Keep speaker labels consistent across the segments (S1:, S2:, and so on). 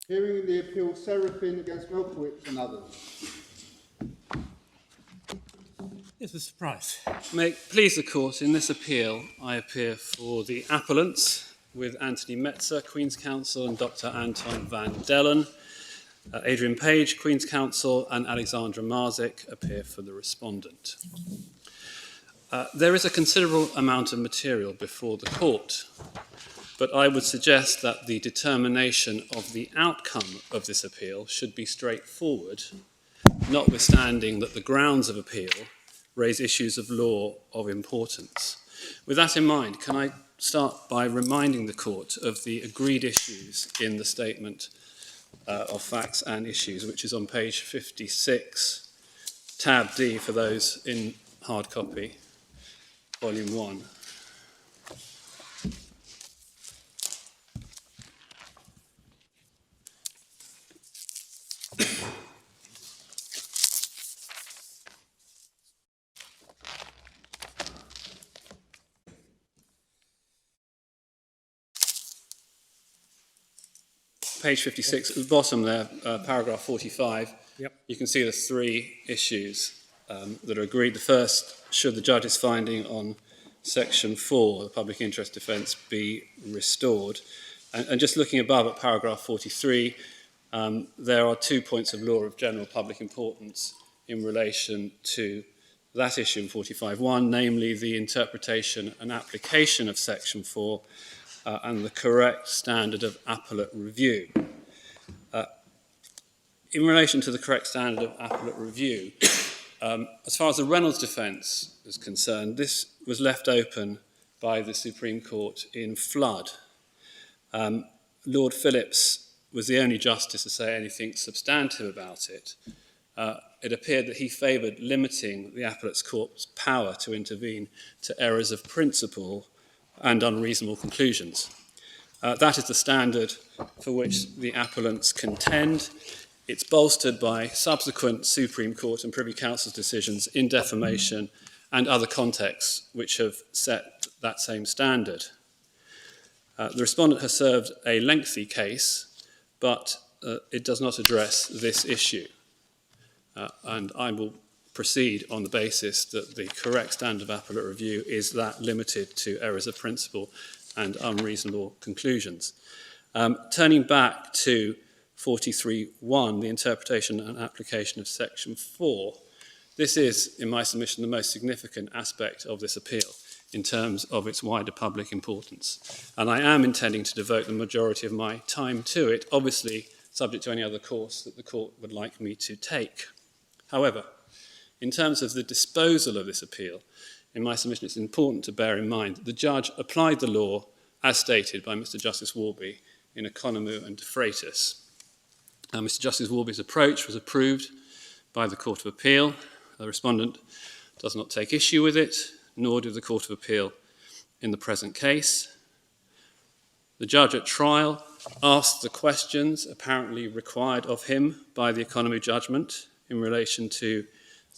S1: Hearing the appeal Serafin against Malkiewicz and others.
S2: Yes, Mr. Price.
S3: May it please the Court, in this appeal I appear for the appellants with Anthony Metzer, Queen's Counsel, and Dr. Anton van Dellen. Adrian Page, Queen's Counsel, and Alexandra Marzik appear for the respondent. There is a considerable amount of material before the Court, but I would suggest that the determination of the outcome of this appeal should be straightforward, notwithstanding that the grounds of appeal raise issues of law of importance. With that in mind, can I start by reminding the Court of the agreed issues in the statement of facts and issues, which is on page 56, tab D for those in hard copy, volume 1. Page 56, at the bottom there, paragraph 45, You can see the three issues that are agreed. The first, should the judge's finding on section 4, the public interest defence, be restored? And just looking above at paragraph 43, there are 2 points of law of general public importance in relation to that issue in 45.1, namely the interpretation and application of section 4 and the correct standard of appellate review. In relation to the correct standard of appellate review, as far as the Reynolds defence is concerned, this was left open by the Supreme Court in Flood. Lord Phillips was the only justice to say anything substantive about it. It appeared that he favoured limiting the appellate's court's power to intervene to errors of principle and unreasonable conclusions. That is the standard for which the appellants contend. It's bolstered by subsequent Supreme Court and Privy Council's decisions in defamation and other contexts which have set that same standard. The respondent has served a lengthy case, but it does not address this issue. And I will proceed on the basis that the correct standard of appellate review is that limited to errors of principle and unreasonable conclusions. Turning back to 43.1, the interpretation and application of section 4, this is, in my submission, the most significant aspect of this appeal in terms of its wider public importance. And I am intending to devote the majority of my time to it, obviously subject to any other course that the court would like me to take. However, in terms of the disposal of this appeal, in my submission it's important to bear in mind that the judge applied the law as stated by Mr. Justice Warby in Economou and De Freitas. Mr. Justice Warby's approach was approved by the Court of Appeal. The respondent does not take issue with it, nor did the Court of Appeal in the present case. The judge at trial asked the questions apparently required of him by the Economou judgment in relation to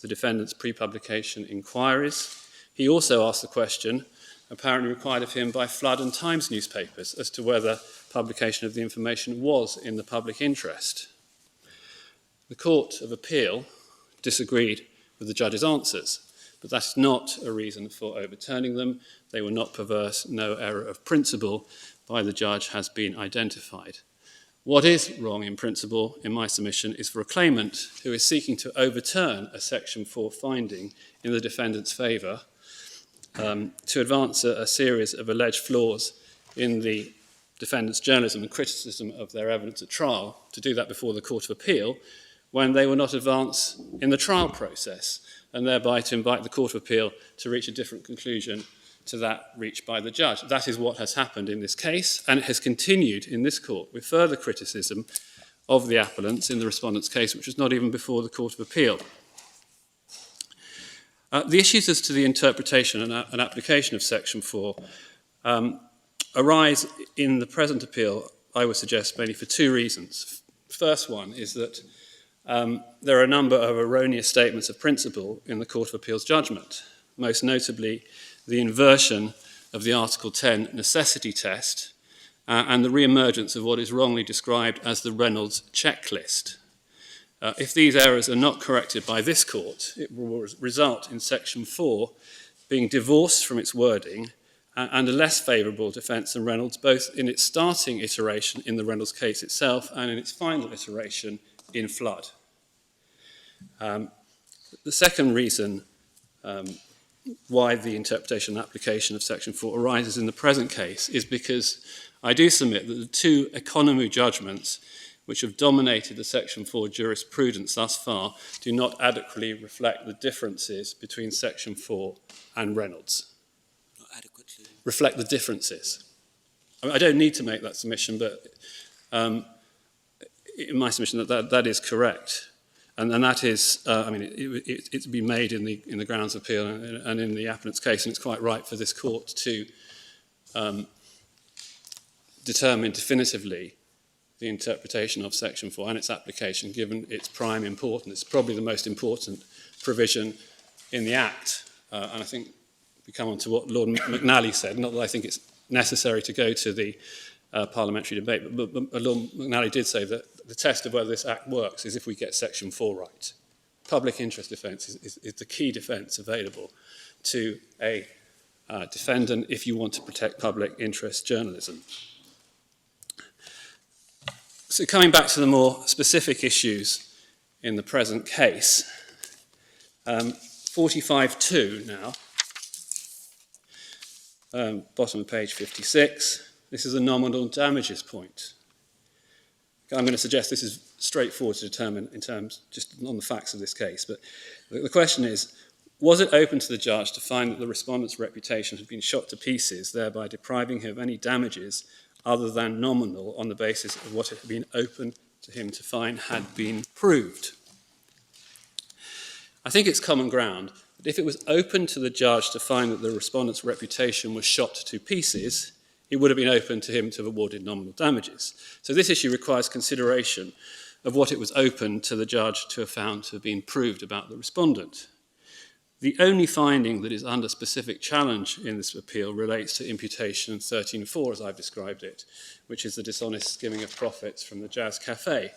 S3: the defendant's pre-publication inquiries. He also asked the question apparently required of him by Flood and Times newspapers as to whether publication of the information was in the public interest. The Court of Appeal disagreed with the judge's answers, but that is not a reason for overturning them. They were not perverse. No error of principle by the judge has been identified. What is wrong in principle, in my submission, is for a claimant who is seeking to overturn a Section 4 finding in the defendant's favour to advance a series of alleged flaws in the defendant's journalism and criticism of their evidence at trial, to do that before the Court of Appeal when they were not advanced in the trial process, and thereby to invite the Court of Appeal to reach a different conclusion to that reached by the judge. That is what has happened in this case, and it has continued in this court with further criticism of the appellants in the respondent's case, which was not even before the Court of Appeal. The issues as to the interpretation and application of Section 4 arise in the present appeal, I would suggest, mainly for two reasons. The first one is that there are a number of erroneous statements of principle in the Court of Appeal's judgment, most notably the inversion of the Article 10 necessity test and the re-emergence of what is wrongly described as the Reynolds checklist. If these errors are not corrected by this court, it will result in Section 4 being divorced from its wording and a less favourable defence than Reynolds, both in its starting iteration in the Reynolds case itself and in its final iteration in Flood. The second reason why the interpretation and application of Section 4 arises in the present case is because I do submit that the two economy judgments which have dominated the Section 4 jurisprudence thus far do not adequately reflect the differences between Section 4 and Reynolds.
S4: Not adequately.
S3: Reflect the differences. I don't need to make that submission, but in my submission that is correct. And that is, it's been made in the grounds appeal and in the appellant's case, and it's quite right for this court to determine definitively the interpretation of Section 4 and its application, given its prime importance. It's probably the most important provision in the Act. And I think we come on to what Lord McNally said, not that I think it's necessary to go to the parliamentary debate, but Lord McNally did say that the test of whether this Act works is if we get Section 4 right. Public interest defence is the key defence available to a defendant if you want to protect public interest journalism. So coming back to the more specific issues in the present case, 45.2 now, bottom of page 56, this is a nominal damages point. I'm going to suggest this is straightforward to determine in terms, just on the facts of this case, but the question is, was it open to the judge to find that the respondent's reputation had been shot to pieces, thereby depriving him of any damages other than nominal on the basis of what it had been open to him to find had been proved? I think it's common ground that if it was open to the judge to find that the respondent's reputation was shot to pieces, it would have been open to him to have awarded nominal damages. So this issue requires consideration of what it was open to the judge to have found to have been proved about the respondent. The only finding that is under specific challenge in this appeal relates to imputation 13.4, as I've described it, which is the dishonest skimming of profits from the Jazz Cafe.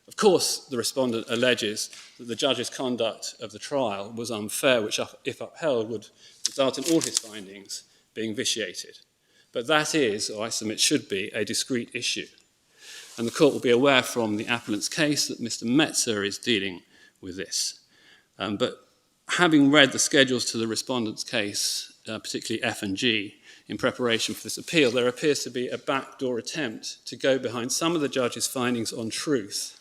S3: Of course, the respondent alleges that the judge's conduct of the trial was unfair, which, if upheld, would result in all his findings being vitiated. But that is, or I submit should be, a discrete issue. And the court will be aware from the appellant's case that Mr. Metzer is dealing with this. But having read the schedules to the respondent's case, particularly F and G, in preparation for this appeal, there appears to be a backdoor attempt to go behind some of the judge's findings on truth,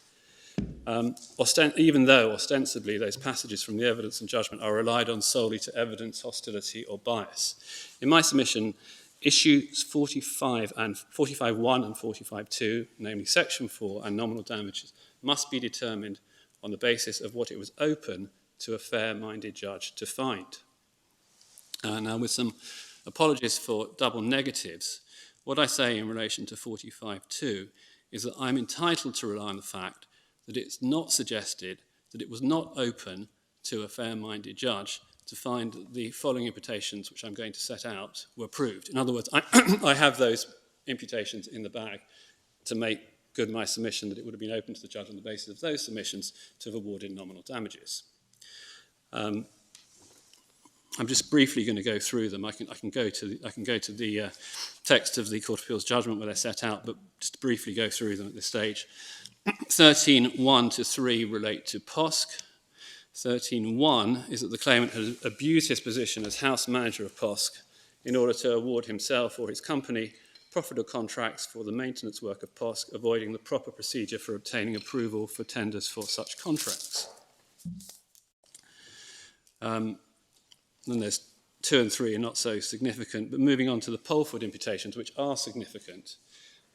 S3: even though ostensibly those passages from the evidence and judgment are relied on solely to evidence hostility or bias. In my submission, issues 45.1 and 45.2, namely Section 4 and nominal damages, must be determined on the basis of what it was open to a fair-minded judge to find. Now, with some apologies for double negatives, what I say in relation to 45.2 is that I'm entitled to rely on the fact that it's not suggested that it was not open to a fair-minded judge to find that the following imputations, which I'm going to set out, were proved. In other words, I have those imputations in the bag to make good my submission that it would have been open to the judge on the basis of those submissions to have awarded nominal damages. I'm just briefly going to go through them. I can go to the text of the Court of Appeal's judgment where they're set out, but just briefly go through them at this stage. 13.1 to 3 relate to POSC. 13.1 is that the claimant has abused his position as house manager of POSC in order to award himself or his company profit or contracts for the maintenance work of POSC, avoiding the proper procedure for obtaining approval for tenders for such contracts. Then there's 2 and 3 are not so significant, but moving on to the Polford imputations, which are significant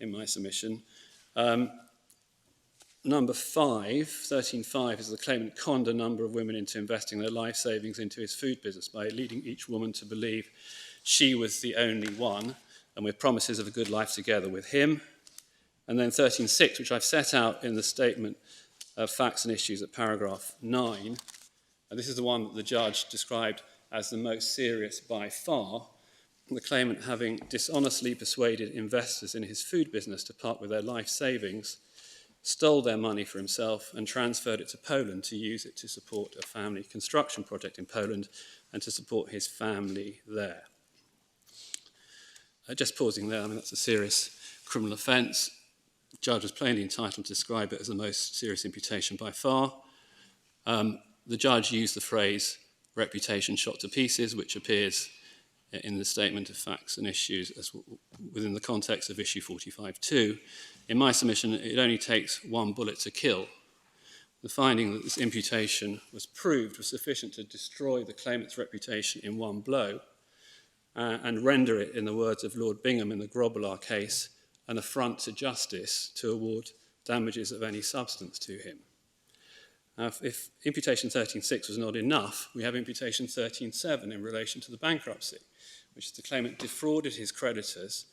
S3: in my submission. Number 5, 13.5, is the claimant conned a number of women into investing their life savings into his food business by leading each woman to believe she was the only one, and with promises of a good life together with him. And then 13.6, which I've set out in the statement of facts and issues at paragraph 9, and this is the one that the judge described as the most serious by far, the claimant, having dishonestly persuaded investors in his food business to part with their life savings, stole their money for himself and transferred it to Poland to use it to support a family construction project in Poland and to support his family there. Just pausing there, I mean, that's a serious criminal offence. The judge was plainly entitled to describe it as the most serious imputation by far. The judge used the phrase reputation shot to pieces, which appears in the statement of facts and issues as within the context of issue 45.2. In my submission, it only takes one bullet to kill. The finding that this imputation was proved was sufficient to destroy the claimant's reputation in one blow and render it, in the words of Lord Bingham in the Grobbelaar case, an affront to justice to award damages of any substance to him. Now, if imputation 13.6 was not enough, we have imputation 13.7 in relation to the bankruptcy, which is the claimant defrauded his creditors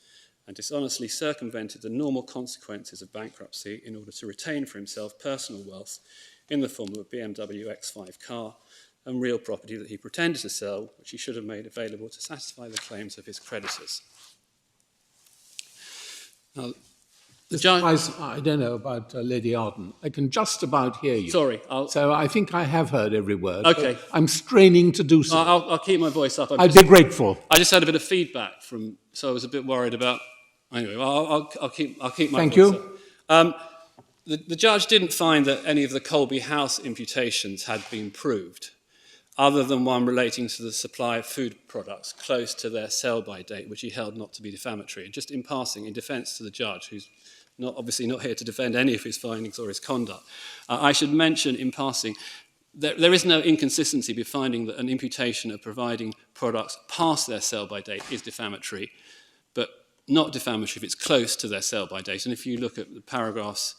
S3: and dishonestly circumvented the normal consequences of bankruptcy in order to retain for himself personal wealth in the form of a BMW X5 car and real property that he pretended to sell, which he should have made available to satisfy the claims of his creditors. Now,
S4: I don't know about Lady Arden. I can just about hear you.
S3: Sorry.
S4: So I think I have heard every word.
S3: Okay.
S4: I'm straining to do so.
S3: I'll keep my voice up.
S4: I'd be grateful.
S3: I just had a bit of feedback so I was a bit worried about. Anyway, I'll keep my
S4: Thank
S3: voice
S4: you.
S3: up. The judge didn't find that any of the Colby House imputations had been proved, other than one relating to the supply of food products close to their sell-by date, which he held not to be defamatory. And just in passing, in defence to the judge, who's obviously not here to defend any of his findings or his conduct, I should mention in passing there is no inconsistency between finding that an imputation of providing products past their sell-by date is defamatory, but not defamatory if it's close to their sell-by date. And if you look at the paragraphs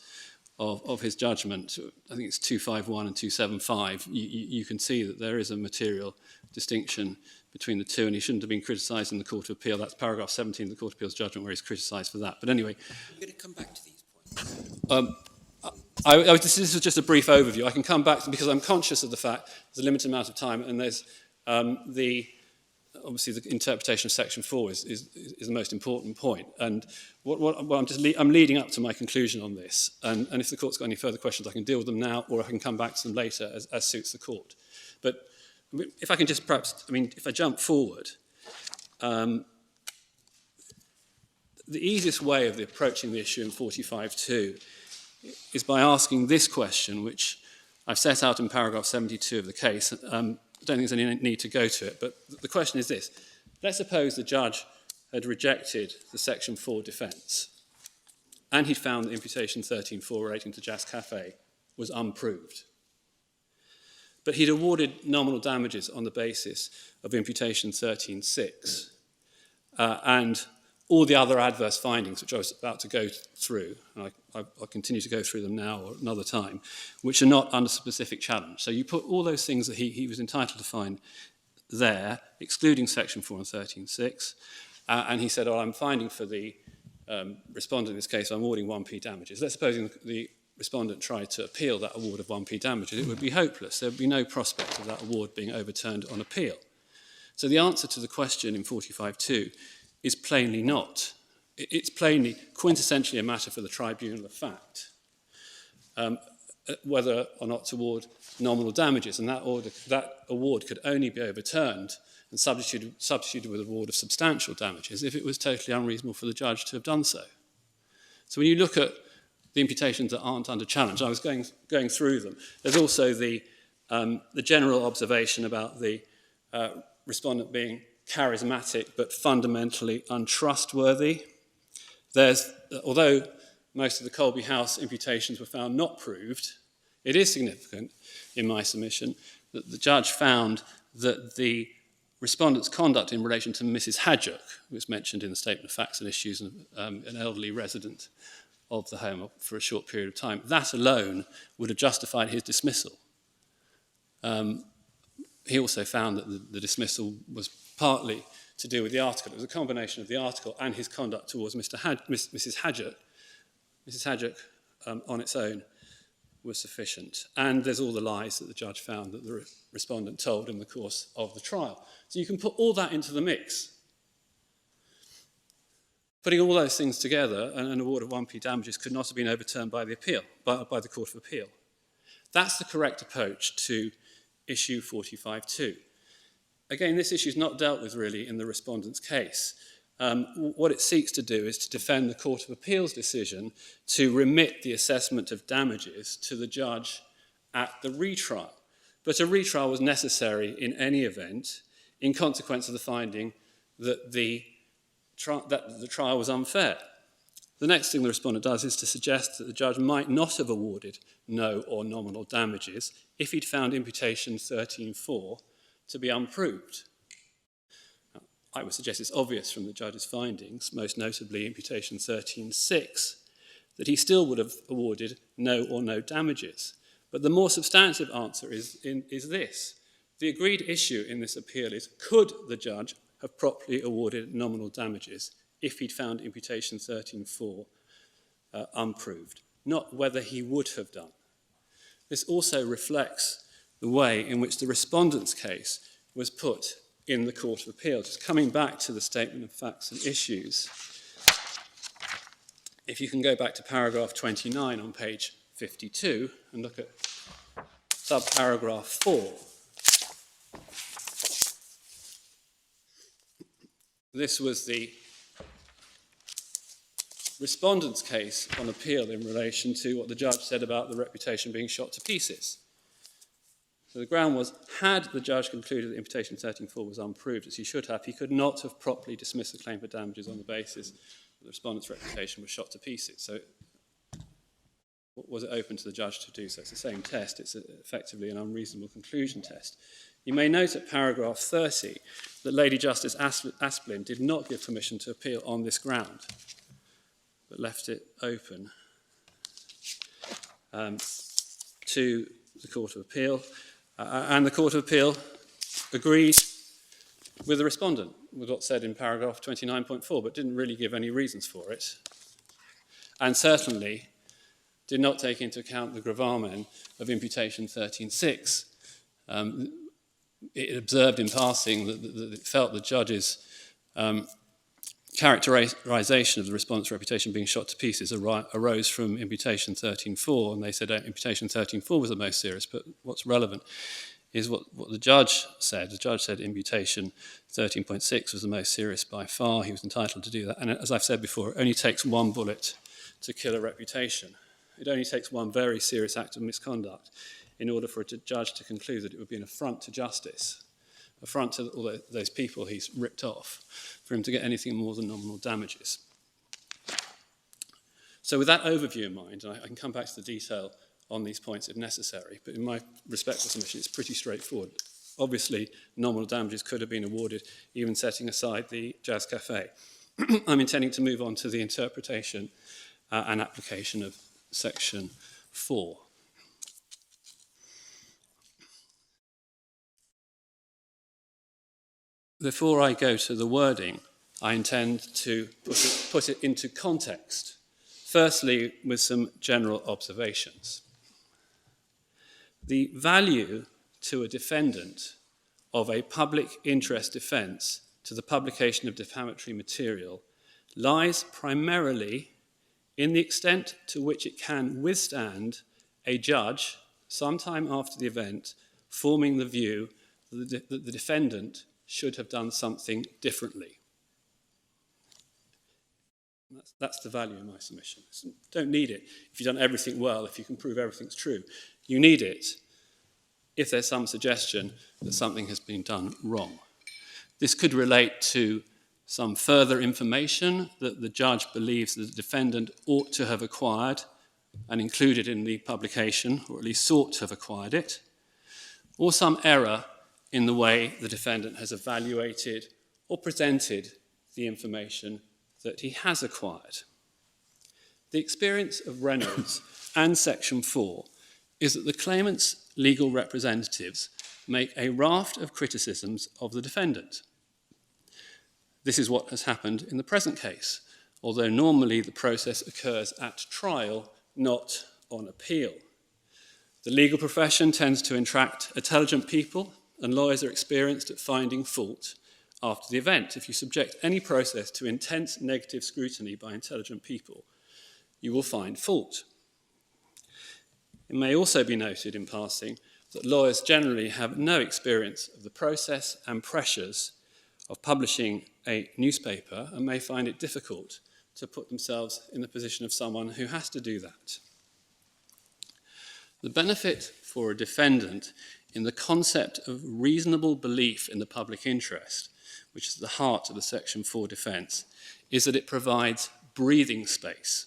S3: of his judgment, I think it's 251 and 275, you can see that there is a material distinction between the two, and he shouldn't have been criticised in the Court of Appeal. That's paragraph 17 of the Court of Appeal's judgment where he's criticised for that. But anyway,
S5: I'm going to come back to these points.
S3: This was just a brief overview. I can come back because I'm conscious of the fact there's a limited amount of time, and there's obviously the interpretation of section 4 is the most important point. And I'm leading up to my conclusion on this. And if the court's got any further questions, I can deal with them now, or I can come back to them later as suits the court. But if I can just perhaps, if I jump forward, the easiest way of approaching the issue in 45.2 is by asking this question, which I've set out in paragraph 72 of the case. I don't think there's any need to go to it, but the question is this. Let's suppose the judge had rejected the section 4 defence, and he'd found that imputation 13.4 relating to Jazz Cafe was unproved. But he'd awarded nominal damages on the basis of imputation 13.6, and all the other adverse findings, which I was about to go through, and I'll continue to go through them now or another time, which are not under specific challenge. So you put all those things that he was entitled to find there, excluding section 4 and 13.6, and he said, I'm finding for the respondent in this case, I'm awarding 1p damages. Let's suppose the respondent tried to appeal that award of 1p damages, it would be hopeless. There would be no prospect of that award being overturned on appeal. So the answer to the question in 45.2 is plainly not. It's plainly, quintessentially a matter for the tribunal of fact, whether or not to award nominal damages, and that award could only be overturned and substituted with an award of substantial damages if it was totally unreasonable for the judge to have done so. So when you look at the imputations that aren't under challenge, I was going through them. There's also the general observation about the respondent being charismatic but fundamentally untrustworthy. Although most of the Colby House imputations were found not proved, it is significant in my submission that the judge found that the respondent's conduct in relation to Mrs. Hadjock, who was mentioned in the statement of facts and issues, an elderly resident of the home for a short period of time, that alone would have justified his dismissal. He also found that the dismissal was partly to do with the article. It was a combination of the article and his conduct towards Mrs. Hadjock. Mrs. Hadjock, on its own, was sufficient. And there's all the lies that the judge found that the respondent told in the course of the trial. So you can put all that into the mix, Putting all those things together, an award of 1p damages could not have been overturned by the Court of Appeal. That's the correct approach to issue 45.2. Again, this issue is not dealt with really in the respondent's case. What it seeks to do is to defend the Court of Appeal's decision to remit the assessment of damages to the judge at the retrial. But a retrial was necessary in any event in consequence of the finding that the trial was unfair. The next thing the respondent does is to suggest that the judge might not have awarded no or nominal damages if he'd found imputation 13.4 to be unproved. Now, I would suggest it's obvious from the judge's findings, most notably imputation 13.6, that he still would have awarded no or no damages. But the more substantive answer is this. The agreed issue in this appeal is, could the judge have properly awarded nominal damages if he'd found imputation 13.4 unproved, not whether he would have done. This also reflects the way in which the respondent's case was put in the Court of Appeal. Just coming back to the statement of facts and issues, if you can go back to paragraph 29 on page 52 and look at subparagraph 4, this was the respondent's case on appeal in relation to what the judge said about the reputation being shot to pieces. So the ground was, had the judge concluded that imputation 13.4 was unproved, as he should have, he could not have properly dismissed the claim for damages on the basis that the respondent's reputation was shot to pieces. So was it open to the judge to do so? It's the same test. It's effectively an unreasonable conclusion test. You may note at paragraph 30 that Lady Justice Asplin did not give permission to appeal on this ground, but left it open to the Court of Appeal. And the Court of Appeal agreed with the respondent, with what's said in paragraph 29.4, but didn't really give any reasons for it. And certainly did not take into account the gravamen of imputation 13.6. It observed in passing that it felt the judge's characterization of the respondent's reputation being shot to pieces arose from imputation 13.4, and they said imputation 13.4 was the most serious, but what's relevant is what the judge said. The judge said imputation 13.6 was the most serious by far. He was entitled to do that. And as I've said before, it only takes one bullet to kill a reputation. It only takes one very serious act of misconduct in order for a judge to conclude that it would be an affront to justice, affront to all those people he's ripped off, for him to get anything more than nominal damages. So with that overview in mind, and I can come back to the detail on these points if necessary, but in my respectful submission, it's pretty straightforward. Obviously, nominal damages could have been awarded, even setting aside the Jazz Cafe. I'm intending to move on to the interpretation and application of Section 4. Before I go to the wording, I intend to put it into context. Firstly, with some general observations. The value to a defendant of a public interest defence to the publication of defamatory material lies primarily in the extent to which it can withstand a judge, sometime after the event, forming the view that the defendant should have done something differently. That's the value of my submission. You don't need it if you've done everything well, if you can prove everything's true. You need it if there's some suggestion that something has been done wrong. This could relate to some further information that the judge believes that the defendant ought to have acquired and included in the publication, or at least sought to have acquired it, or some error in the way the defendant has evaluated or presented the information that he has acquired. The experience of Reynolds and Section 4 is that the claimant's legal representatives make a raft of criticisms of the defendant. This is what has happened in the present case, although normally the process occurs at trial, not on appeal. The legal profession tends to attract intelligent people, and lawyers are experienced at finding fault after the event. If you subject any process to intense negative scrutiny by intelligent people, you will find fault. It may also be noted in passing that lawyers generally have no experience of the process and pressures of publishing a newspaper and may find it difficult to put themselves in the position of someone who has to do that. The benefit for a defendant in the concept of reasonable belief in the public interest, which is the heart of the Section 4 defence, is that it provides breathing space.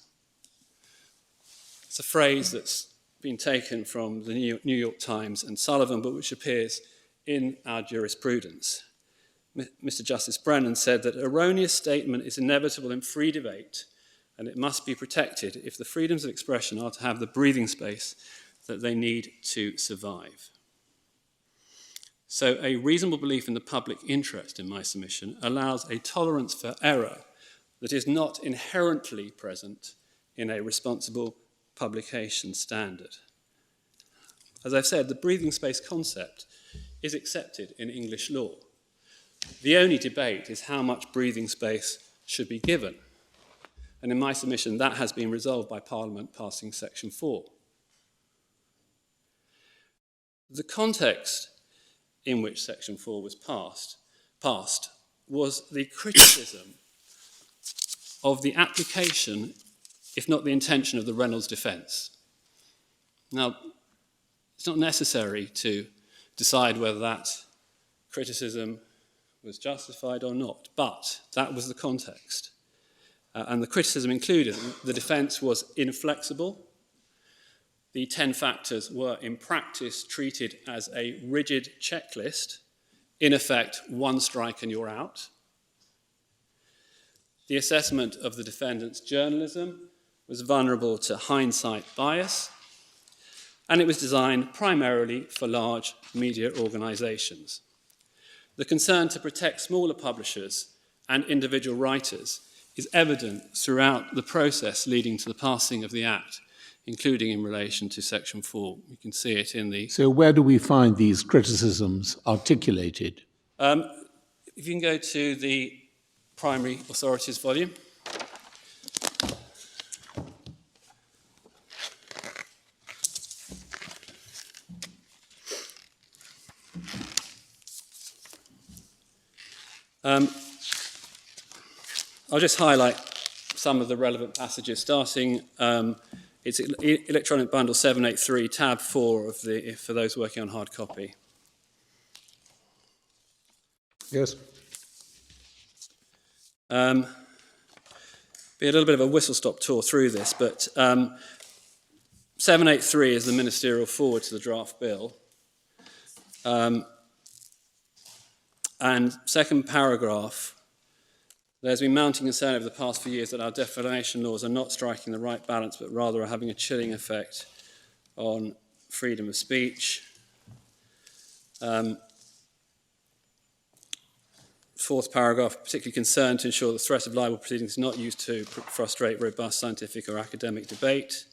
S3: It's a phrase that's been taken from the New York Times and Sullivan, but which appears in our jurisprudence. Mr. Justice Brennan said that erroneous statement is inevitable in free debate, and it must be protected if the freedoms of expression are to have the breathing space that they need to survive. So a reasonable belief in the public interest, in my submission, allows a tolerance for error that is not inherently present in a responsible publication standard. As I've said, the breathing space concept is accepted in English law. The only debate is how much breathing space should be given. And in my submission, that has been resolved by Parliament passing Section 4. The context in which Section 4 was passed was the criticism of the application, if not the intention, of the Reynolds defence. Now, it's not necessary to decide whether that criticism was justified or not, but that was the context. And the criticism included the defence was inflexible. The 10 factors were in practice treated as a rigid checklist. In effect, one strike and you're out. The assessment of the defendant's journalism was vulnerable to hindsight bias, and it was designed primarily for large media organisations. The concern to protect smaller publishers and individual writers is evident throughout the process leading to the passing of the Act, including in relation to Section 4. You can see it in the...
S4: So where do we find these criticisms articulated?
S3: If you can go to the Primary Authorities volume. I'll just highlight some of the relevant passages, starting, it's Electronic Bundle 783, tab 4 of for those working on hard copy.
S4: Yes.
S3: Be a little bit of a whistle-stop tour through this, but 783 is the ministerial forward to the draft bill. And second paragraph, there's been mounting concern over the past few years that our defamation laws are not striking the right balance, but rather are having a chilling effect on freedom of speech. Fourth paragraph, particularly concerned to ensure the threat of libel proceedings is not used to frustrate robust scientific or academic debate.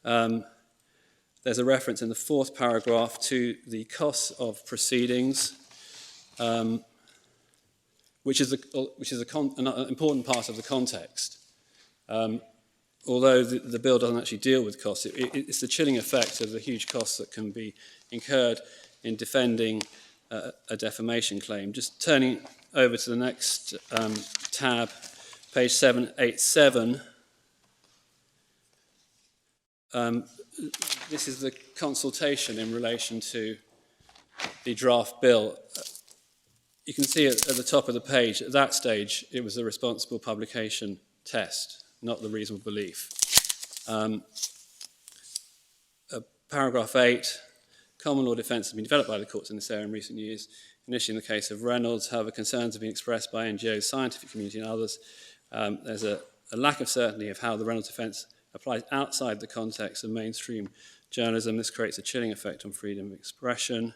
S3: There's a reference in the fourth paragraph to the costs of proceedings, which is an important part of the context. Although the bill doesn't actually deal with costs, it's the chilling effect of the huge costs that can be incurred in defending a defamation claim. Just turning over to the next tab, page 787. This is the consultation in relation to the draft bill. You can see at the top of the page, at that stage, it was the responsible publication test, not the reasonable belief. Paragraph 8, common law defence has been developed by the courts in this area in recent years, initially in the case of Reynolds. However, concerns have been expressed by NGOs, scientific community and others. There's a lack of certainty of how the Reynolds defence applies outside the context of mainstream journalism. This creates a chilling effect on freedom of expression.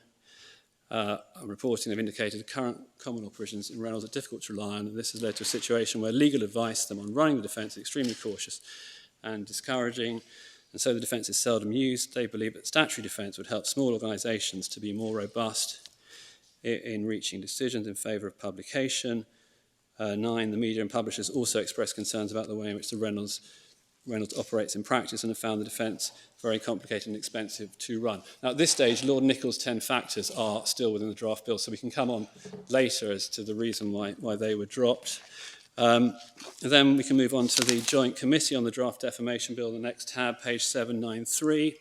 S3: Reporting have indicated the current common law provisions in Reynolds are difficult to rely on, and this has led to a situation where legal advice to them on running the defence is extremely cautious and discouraging, and so the defence is seldom used. They believe that statutory defence would help small organisations to be more robust in reaching decisions in favour of publication. 9, the media and publishers also expressed concerns about the way in which the Reynolds operates in practice and have found the defence very complicated and expensive to run. Now, at this stage, Lord Nichols' 10 factors are still within the draft bill, so we can come on later as to the reason why they were dropped. Then we can move on to the Joint Committee on the Draft Defamation Bill, the next tab, page 793.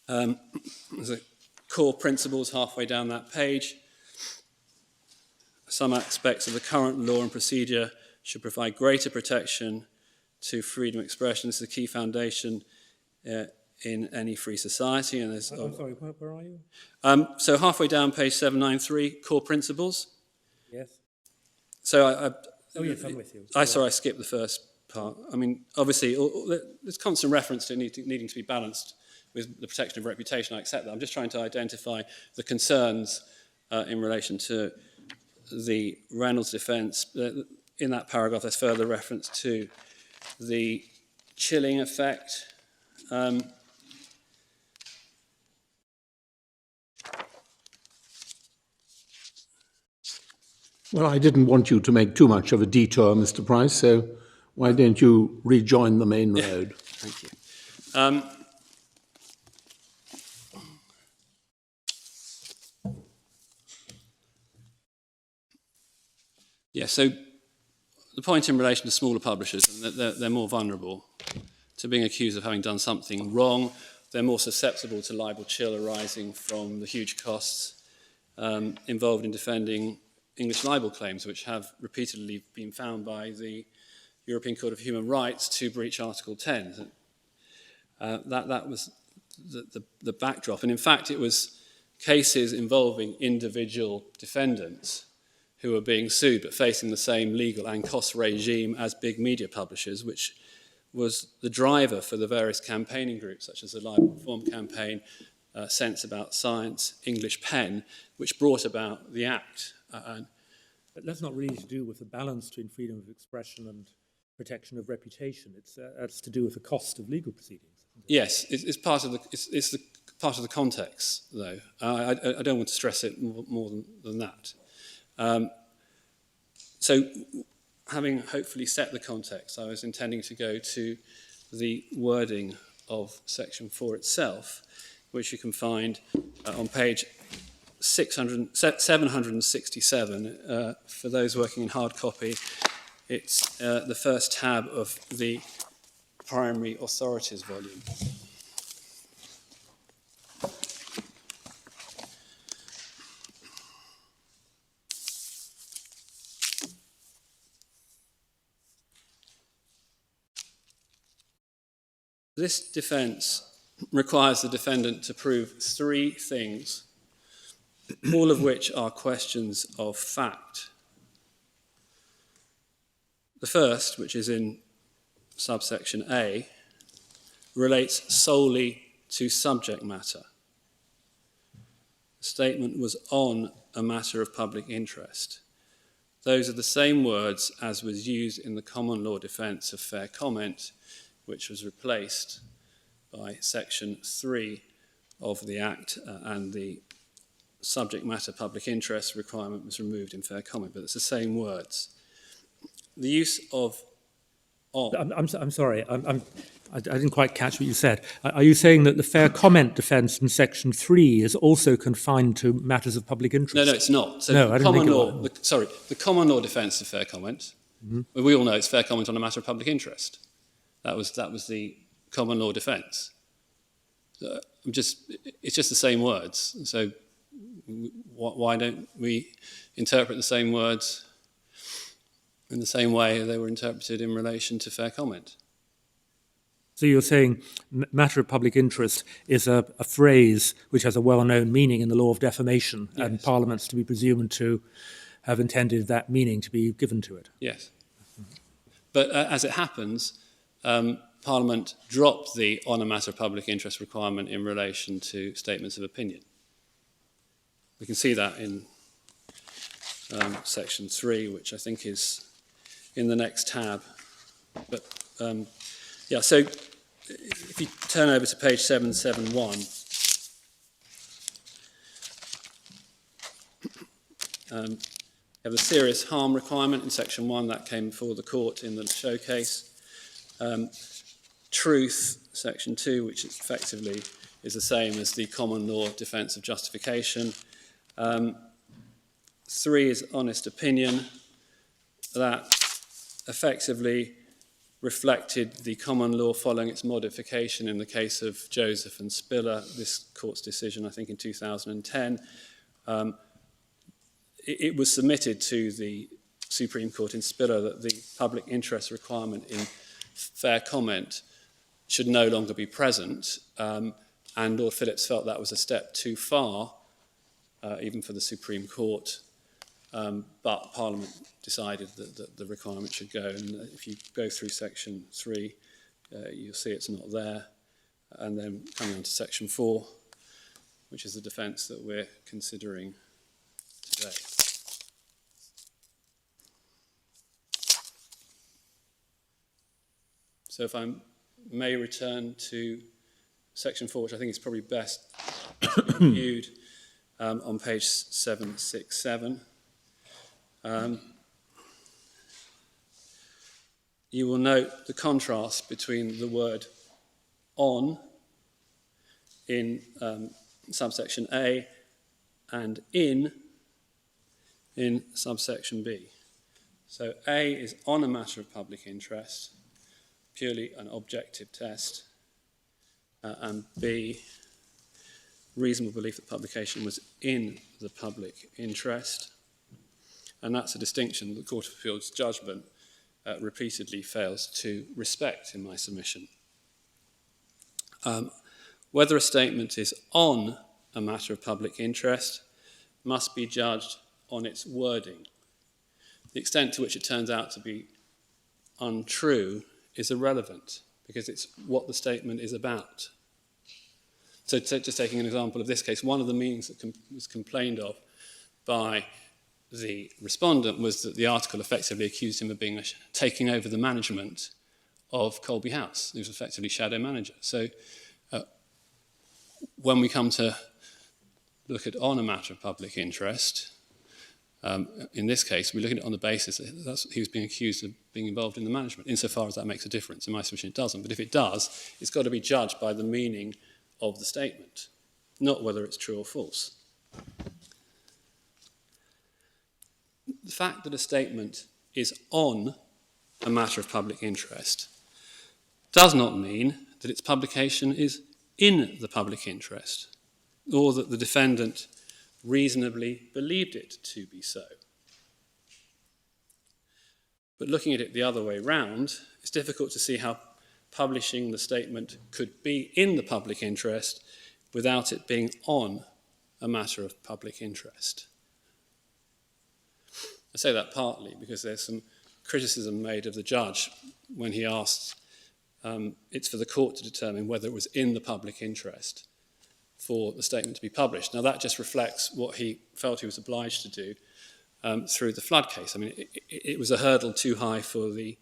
S3: There's a core principles halfway down that page. Some aspects of the current law and procedure should provide greater protection to freedom of expression. This is a key foundation in any free society. And there's,
S2: I'm sorry, where are you?
S3: So halfway down page 793, core principles.
S2: Yes.
S3: So
S2: Oh, yes, I'm with you.
S3: I skipped the first part. I mean, obviously, there's constant reference to needing to be balanced with the protection of reputation. I accept that. I'm just trying to identify the concerns in relation to the Reynolds defence. In that paragraph, there's further reference to the chilling effect.
S4: Well, I didn't want you to make too much of a detour, Mr. Price, so why don't you rejoin the main road?
S3: Thank you. Yeah, so the point in relation to smaller publishers, they're more vulnerable to being accused of having done something wrong. They're more susceptible to libel chill arising from the huge costs involved in defending English libel claims, which have repeatedly been found by the European Court of Human Rights to breach Article 10. That was the backdrop. And in fact, it was cases involving individual defendants who were being sued but facing the same legal and cost regime as big media publishers, which was the driver for the various campaigning groups, such as the Libel Reform Campaign, Sense About Science, English Pen, which brought about the Act.
S2: But that's not really to do with the balance between freedom of expression and protection of reputation. It's to do with the cost of legal proceedings.
S3: Yes, it's part of the context, though. I don't want to stress it more than that. So, having hopefully set the context, I was intending to go to the wording of Section 4 itself, which you can find on page 767. For those working in hard copy, it's the first tab of the primary authorities volume. This defence requires the defendant to prove 3 things, all of which are questions of fact. The first, which is in subsection A, relates solely to subject matter. The statement was on a matter of public interest. Those are the same words as was used in the common law defence of fair comment, which was replaced by Section 3 of the Act, and the subject matter public interest requirement was removed in fair comment, but it's the same words. The use of on...
S2: I'm sorry, I didn't quite catch what you said. Are you saying that the fair comment defence in Section 3 is also confined to matters of public interest?
S3: No, it's not. So
S2: no, I didn't think it was.
S3: The common law defence of fair comment, we all know it's fair comment on a matter of public interest. That was the common law defence. It's just the same words. So why don't we interpret the same words in the same way they were interpreted in relation to fair comment?
S2: So you're saying matter of public interest is a phrase which has a well-known meaning in the law of defamation, yes, and Parliament's to be presumed to have intended that meaning to be given to it.
S3: Yes. But as it happens, Parliament dropped the on a matter of public interest requirement in relation to statements of opinion. We can see that in Section 3, which I think is in the next tab. But yeah, so if you turn over to page 771, you have the serious harm requirement in section 1 that came before the court in the showcase. Truth, section 2, which effectively is the same as the common law defence of justification. 3 is honest opinion. That effectively reflected the common law following its modification in the case of Joseph and Spiller, this court's decision, I think, in 2010. It was submitted to the Supreme Court in Spiller that the public interest requirement in fair comment should no longer be present, and Lord Phillips felt that was a step too far, even for the Supreme Court, but Parliament decided that the requirement should go, and if you go through section 3, you'll see it's not there, and then coming on to section 4, which is the defence that we're considering today. So if I may return to section 4, which I think is probably best viewed on page 767. You will note the contrast between the word on in subsection A and in subsection B. So A is on a matter of public interest, purely an objective test, and B, reasonable belief that publication was in the public interest. And that's a distinction the Court of Appeal's judgment repeatedly fails to respect in my submission. Whether a statement is on a matter of public interest must be judged on its wording. The extent to which it turns out to be untrue is irrelevant, because it's what the statement is about. So just taking an example of this case, one of the meanings that was complained of by the respondent was that the article effectively accused him of taking over the management of Colby House. He was effectively shadow manager. So when we come to look at on a matter of public interest, in this case, we look at it on the basis that he was being accused of being involved in the management, insofar as that makes a difference. In my submission, it doesn't. But if it does, it's got to be judged by the meaning of the statement, not whether it's true or false. The fact that a statement is on a matter of public interest does not mean that its publication is in the public interest, or that the defendant reasonably believed it to be so. But looking at it the other way round, it's difficult to see how publishing the statement could be in the public interest without it being on a matter of public interest. I say that partly because there's some criticism made of the judge when he asked it's for the court to determine whether it was in the public interest for the statement to be published. Now that just reflects what he felt he was obliged to do through the flood case. I mean, it was a hurdle too high for the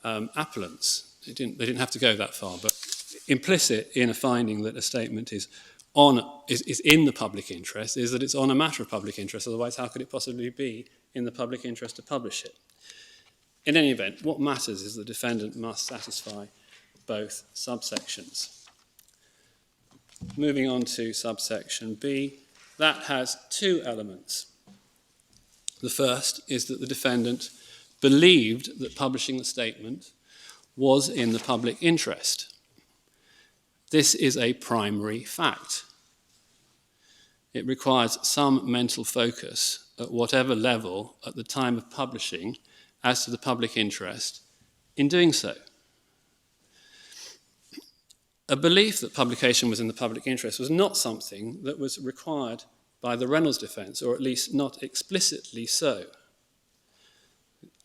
S3: appellants. They didn't have to go that far, but implicit in a finding that a statement is in the public interest is that it's on a matter of public interest. Otherwise, how could it possibly be in the public interest to publish it? In any event, what matters is the defendant must satisfy both subsections. Moving on to subsection B, that has two elements. The first is that the defendant believed that publishing the statement was in the public interest. This is a primary fact. It requires some mental focus at whatever level at the time of publishing as to the public interest in doing so. A belief that publication was in the public interest was not something that was required by the Reynolds defence, or at least not explicitly so.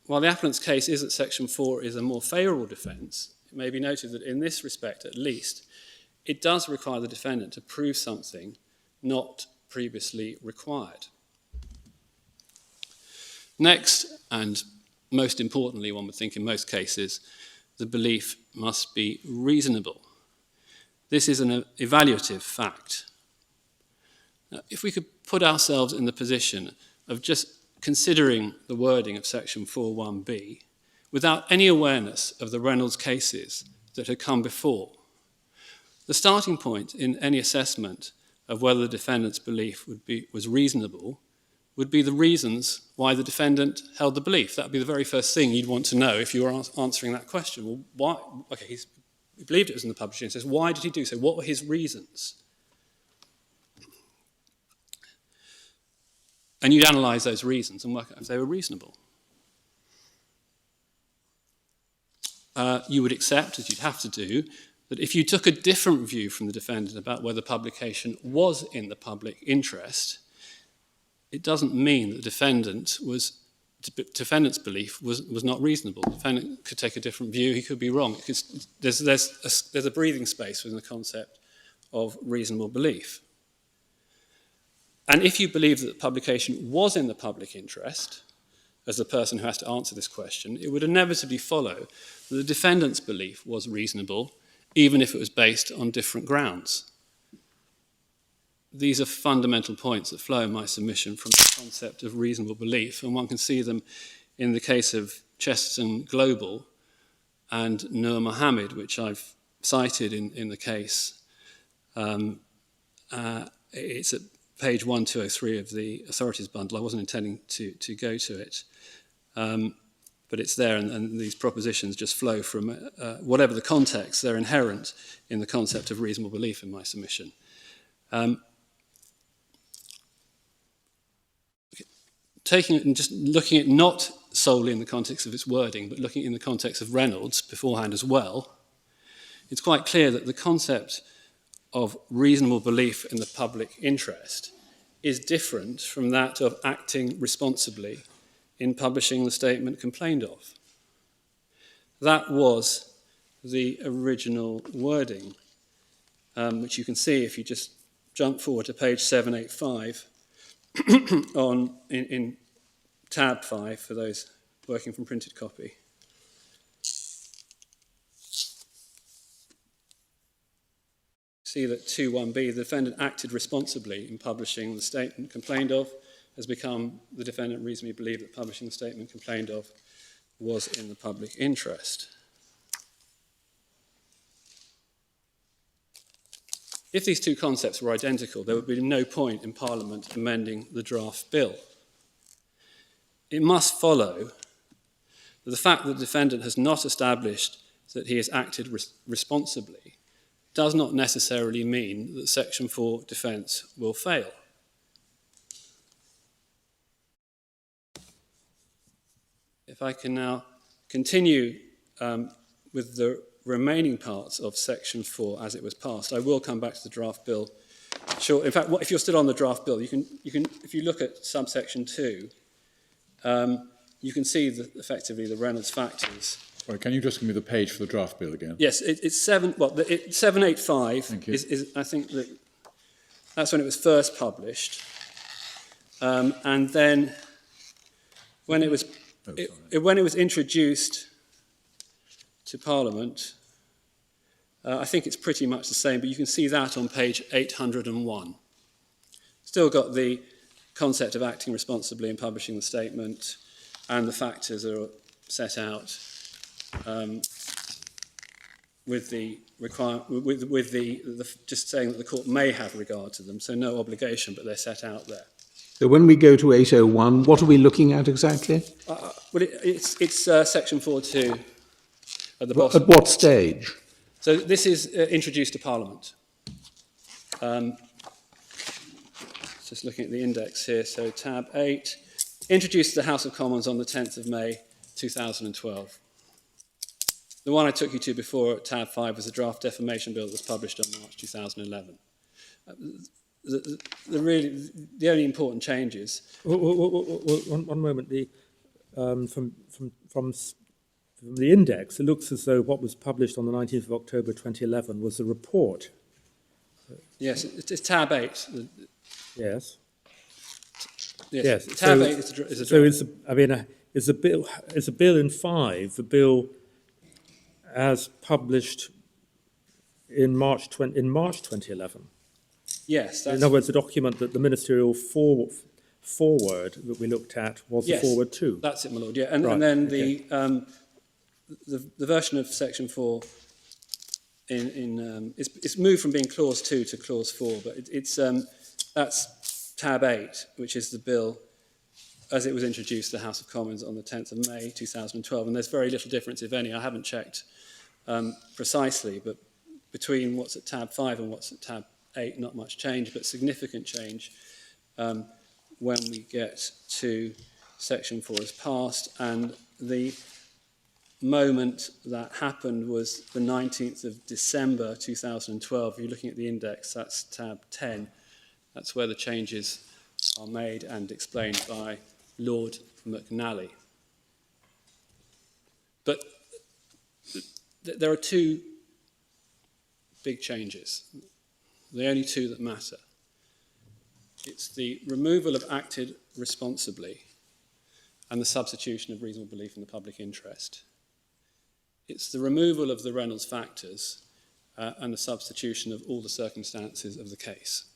S3: While the appellant's case is that Section 4 is a more favourable defence, it may be noted that in this respect at least, it does require the defendant to prove something not previously required. Next, and most importantly, one would think in most cases, the belief must be reasonable. This is an evaluative fact. Now, if we could put ourselves in the position of just considering the wording of section 4.1b without any awareness of the Reynolds cases that had come before, the starting point in any assessment of whether the defendant's belief was reasonable would be the reasons why the defendant held the belief. That would be the very first thing you'd want to know if you were answering that question. Well, why? Okay, he believed it was in the published interest. Why did he do so? What were his reasons? And you'd analyse those reasons and work out if they were reasonable. You would accept, as you'd have to do, that if you took a different view from the defendant about whether publication was in the public interest, it doesn't mean that the defendant's belief was not reasonable. The defendant could take a different view, he could be wrong. There's a breathing space within the concept of reasonable belief. And if you believe that the publication was in the public interest, as the person who has to answer this question, it would inevitably follow that the defendant's belief was reasonable, even if it was based on different grounds. These are fundamental points that flow in my submission from the concept of reasonable belief, and one can see them in the case of Chesterton Global and Nur Mohammed, which I've cited in the case. It's at page 1203 of the authorities bundle. I wasn't intending to go to it, but it's there, and these propositions just flow from whatever the context, they're inherent in the concept of reasonable belief in my submission. Taking it and just looking at not solely in the context of its wording, but looking in the context of Reynolds beforehand as well, it's quite clear that the concept of reasonable belief in the public interest is different from that of acting responsibly in publishing the statement complained of. That was the original wording, which you can see if you just jump forward to page 785 in tab 5 for those working from printed copy. See that 2.1b, the defendant acted responsibly in publishing the statement complained of, has become the defendant reasonably believed that publishing the statement complained of was in the public interest. If these two concepts were identical, there would be no point in Parliament amending the draft bill. It must follow that the fact that the defendant has not established that he has acted responsibly does not necessarily mean that Section 4 defence will fail. If I can now continue with the remaining parts of Section 4 as it was passed, I will come back to the draft bill. Sure. In fact, if you're still on the draft bill, you can if you look at subsection 2, you can see that effectively the Reynolds factors.
S5: Sorry, can you just give me the page for the draft bill again?
S3: Yes, it's 785.
S5: Thank you.
S3: Is I think that's when it was first published, and then when it was when it was introduced to Parliament, I think it's pretty much the same, but you can see that on page 801. Still got the concept of acting responsibly in publishing the statement, and the factors are set out with the just saying that the court may have regard to them, so no obligation, but they're set out there.
S4: So when we go to 801, what are we looking at exactly?
S3: Well, it's section 4.2 at the bottom.
S4: At what stage?
S3: So this is introduced to Parliament. Just looking at the index here, so tab 8, introduced to the House of Commons on the 10th of May 2012. The one I took you to before, tab 5, was a draft defamation bill that was published on March 2011. The only important changes.
S2: One moment. From the index, it looks as though what was published on the 19th of October 2011 was a report.
S3: Yes, it's tab 8.
S2: Yes.
S3: Yes. Tab 8 is a draft.
S2: So it's a bill in 5. The bill as published in March 2011.
S3: Yes, that's,
S2: In other words, the document that the ministerial forward that we looked at was
S3: yes,
S2: the forward 2.
S3: That's it, my lord. Yeah, and,
S2: Right,
S3: and then
S2: okay.
S3: the version of section 4 it's moved from being clause 2 to clause 4, but that's tab 8, which is the bill as it was introduced to the House of Commons on the 10th of May 2012, and there's very little difference, if any. I haven't checked precisely, but between what's at tab 5 and what's at tab 8, not much change, but significant change when we get to section 4 as passed, and the moment that happened was the 19th of December 2012. If you're looking at the index, that's tab 10. That's where the changes are made and explained by Lord McNally. But there are two big changes, the only two that matter. It's the removal of acted responsibly and the substitution of reasonable belief in the public interest. It's the removal of the Reynolds factors and the substitution of all the circumstances of the case.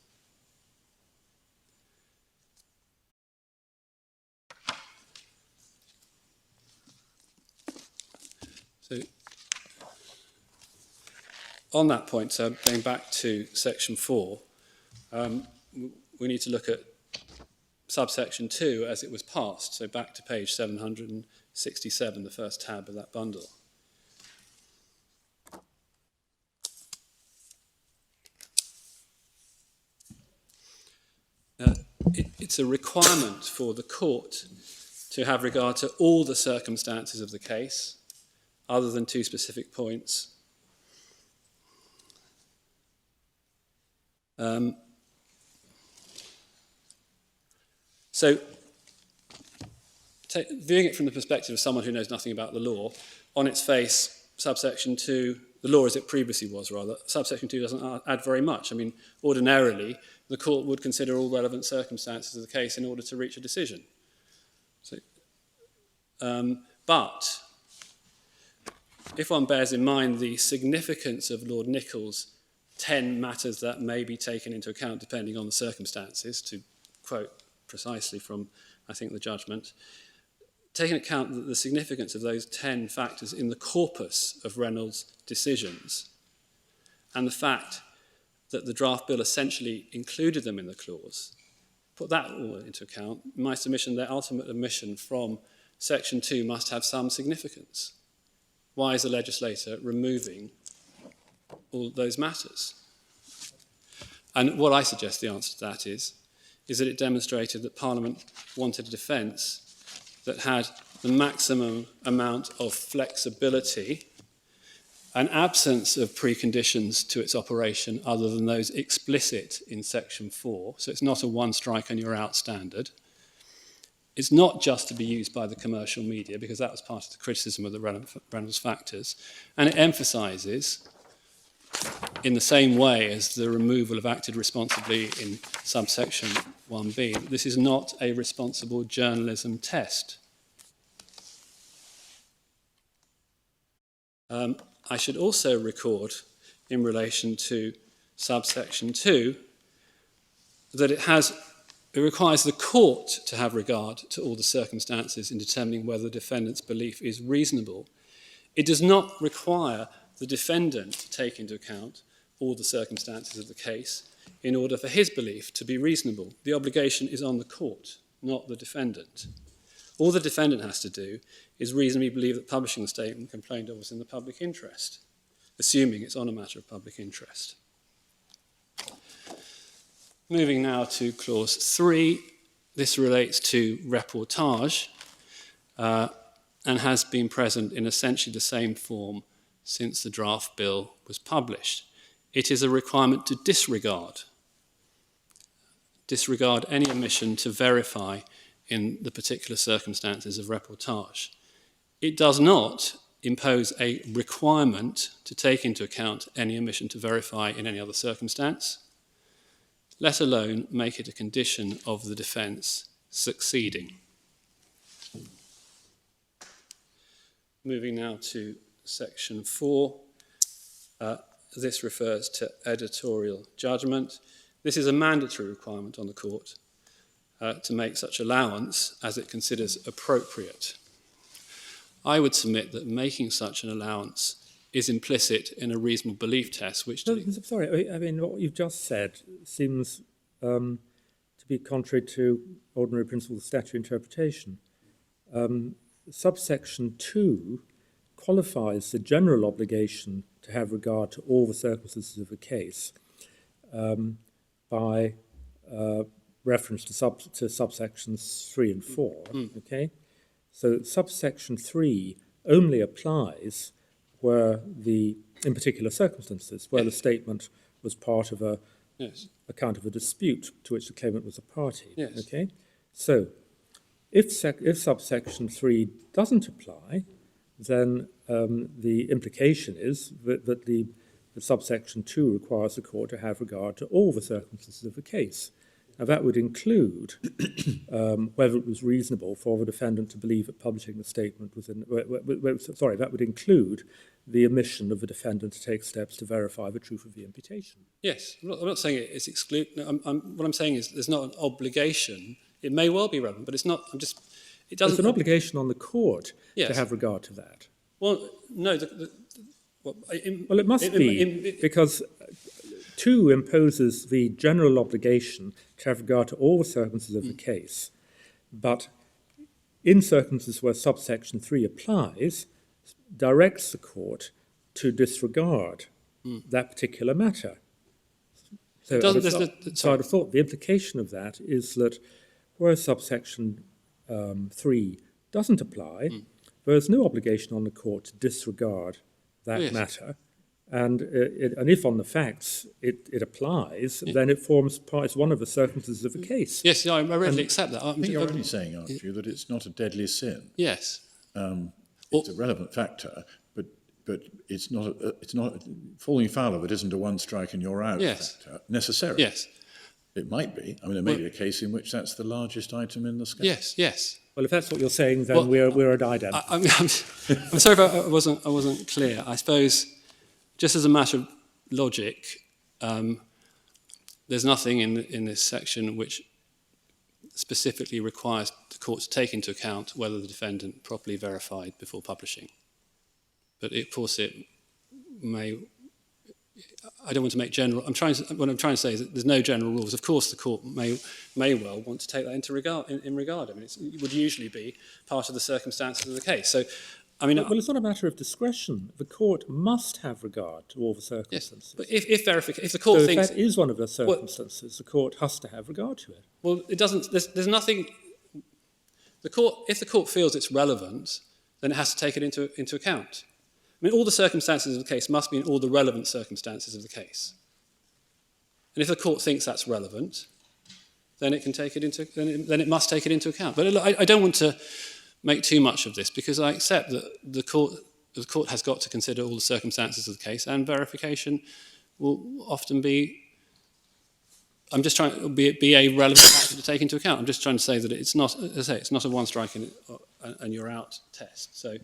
S3: So, on that point, so going back to section 4, we need to look at subsection 2 as it was passed, so back to page 767, the first tab of that bundle. It's a requirement for the court to have regard to all the circumstances of the case, other than two specific points. So, viewing it from the perspective of someone who knows nothing about the law, on its face, subsection 2, the law as it previously was rather, subsection 2 doesn't add very much. I mean, ordinarily, the court would consider all relevant circumstances of the case in order to reach a decision. So, but if one bears in mind the significance of Lord Nicholl's 10 matters that may be taken into account depending on the circumstances, to quote precisely from, I think, the judgment, taking account the significance of those 10 factors in the corpus of Reynolds' decisions, and the fact that the draft bill essentially included them in the clause, put that all into account, in my submission, their ultimate omission from section 2 must have some significance. Why is the legislator removing all those matters? And what I suggest the answer to that is that it demonstrated that Parliament wanted a defence that had the maximum amount of flexibility, an absence of preconditions to its operation other than those explicit in section 4. So it's not a one strike and you're out standard. It's not just to be used by the commercial media, because that was part of the criticism of the Reynolds factors. And it emphasises, in the same way as the removal of acted responsibly in subsection 1b, that this is not a responsible journalism test. I should also record, in relation to subsection 2, that it requires the court to have regard to all the circumstances in determining whether the defendant's belief is reasonable. It does not require the defendant to take into account all the circumstances of the case in order for his belief to be reasonable. The obligation is on the court, not the defendant. All the defendant has to do is reasonably believe that publishing the statement complained of was in the public interest, assuming it's on a matter of public interest. Moving now to clause 3, this relates to reportage and has been present in essentially the same form since the draft bill was published. It is a requirement to disregard any omission to verify in the particular circumstances of reportage. It does not impose a requirement to take into account any omission to verify in any other circumstance, let alone make it a condition of the defence succeeding. Moving now to section 4, this refers to editorial judgment. This is a mandatory requirement on the court to make such allowance as it considers appropriate. I would submit that making such an allowance is implicit in a reasonable belief test, which...
S2: Sorry, I mean, what you've just said seems to be contrary to ordinary principles of statutory interpretation. Subsection 2 qualifies the general obligation to have regard to all the circumstances of a case by reference to subsections 3 and 4, okay? So subsection 3 only applies where in particular circumstances, where the statement was part of account of a dispute to which the claimant was a party, okay? So if subsection 3 doesn't apply, then the implication is that the subsection 2 requires the court to have regard to all the circumstances of the case. Now, that would include whether it was reasonable for the defendant to believe that publishing the statement was that would include the omission of the defendant to take steps to verify the truth of the imputation.
S3: Yes, I'm not saying it's exclude. No, what I'm saying is there's not an obligation. It may well be relevant, but it's not. It doesn't.
S2: There's an obligation on the court to have regard to that.
S3: Well, no.
S2: It must be because 2 imposes the general obligation to have regard to all the circumstances of the case, but in circumstances where subsection 3 applies, directs the court to disregard that particular matter. So I'd have thought the implication of that is that where subsection 3 doesn't apply, there is no obligation on the court to disregard that matter. And if on the facts it applies, then it forms part, it's one of the circumstances of the case.
S3: Yes, I readily accept that.
S5: I think you're only saying, aren't you, that it's not a deadly sin?
S3: Yes.
S5: It's a relevant factor, but it's not falling foul of it isn't a one strike and you're out factor necessarily.
S3: Yes.
S5: It might be. I mean, there may be a case in which that's the largest item in the scale.
S3: Yes.
S2: Well, if that's what you're saying, then we're at idem.
S3: I'm sorry if I wasn't clear. I suppose, just as a matter of logic, there's nothing in this section which specifically requires the court to take into account whether the defendant properly verified before publishing. But of course it may... I don't want to make general... what I'm trying to say is that there's no general rules. Of course the court may well want to take that into regard. I mean, it would usually be part of the circumstances of the case. So, I mean...
S2: Well, it's not a matter of discretion. The court must have regard to all the circumstances.
S3: Yes, but if the court thinks...
S2: if that is one of the circumstances, the court has to have regard to it.
S3: Well, it doesn't... There's nothing... If the court feels it's relevant, then it has to take it into account. I mean, all the circumstances of the case must be in all the relevant circumstances of the case. And if the court thinks that's relevant, then it can take it into... Then it must take it into account. But I don't want to make too much of this, because I accept that the court has got to consider all the circumstances of the case, and verification will often be... I'm just trying to be a relevant factor to take into account. I'm just trying to say that it's not, as I say, it's not a one strike and you're out test. So,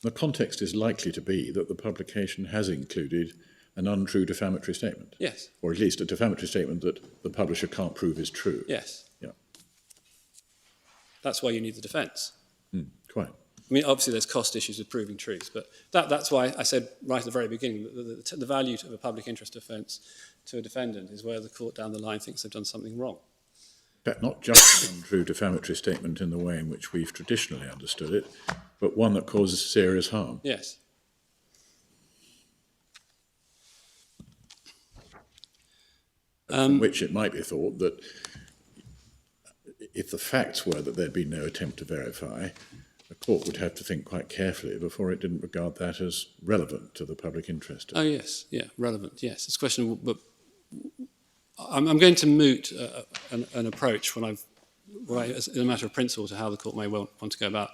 S5: the context is likely to be that the publication has included an untrue defamatory statement.
S3: Yes.
S5: Or at least a defamatory statement that the publisher can't prove is true.
S3: Yes.
S5: Yeah.
S3: That's why you need the defence.
S5: Quite.
S3: I mean, obviously there's cost issues with proving truth, but that's why I said right at the very beginning that the value of a public interest defence to a defendant is where the court down the line thinks they've done something wrong.
S5: In fact, not just an untrue defamatory statement in the way in which we've traditionally understood it, but one that causes serious harm.
S3: Yes.
S5: From which it might be thought that if the facts were that there'd been no attempt to verify, the court would have to think quite carefully before it didn't regard that as relevant to the public interest.
S3: Oh, yes. Yeah, relevant, yes. It's a question of... But I'm going to moot an approach as a matter of principle to how the court may well want to go about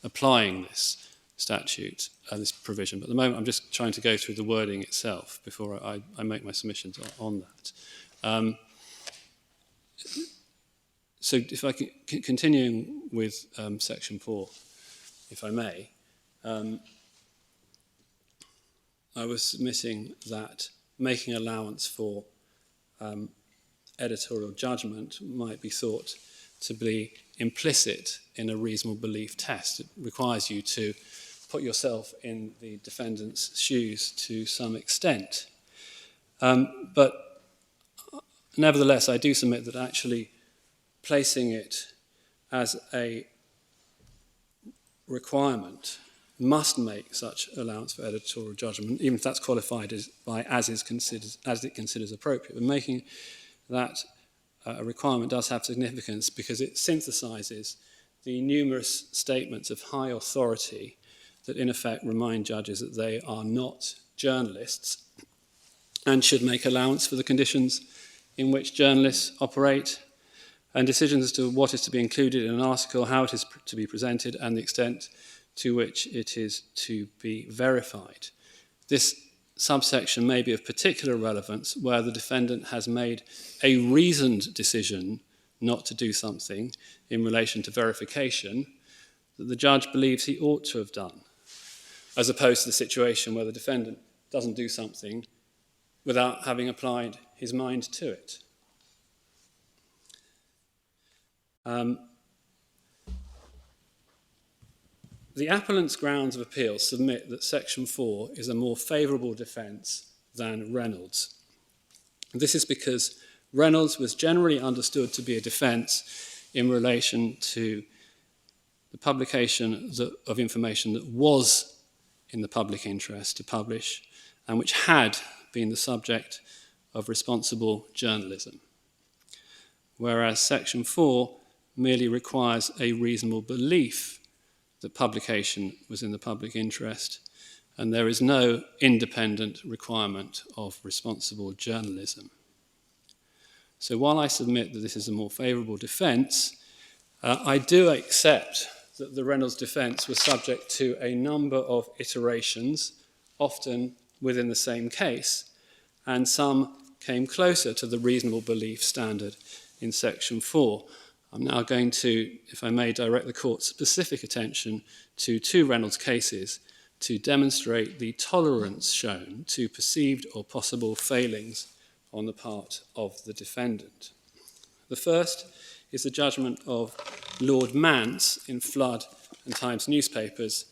S3: applying this statute, this provision. But at the moment, I'm just trying to go through the wording itself before I make my submissions on that. So if I can continue with section 4, if I may, I was submitting that making allowance for editorial judgment might be thought to be implicit in a reasonable belief test. It requires you to put yourself in the defendant's shoes to some extent. But nevertheless, I do submit that actually placing it as a requirement must make such allowance for editorial judgment, even if that's qualified as it considers appropriate. But making that a requirement does have significance because it synthesises the numerous statements of high authority that in effect remind judges that they are not journalists and should make allowance for the conditions in which journalists operate, and decisions as to what is to be included in an article, how it is to be presented, and the extent to which it is to be verified. This subsection may be of particular relevance where the defendant has made a reasoned decision not to do something in relation to verification that the judge believes he ought to have done, as opposed to the situation where the defendant doesn't do something without having applied his mind to it. The appellant's grounds of appeal submit that Section 4 is a more favourable defence than Reynolds. This is because Reynolds was generally understood to be a defence in relation to the publication of information that was in the public interest to publish and which had been the subject of responsible journalism, whereas Section 4 merely requires a reasonable belief that publication was in the public interest, and there is no independent requirement of responsible journalism. So while I submit that this is a more favourable defence, I do accept that the Reynolds defence was subject to a number of iterations, often within the same case, and some came closer to the reasonable belief standard in Section 4. I'm now going to, if I may, direct the Court's specific attention to two Reynolds cases to demonstrate the tolerance shown to perceived or possible failings on the part of the defendant. The first is the judgment of Lord Mance in Flood and Times newspapers,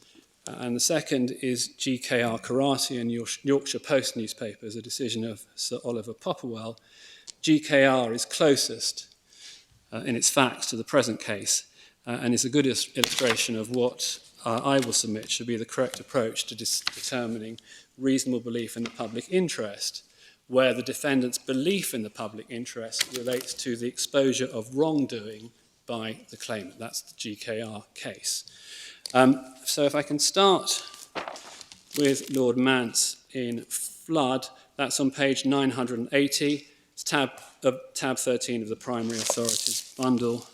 S3: and the second is GKR Karate and Yorkshire Post newspapers, a decision of Sir Oliver Popperwell. GKR is closest in its facts to the present case, and is a good illustration of what I will submit should be the correct approach to determining reasonable belief in the public interest, where the defendant's belief in the public interest relates to the exposure of wrongdoing by the claimant. That's the GKR case. So if I can start with Lord Mance in Flood, that's on page 980. It's tab 13 of the Primary Authorities bundle.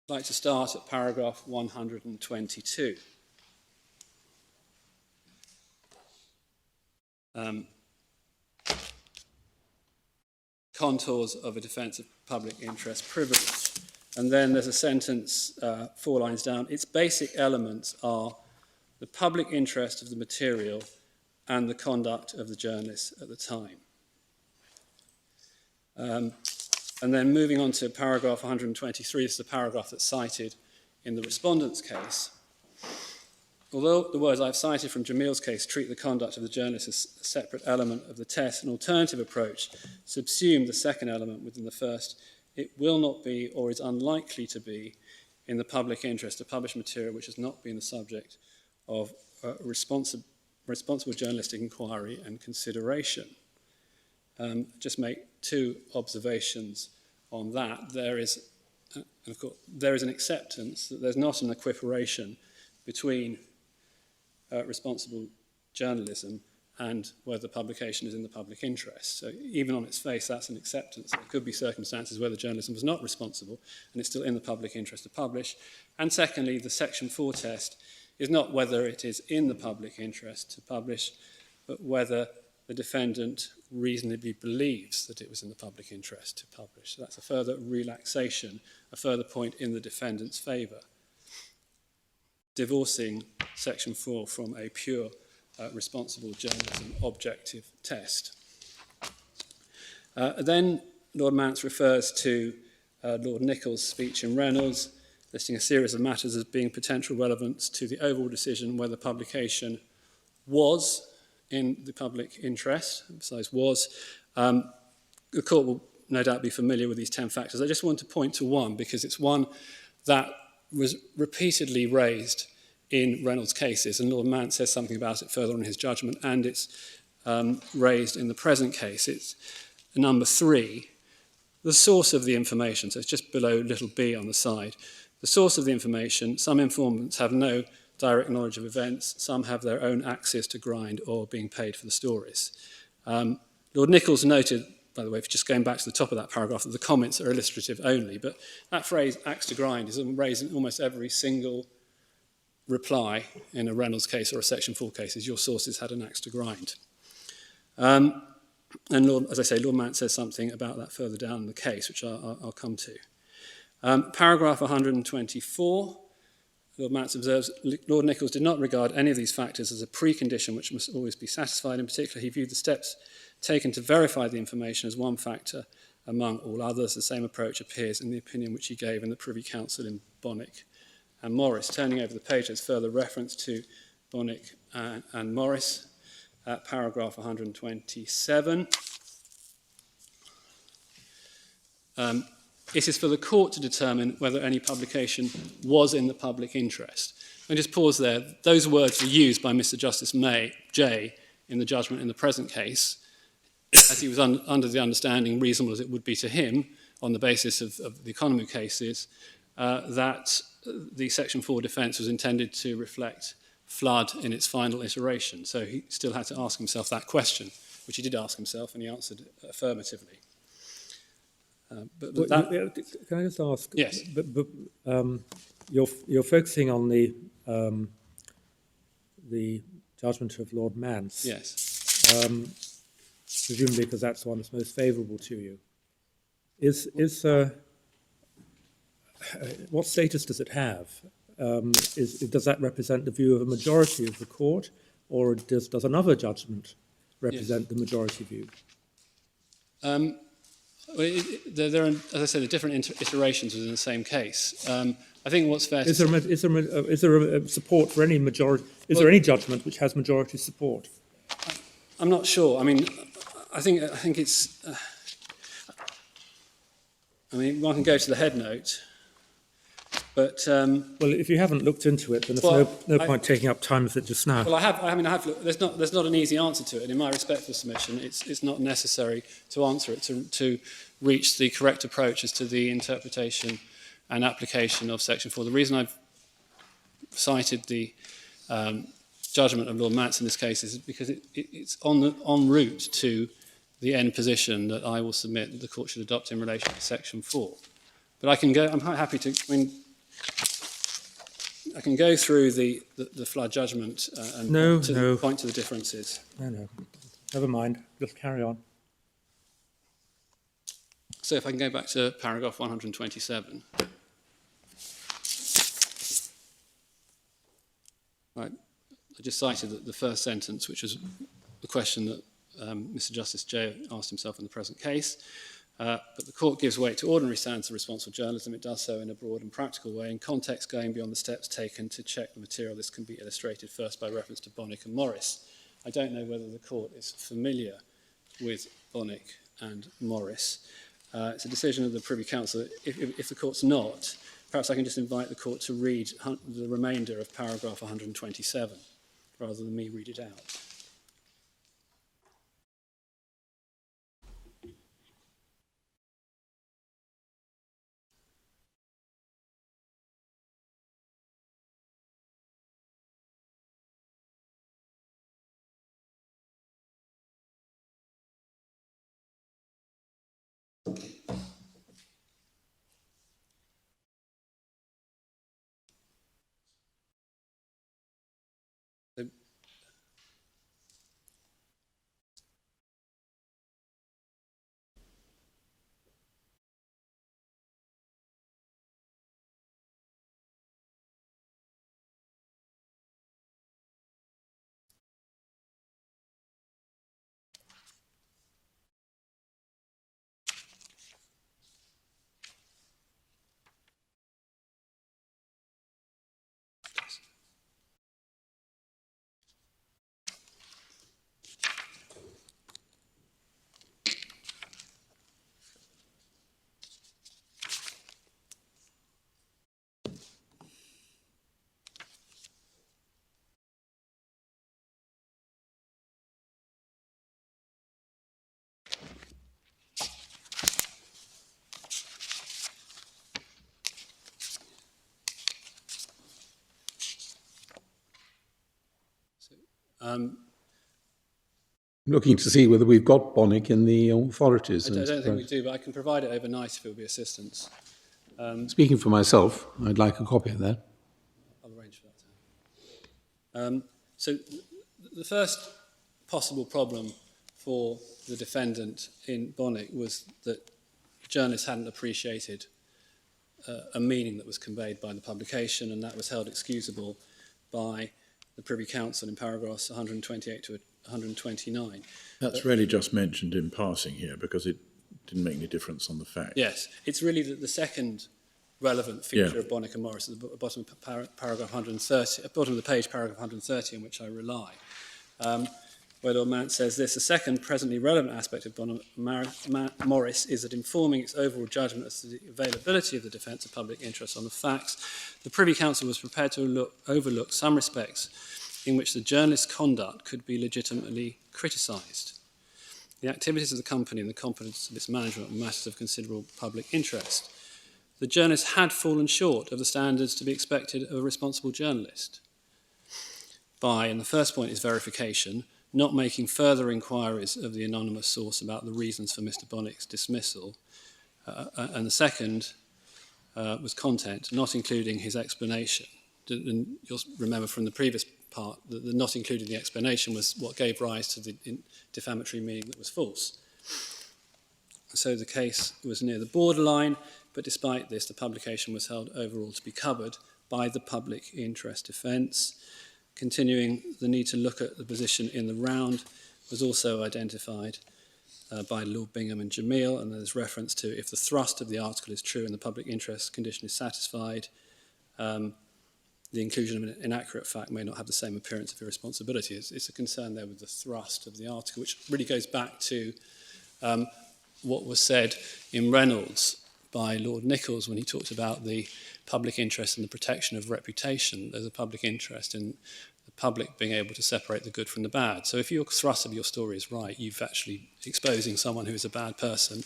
S3: I'd like to start at paragraph 122. Contours of a defence of public interest privilege. And then there's a sentence 4 lines down. Its basic elements are the public interest of the material and the conduct of the journalist at the time. And then moving on to paragraph 123, this is the paragraph that's cited in the Respondent's case. Although the words I've cited from Jamil's case treat the conduct of the journalist as a separate element of the test, an alternative approach subsumed the second element within the first. It will not be, or is unlikely to be, in the public interest to publish material which has not been the subject of responsible journalistic inquiry and consideration. Just make two observations on that. There is an acceptance that there's not an equiparation between responsible journalism and whether publication is in the public interest. So even on its face, that's an acceptance. There could be circumstances where the journalism was not responsible and it's still in the public interest to publish. And secondly, the Section 4 test is not whether it is in the public interest to publish, but whether the defendant reasonably believes that it was in the public interest to publish. So that's a further relaxation, a further point in the defendant's favour, divorcing Section 4 from a pure responsible journalism objective test. Then Lord Mance refers to Lord Nichols' speech in Reynolds, listing a series of matters as being potential relevance to the overall decision whether publication was in the public interest, emphasise was. The court will no doubt be familiar with these 10 factors. I just want to point to one because it's one that was repeatedly raised in Reynolds' cases, and Lord Mance says something about it further on in his judgment, and it's raised in the present case. It's number 3, the source of the information, so it's just below little b on the side. The source of the information, some informants have no direct knowledge of events, some have their own axes to grind or being paid for the stories. Lord Nichols noted, by the way, just going back to the top of that paragraph, that the comments are illustrative only, but that phrase, axe to grind, is raised in almost every single reply in a Reynolds case or a Section 4 case, is your sources had an axe to grind. And Lord, as I say, Lord Mance says something about that further down in the case, which I'll come to. Paragraph 124, Lord Mance observes, Lord Nichols did not regard any of these factors as a precondition which must always be satisfied. In particular, he viewed the steps taken to verify the information as one factor among all others. The same approach appears in the opinion which he gave in the Privy Council in Bonwick and Morris. Turning over the page, there's further reference to Bonwick and Morris at paragraph 127. It is for the court to determine whether any publication was in the public interest. And just pause there. Those words were used by Mr. Justice Jay in the judgment in the present case, as he was under the understanding, reasonable as it would be to him, on the basis of the economy cases, that the Section 4 defence was intended to reflect flood in its final iteration. So he still had to ask himself that question, which he did ask himself, and he answered affirmatively.
S2: Can I just ask?
S3: Yes.
S2: But you're focusing on the judgment of Lord Mance.
S3: Yes.
S2: Presumably because that's the one that's most favourable to you. What status does it have? Does that represent the view of a majority of the court, or does another judgment represent the majority view?
S3: There are, as I said, different iterations within the same case. I think what's fair
S2: Is there a support for any majority? Is there any judgment which has majority support?
S3: I'm not sure. I mean, I think it's. I mean, one can go to the head note, but.
S2: Well, if you haven't looked into it, then there's no point taking up time with it just now.
S3: Well, I have looked. There's not an easy answer to it. In my respectful submission, it's not necessary to answer it to reach the correct approach as to the interpretation and application of Section 4. The reason I've cited the judgment of Lord Mance in this case is because it's en route to the end position that I will submit that the court should adopt in relation to Section 4. But I can go. I'm quite happy to. I can go through the flood judgment and point to the differences.
S2: No. Never mind. Just carry on.
S3: So if I can go back to paragraph 127. Right. I just cited the first sentence, which was the question that Mr. Justice Jay asked himself in the present case. But the court gives weight to ordinary standards of responsible journalism. It does so in a broad and practical way, in context going beyond the steps taken to check the material. This can be illustrated first by reference to Bonwick and Morris. I don't know whether the court is familiar with Bonwick and Morris. It's a decision of the Privy Council. If the court's not, perhaps I can just invite the court to read the remainder of paragraph 127, rather than me read it out.
S4: Looking to see whether we've got Bonnick in the authorities.
S3: I don't think we do, but I can provide it overnight if it will be assistance.
S4: Speaking for myself, I'd like a copy of that.
S3: I'll arrange for that. So the first possible problem for the defendant in Bonnick was that journalists hadn't appreciated a meaning that was conveyed by the publication, and that was held excusable by the Privy Council in paragraphs 128 to 129.
S5: That's really just mentioned in passing here because it didn't make any difference on the fact.
S3: Yes, it's really the second relevant feature of Bonnick and Morris at the bottom of paragraph 130, at the bottom of the page, paragraph 130, on which I rely, where Lord Mount says this: the second presently relevant aspect of Morris is that informing its overall judgment as to the availability of the defence of public interest on the facts, the Privy Council was prepared to overlook some respects in which the journalist's conduct could be legitimately criticised. The activities of the company and the competence of its management were matters of considerable public interest. The journalist had fallen short of the standards to be expected of a responsible journalist by, and the first point is verification, not making further inquiries of the anonymous source about the reasons for Mr. Bonnick's dismissal, and the second was content, not including his explanation. And you'll remember from the previous part that the not including the explanation was what gave rise to the defamatory meaning that was false. So the case was near the borderline, but despite this, the publication was held overall to be covered by the public interest defence. Continuing, the need to look at the position in the round was also identified by Lord Bingham and Jamil, and there's reference to if the thrust of the article is true and the public interest condition is satisfied, the inclusion of an inaccurate fact may not have the same appearance of irresponsibility. It's a concern there with the thrust of the article, which really goes back to what was said in Reynolds by Lord Nichols when he talked about the public interest and the protection of reputation. There's a public interest in the public being able to separate the good from the bad. So if your thrust of your story is right, you've actually exposing someone who is a bad person,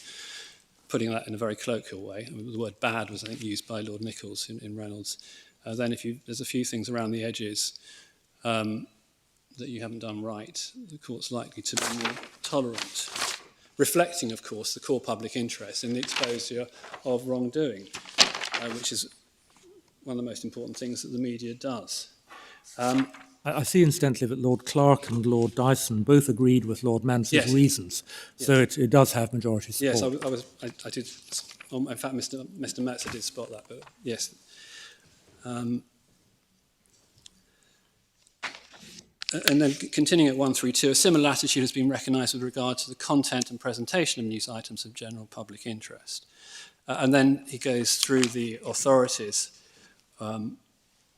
S3: putting that in a very colloquial way. I mean, the word bad was, I think, used by Lord Nichols in Reynolds. Then there's a few things around the edges that you haven't done right, the court's likely to be more tolerant, reflecting, of course, the core public interest in the exposure of wrongdoing, which is one of the most important things that the media does.
S2: I see, incidentally, that Lord Clark and Lord Dyson both agreed with Lord Mansell's reasons, so it does have majority support.
S3: Yes, I did. In fact, Mr. Metzer did spot that, but yes. And then continuing at 132, a similar attitude has been recognised with regard to the content and presentation of news items of general public interest. And then he goes through the authorities on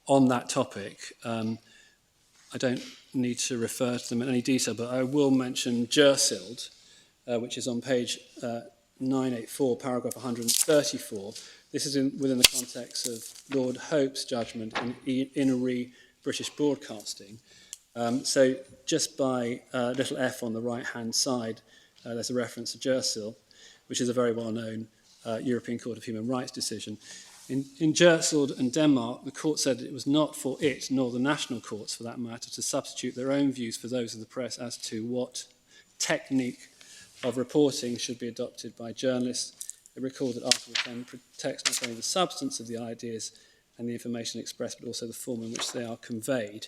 S3: that topic. I don't need to refer to them in any detail, but I will mention Jersild, which is on page 984, paragraph 134. This is within the context of Lord Hope's judgment in Innery British Broadcasting. So just by little f on the right-hand side, there's a reference to Jersild, which is a very well-known European Court of Human Rights decision. In Jersild and Denmark, the court said that it was not for it, nor the national courts for that matter, to substitute their own views for those of the press as to what technique of reporting should be adopted by journalists. It recalled that Article 10 protects not only the substance of the ideas and the information expressed, but also the form in which they are conveyed.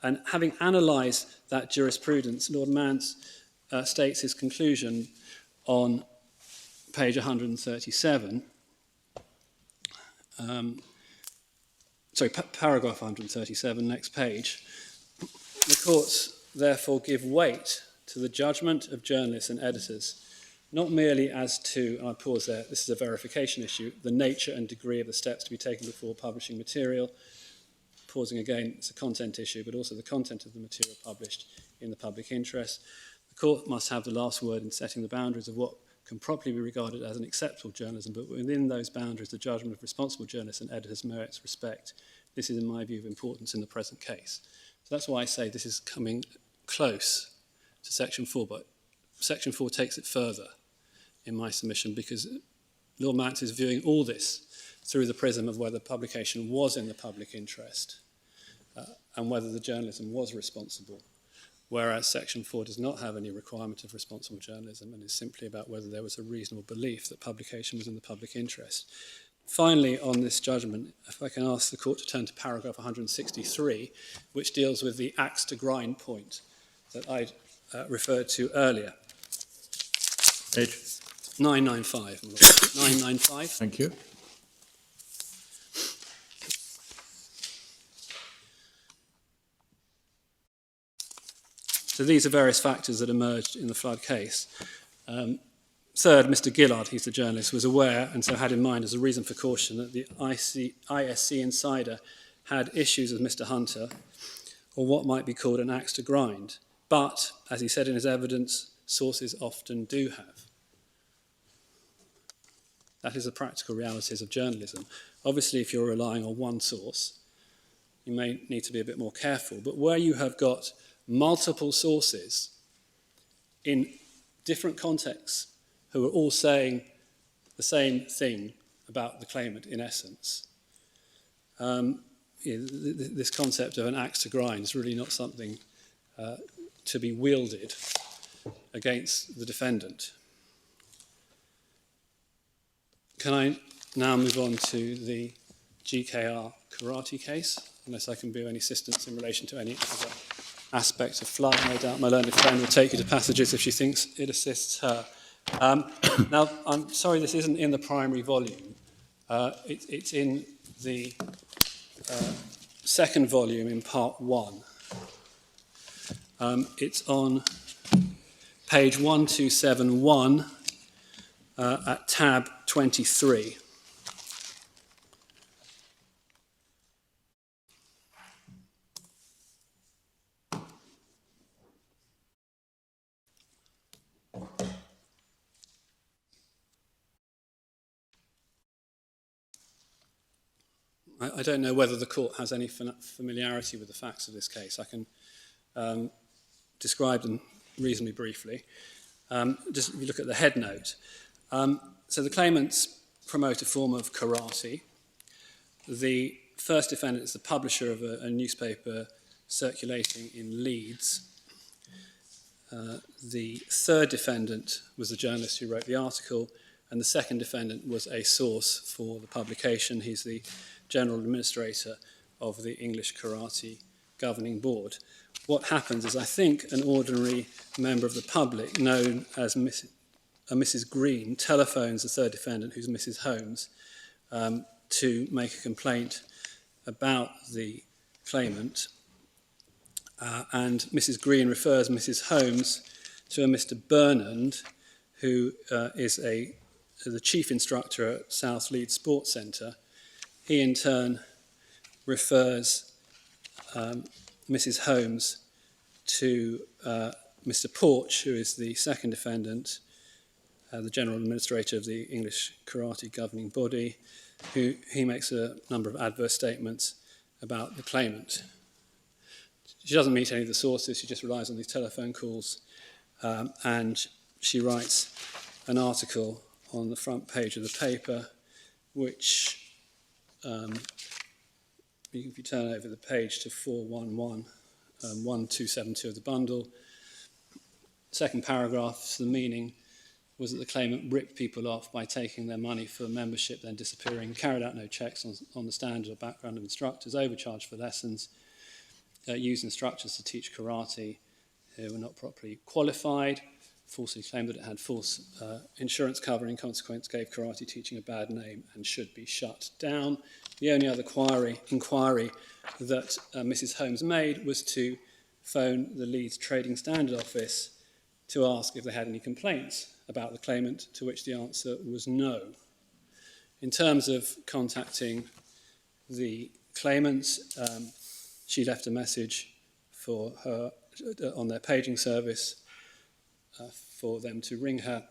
S3: And having analysed that jurisprudence, Lord Mance states his conclusion on page 137, paragraph 137, next page. The courts therefore give weight to the judgment of journalists and editors, not merely as to, and I pause there, this is a verification issue, the nature and degree of the steps to be taken before publishing material. Pausing again, it's a content issue, but also the content of the material published in the public interest. The court must have the last word in setting the boundaries of what can properly be regarded as an acceptable journalism, but within those boundaries, the judgment of responsible journalists and editors merits respect. This is, in my view, of importance in the present case. So that's why I say this is coming close to Section 4, but Section 4 takes it further in my submission, because Lord Mance is viewing all this through the prism of whether publication was in the public interest and whether the journalism was responsible whereas Section 4 does not have any requirement of responsible journalism and is simply about whether there was a reasonable belief that publication was in the public interest. Finally, on this judgment, if I can ask the court to turn to paragraph 163, which deals with the axe to grind point that I referred to earlier.
S5: Page.
S3: 995. 995.
S5: Thank you.
S3: So these are various factors that emerged in the Flood case. Third, Mr. Gillard, he's the journalist, was aware and so had in mind as a reason for caution that the ISC insider had issues with Mr. Hunter, or what might be called an axe to grind. But, as he said in his evidence, sources often do have. That is the practical realities of journalism. Obviously, if you're relying on one source, you may need to be a bit more careful. But where you have got multiple sources in different contexts who are all saying the same thing about the claimant in essence, this concept of an axe to grind is really not something to be wielded against the defendant. Can I now move on to the GKR karate case, unless I can be of any assistance in relation to any other aspect of Flood? No doubt my learned friend will take you to passages if she thinks it assists her. Now, I'm sorry this isn't in the primary volume. It's in the second volume in part 1. It's on page 1271 at tab 23. I don't know whether the court has any familiarity with the facts of this case. I can describe them reasonably briefly. Just if you look at the head note. So the claimants promote a form of karate. The first defendant is the publisher of a newspaper circulating in Leeds. The third defendant was the journalist who wrote the article, and the second defendant was a source for the publication. He's the General Administrator of the English Karate Governing Board. What happens is, I think, an ordinary member of the public, known as Mrs. Green, telephones the third defendant, who's Mrs. Holmes, to make a complaint about the claimant. And Mrs. Green refers Mrs. Holmes to a Mr. Burnand, who is the chief instructor at South Leeds Sports Centre. He in turn refers Mrs. Holmes to Mr. Porch, who is the second defendant, the General Administrator of the English Karate Governing Body, who he makes a number of adverse statements about the claimant. She doesn't meet any of the sources, she just relies on these telephone calls, and she writes an article on the front page of the paper, which, if you turn over the page to 411, 1272 of the bundle, second paragraph, the meaning was that the claimant ripped people off by taking their money for membership, then disappearing, carried out no checks on the standard or background of instructors, overcharged for lessons, used instructors to teach karate who were not properly qualified, falsely claimed that it had false insurance cover, and in consequence gave karate teaching a bad name and should be shut down. The only other inquiry that Mrs. Holmes made was to phone the Leeds Trading Standard Office to ask if they had any complaints about the claimant, to which the answer was no. In terms of contacting the claimants, she left a message for her on their paging service for them to ring her,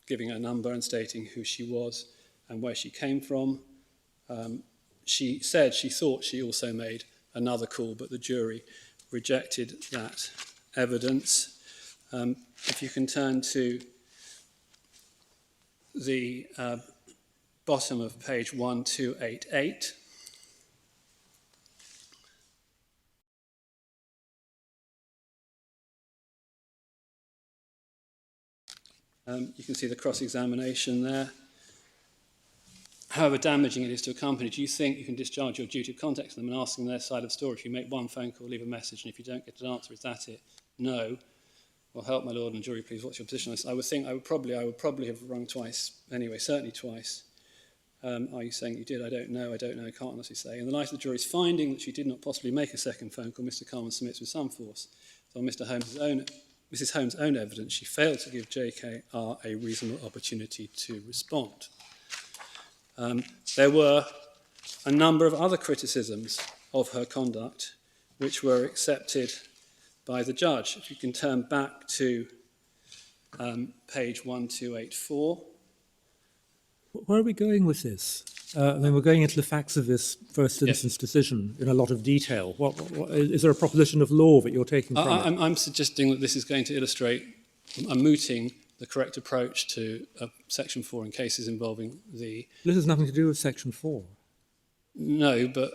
S3: giving her a number and stating who she was and where she came from. She said she thought she also made another call, but the jury rejected that evidence. If you can turn to the bottom of page 1288. You can see the cross-examination there. However damaging it is to a company, do you think you can discharge your duty of contacting them and asking their side of the story? If you make one phone call, leave a message, and if you don't get an answer, is that it? No. Well, help my lord and jury, please. What's your position on this? I would probably have rung twice anyway, certainly twice. Are you saying you did? I don't know, I can't honestly say. In the light of the jury's finding that she did not possibly make a second phone call, Mr. Carman submits with some force. So on Mrs. Holmes' own evidence, she failed to give JKR a reasonable opportunity to respond. There were a number of other criticisms of her conduct which were accepted by the judge. If you can turn back to page 1284.
S2: Where are we going with this? We're going into the facts of this first instance decision in a lot of detail. Is there a proposition of law that you're taking from it?
S3: I'm suggesting that this is going to illustrate a mooting the correct approach to Section 4 in cases involving the...
S2: This has nothing to do with Section 4.
S3: No, but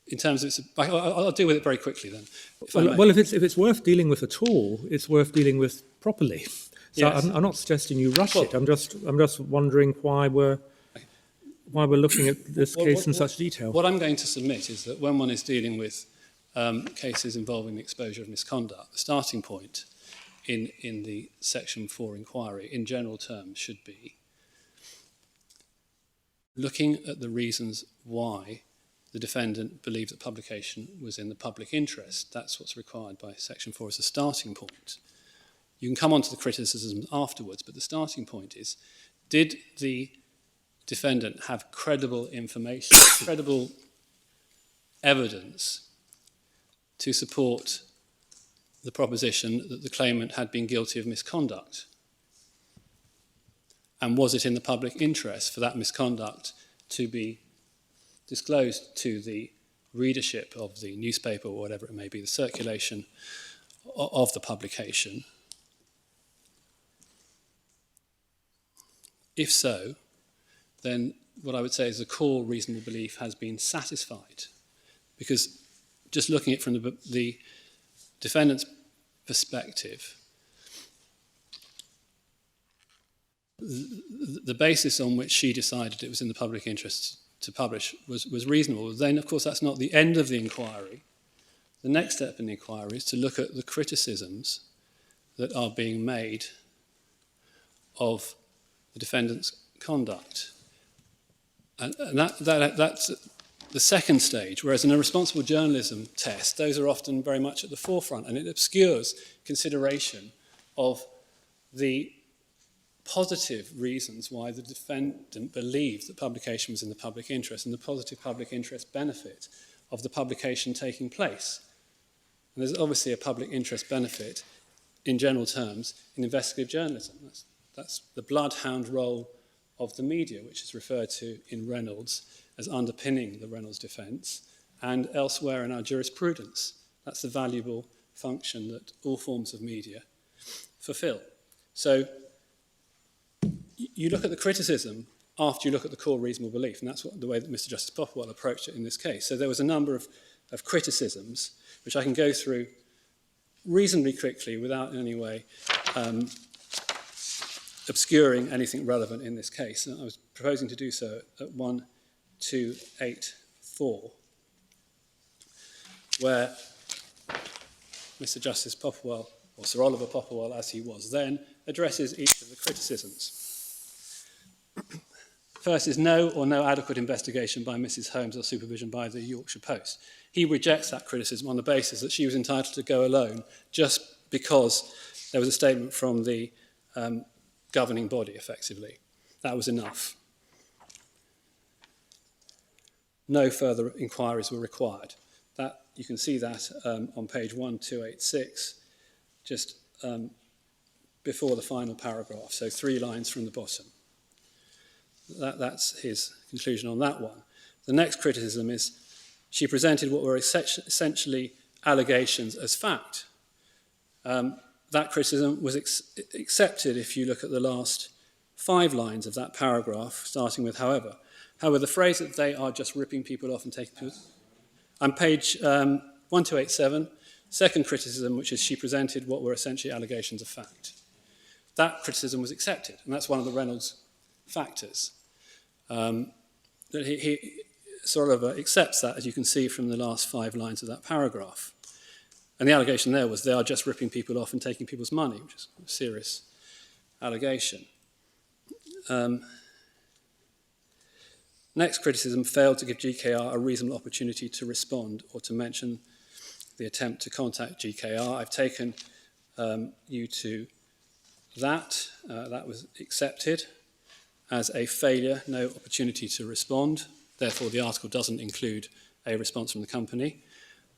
S3: in terms of its... I'll deal with it very quickly then.
S2: If it's worth dealing with at all, it's worth dealing with properly. So
S3: yes.
S2: I'm not suggesting you rush it. I'm just wondering why we're looking at this case in such detail.
S3: What I'm going to submit is that when one is dealing with cases involving the exposure of misconduct, the starting point in the Section 4 inquiry, in general terms, should be looking at the reasons why the defendant believed that publication was in the public interest. That's what's required by Section 4 as a starting point. You can come on to the criticism afterwards, but the starting point is, did the defendant have credible information, credible evidence to support the proposition that the claimant had been guilty of misconduct? And was it in the public interest for that misconduct to be disclosed to the readership of the newspaper or whatever it may be, the circulation of the publication? If so, then what I would say is the core reasonable belief has been satisfied. Because just looking at it from the defendant's perspective, the basis on which she decided it was in the public interest to publish was reasonable. Then, of course, that's not the end of the inquiry. The next step in the inquiry is to look at the criticisms that are being made of the defendant's conduct. And that's the second stage, whereas in a responsible journalism test, those are often very much at the forefront, and it obscures consideration of the positive reasons why the defendant believed that publication was in the public interest and the positive public interest benefit of the publication taking place. And there's obviously a public interest benefit, in general terms, in investigative journalism. That's the bloodhound role of the media, which is referred to in Reynolds as underpinning the Reynolds defence, and elsewhere in our jurisprudence. That's the valuable function that all forms of media fulfil. So you look at the criticism after you look at the core reasonable belief, and that's the way that Mr. Justice Popwell approached it in this case. So there was a number of criticisms, which I can go through reasonably quickly without in any way obscuring anything relevant in this case. And I was proposing to do so at 1284, where Mr. Justice Popwell, or Sir Oliver Popwell as he was then, addresses each of the criticisms. First is no adequate investigation by Mrs. Holmes or supervision by the Yorkshire Post. He rejects that criticism on the basis that she was entitled to go alone just because there was a statement from the governing body, effectively. That was enough. No further inquiries were required. That, you can see that on page 1286, just before the final paragraph, so 3 lines from the bottom. That's his conclusion on that one. The next criticism is she presented what were essentially allegations as fact. That criticism was accepted if you look at the last 5 lines of that paragraph, starting with however. However, the phrase that they are just ripping people off and taking people... On page 1287, second criticism, which is she presented what were essentially allegations of fact. that criticism was accepted, and that's one of the Reynolds factors. That he sort of accepts that, as you can see from the last 5 lines of that paragraph. And the allegation there was they are just ripping people off and taking people's money, which is a serious allegation. Next criticism failed to give GKR a reasonable opportunity to respond or to mention the attempt to contact GKR. I've taken you to that. That was accepted as a failure, no opportunity to respond. Therefore, the article doesn't include a response from the company.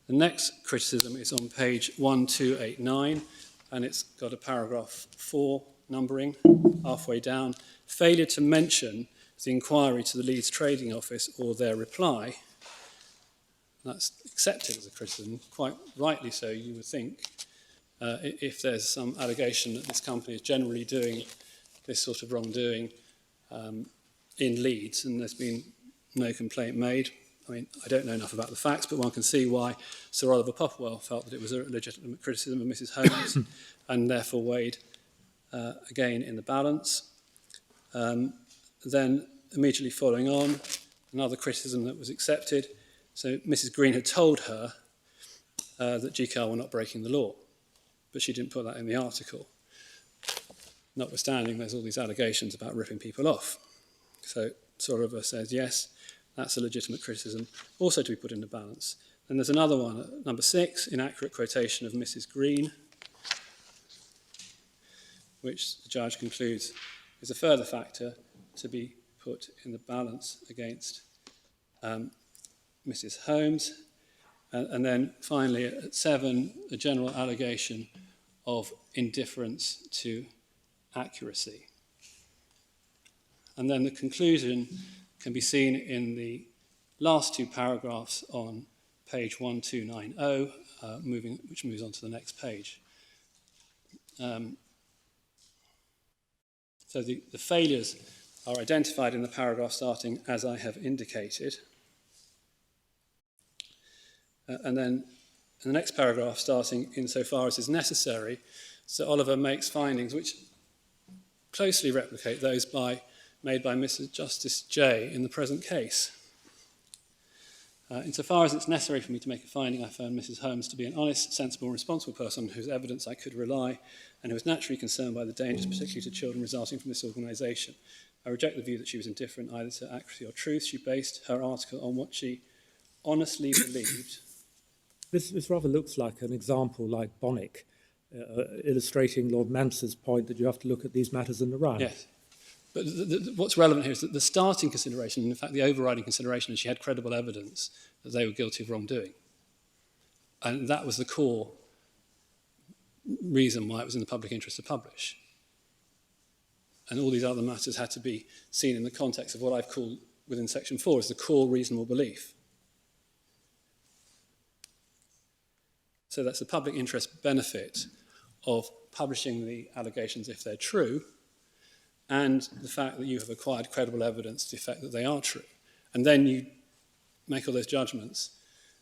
S3: The next criticism is on page 1289, and it's got a paragraph 4 numbering halfway down. Failure to mention the inquiry to the Leeds Trading Office or their reply. That's accepted as a criticism, quite rightly so, you would think, if there's some allegation that this company is generally doing this sort of wrongdoing in Leeds, and there's been no complaint made. I mean, I don't know enough about the facts, but one can see why Sir Oliver Popwell felt that it was a legitimate criticism of Mrs. Holmes and therefore weighed again in the balance. Then, immediately following on, another criticism that was accepted. So Mrs. Green had told her that GKR were not breaking the law, but she didn't put that in the article. Notwithstanding, there's all these allegations about ripping people off. So Sir Oliver says, yes, that's a legitimate criticism, also to be put into balance. Then there's another one, at number 6, inaccurate quotation of Mrs. Green, which the judge concludes is a further factor to be put in the balance against Mrs. Holmes. And then finally, at 7, a general allegation of indifference to accuracy. And then the conclusion can be seen in the last 2 paragraphs on page 1290, which moves on to the next page. So the failures are identified in the paragraph starting as I have indicated. And then in the next paragraph starting insofar as is necessary, Sir Oliver makes findings which closely replicate those made by Mrs. Justice J in the present case. Insofar as it's necessary for me to make a finding, I found Mrs. Holmes to be an honest, sensible, responsible person whose evidence I could rely and who was naturally concerned by the dangers, particularly to children, resulting from this organisation. I reject the view that she was indifferent either to accuracy or truth. She based her article on what she honestly believed.
S2: This rather looks like an example like Bonnick, illustrating Lord Mance's point that you have to look at these matters in the round.
S3: Yes. But what's relevant here is that the starting consideration, in fact the overriding consideration, is she had credible evidence that they were guilty of wrongdoing. And that was the core reason why it was in the public interest to publish. And all these other matters had to be seen in the context of what I've called within section 4 as the core reasonable belief. So that's the public interest benefit of publishing the allegations if they're true, and the fact that you have acquired credible evidence to the effect that they are true. And then you make all those judgments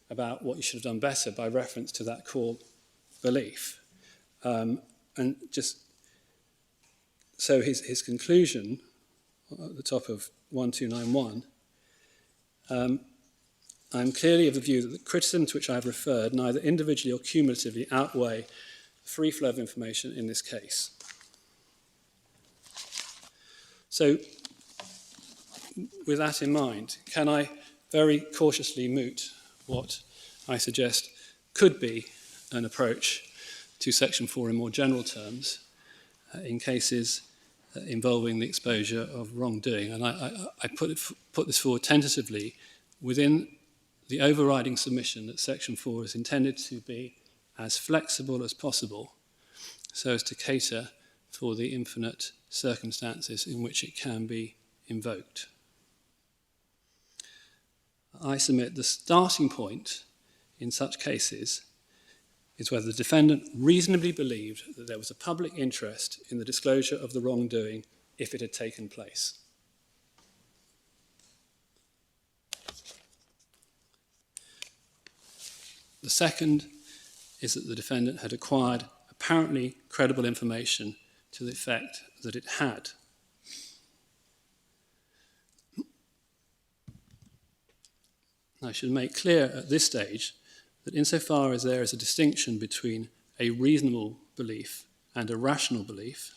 S3: about what you should have done better by reference to that core belief. And just so his conclusion at the top of 1291, I'm clearly of the view that the criticisms to which I have referred neither individually or cumulatively outweigh the free flow of information in this case. So, with that in mind, can I very cautiously moot what I suggest could be an approach to Section 4 in more general terms in cases involving the exposure of wrongdoing? And I put this forward tentatively within the overriding submission that Section 4 is intended to be as flexible as possible so as to cater for the infinite circumstances in which it can be invoked. I submit the starting point in such cases is whether the defendant reasonably believed that there was a public interest in the disclosure of the wrongdoing if it had taken place. The second is that the defendant had acquired apparently credible information to the effect that it had. I should make clear at this stage that insofar as there is a distinction between a reasonable belief and a rational belief,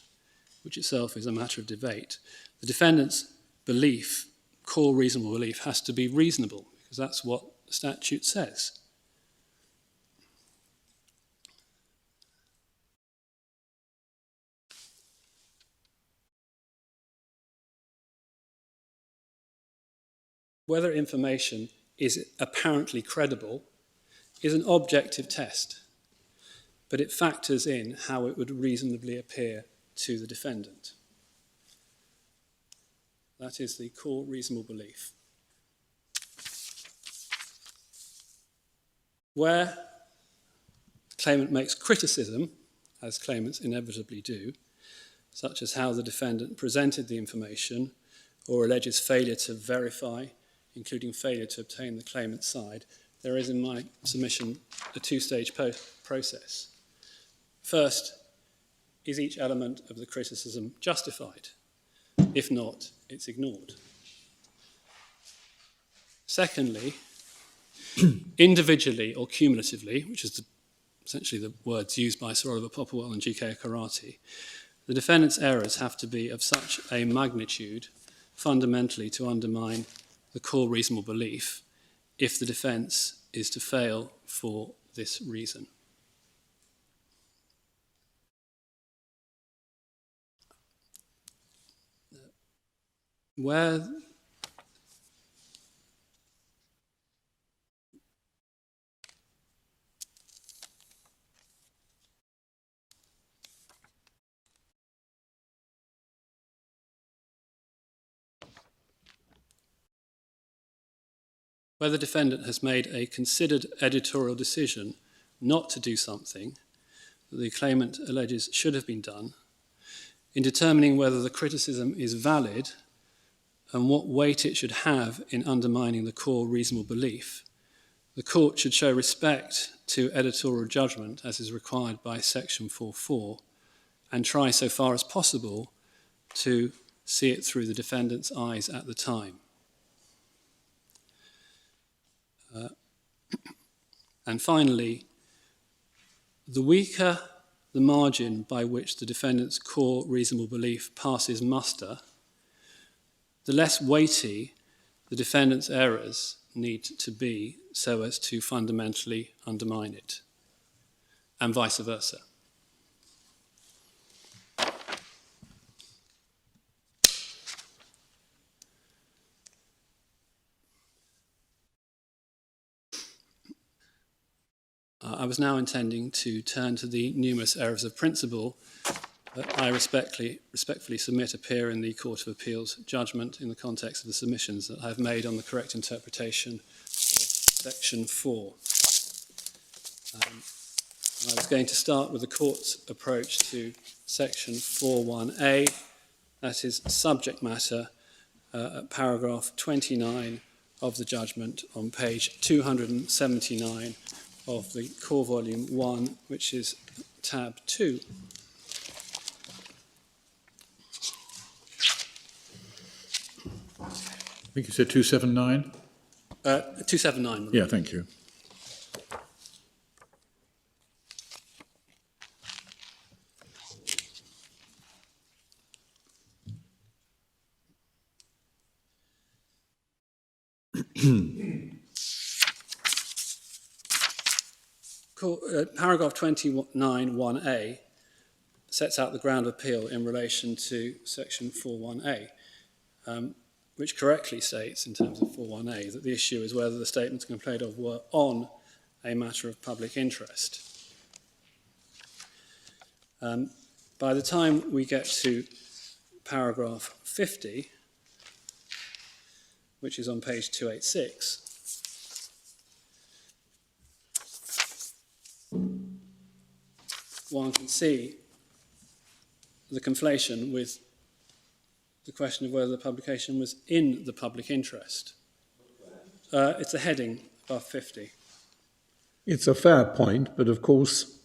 S3: which itself is a matter of debate, the defendant's belief, core reasonable belief, has to be reasonable, because that's what the statute says. Whether information is apparently credible is an objective test, but it factors in how it would reasonably appear to the defendant. That is the core reasonable belief. Where the claimant makes criticism, as claimants inevitably do, such as how the defendant presented the information, or alleges failure to verify, including failure to obtain the claimant's side, there is in my submission a two-stage process. First, is each element of the criticism justified? If not, it's ignored. Secondly, individually or cumulatively, which is essentially the words used by Sir Oliver Popplewell and G.K. Karate, the defendant's errors have to be of such a magnitude fundamentally to undermine the core reasonable belief if the defence is to fail for this reason. Where the defendant has made a considered editorial decision not to do something that the claimant alleges should have been done, in determining whether the criticism is valid and what weight it should have in undermining the core reasonable belief, the court should show respect to editorial judgment as is required by Section 4.4 and try so far as possible to see it through the defendant's eyes at the time. And finally, the weaker the margin by which the defendant's core reasonable belief passes muster, the less weighty the defendant's errors need to be so as to fundamentally undermine it, and vice versa. I was now intending to turn to the numerous errors of principle that I respectfully submit appear in the Court of Appeal's judgment in the context of the submissions that I have made on the correct interpretation of Section 4. I was going to start with the Court's approach to Section 4.1a, that is subject matter, at paragraph 29 of the judgment on page 279 of the Core Volume 1, which is tab 2.
S5: I think you said 279?
S3: 279.
S5: Yeah, thank you.
S3: Paragraph 29.1a sets out the ground of appeal in relation to Section 4.1a, which correctly states, in terms of 4.1a, that the issue is whether the statements complained of were on a matter of public interest. By the time we get to paragraph 50, which is on page 286, one can see the conflation with the question of whether the publication was in the public interest. It's a heading above 50.
S4: It's a fair point, but of course,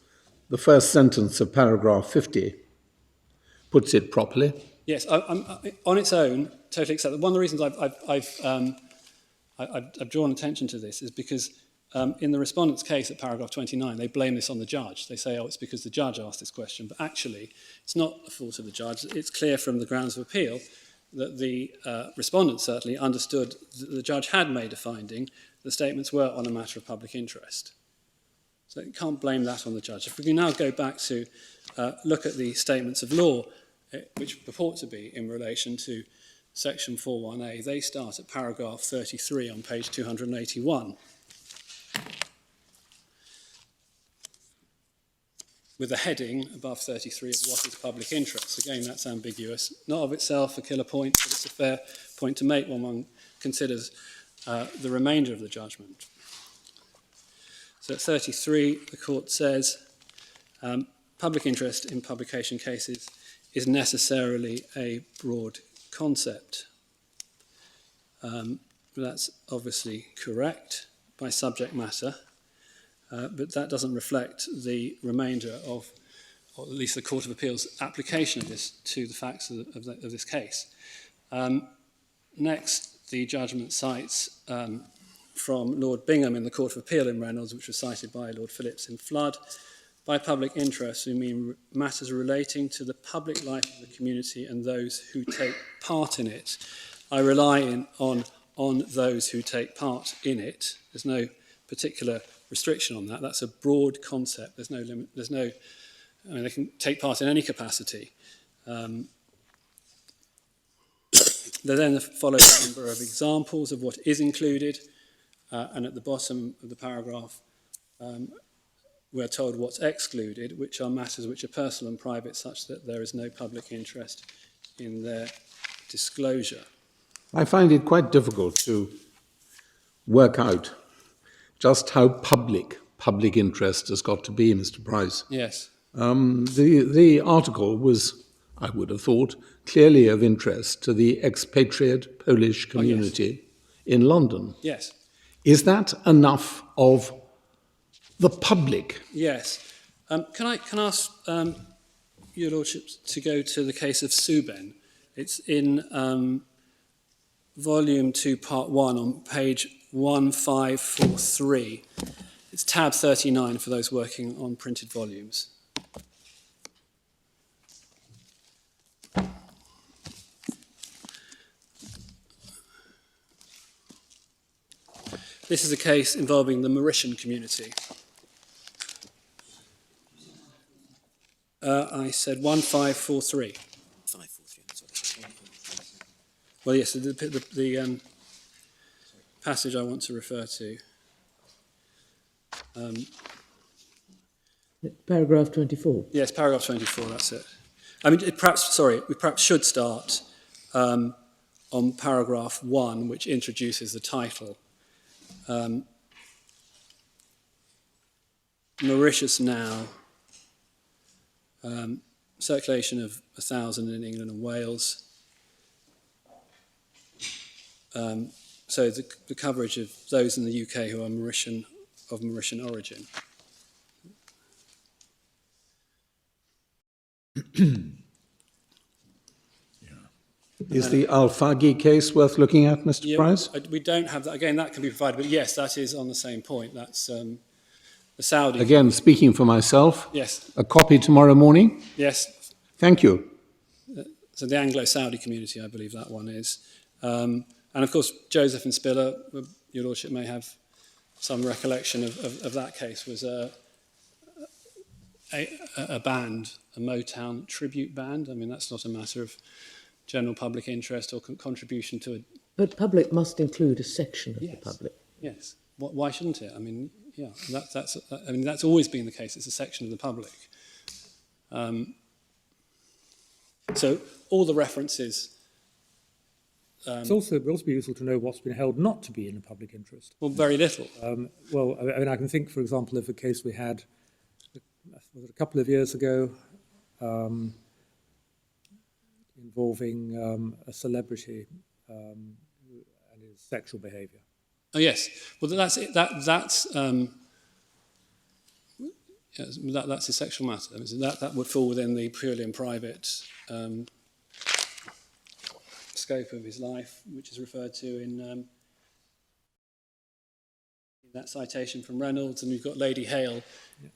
S4: the first sentence of paragraph 50 puts it properly.
S3: Yes, on its own, totally accept that. One of the reasons I've drawn attention to this is because in the respondent's case at paragraph 29, they blame this on the judge. They say, oh, it's because the judge asked this question. But actually, it's not a fault of the judge. It's clear from the grounds of appeal that the respondent certainly understood that the judge had made a finding. The statements were on a matter of public interest. So you can't blame that on the judge. If we can now go back to look at the statements of law, which purport to be in relation to section 41A, they start at paragraph 33 on page 281. With a heading above 33 of what is public interest. Again, that's ambiguous. Not of itself a killer point, but it's a fair point to make when one considers the remainder of the judgment. So at 33, the court says, public interest in publication cases is necessarily a broad concept. That's obviously correct by subject matter, but that doesn't reflect the remainder of, or at least the Court of Appeal's application of this to the facts of this case. Next, the judgment cites from Lord Bingham in the Court of Appeal in Reynolds, which was cited by Lord Phillips in Flood. By public interest, we mean matters relating to the public life of the community and those who take part in it. I rely on those who take part in it. There's no particular restriction on that. That's a broad concept. There's no limit. I mean, they can take part in any capacity. There then follows a number of examples of what is included, and at the bottom of the paragraph, we're told what's excluded, which are matters which are personal and private, such that there is no public interest in their disclosure.
S4: I find it quite difficult to work out just how public interest has got to be, Mr. Price.
S3: Yes.
S4: The article was, I would have thought, clearly of interest to the expatriate Polish community in London.
S3: Yes.
S4: Is that enough of the public?
S3: Yes. Can I ask your Lordship to go to the case of Suben? It's in volume 2, part 1 on page 1543. It's tab 39 for those working on printed volumes. This is a case involving the Mauritian community. I said 1543.
S6: 543, that's what I said.
S3: Well, yes, the passage I want to refer to.
S6: Paragraph 24.
S3: Yes, paragraph 24, that's it. I mean, we perhaps should start on paragraph 1, which introduces the title. Mauritius now, circulation of 1,000 in England and Wales. So the coverage of those in the UK who are of Mauritian origin.
S4: Is the Al-Faghi case worth looking at, Mr. Price?
S3: We don't have that. Again, that can be provided, but yes, that is on the same point. That's the Saudi.
S4: Again, speaking for myself,
S3: Yes.
S4: a copy tomorrow morning?
S3: Yes.
S4: Thank you.
S3: So the Anglo-Saudi community, I believe that one is. And of course, Joseph and Spiller, your Lordship may have some recollection of that case, was a band, a Motown tribute band. I mean, that's not a matter of general public interest or contribution to a...
S6: But public must include a section of the public.
S3: Yes. Why shouldn't it? I mean, yeah, that's always been the case. It's a section of the public. So all the references...
S2: It would also be useful to know what's been held not to be in the public interest.
S3: Well, very little.
S2: Well, I mean, I can think, for example, of a case we had was it a couple of years ago involving a celebrity and his sexual behaviour.
S3: Oh yes. Well, that's it. That's Yes, that's his sexual matter. That would fall within the purely and private scope of his life, which is referred to in that citation from Reynolds. And we've got Lady Hale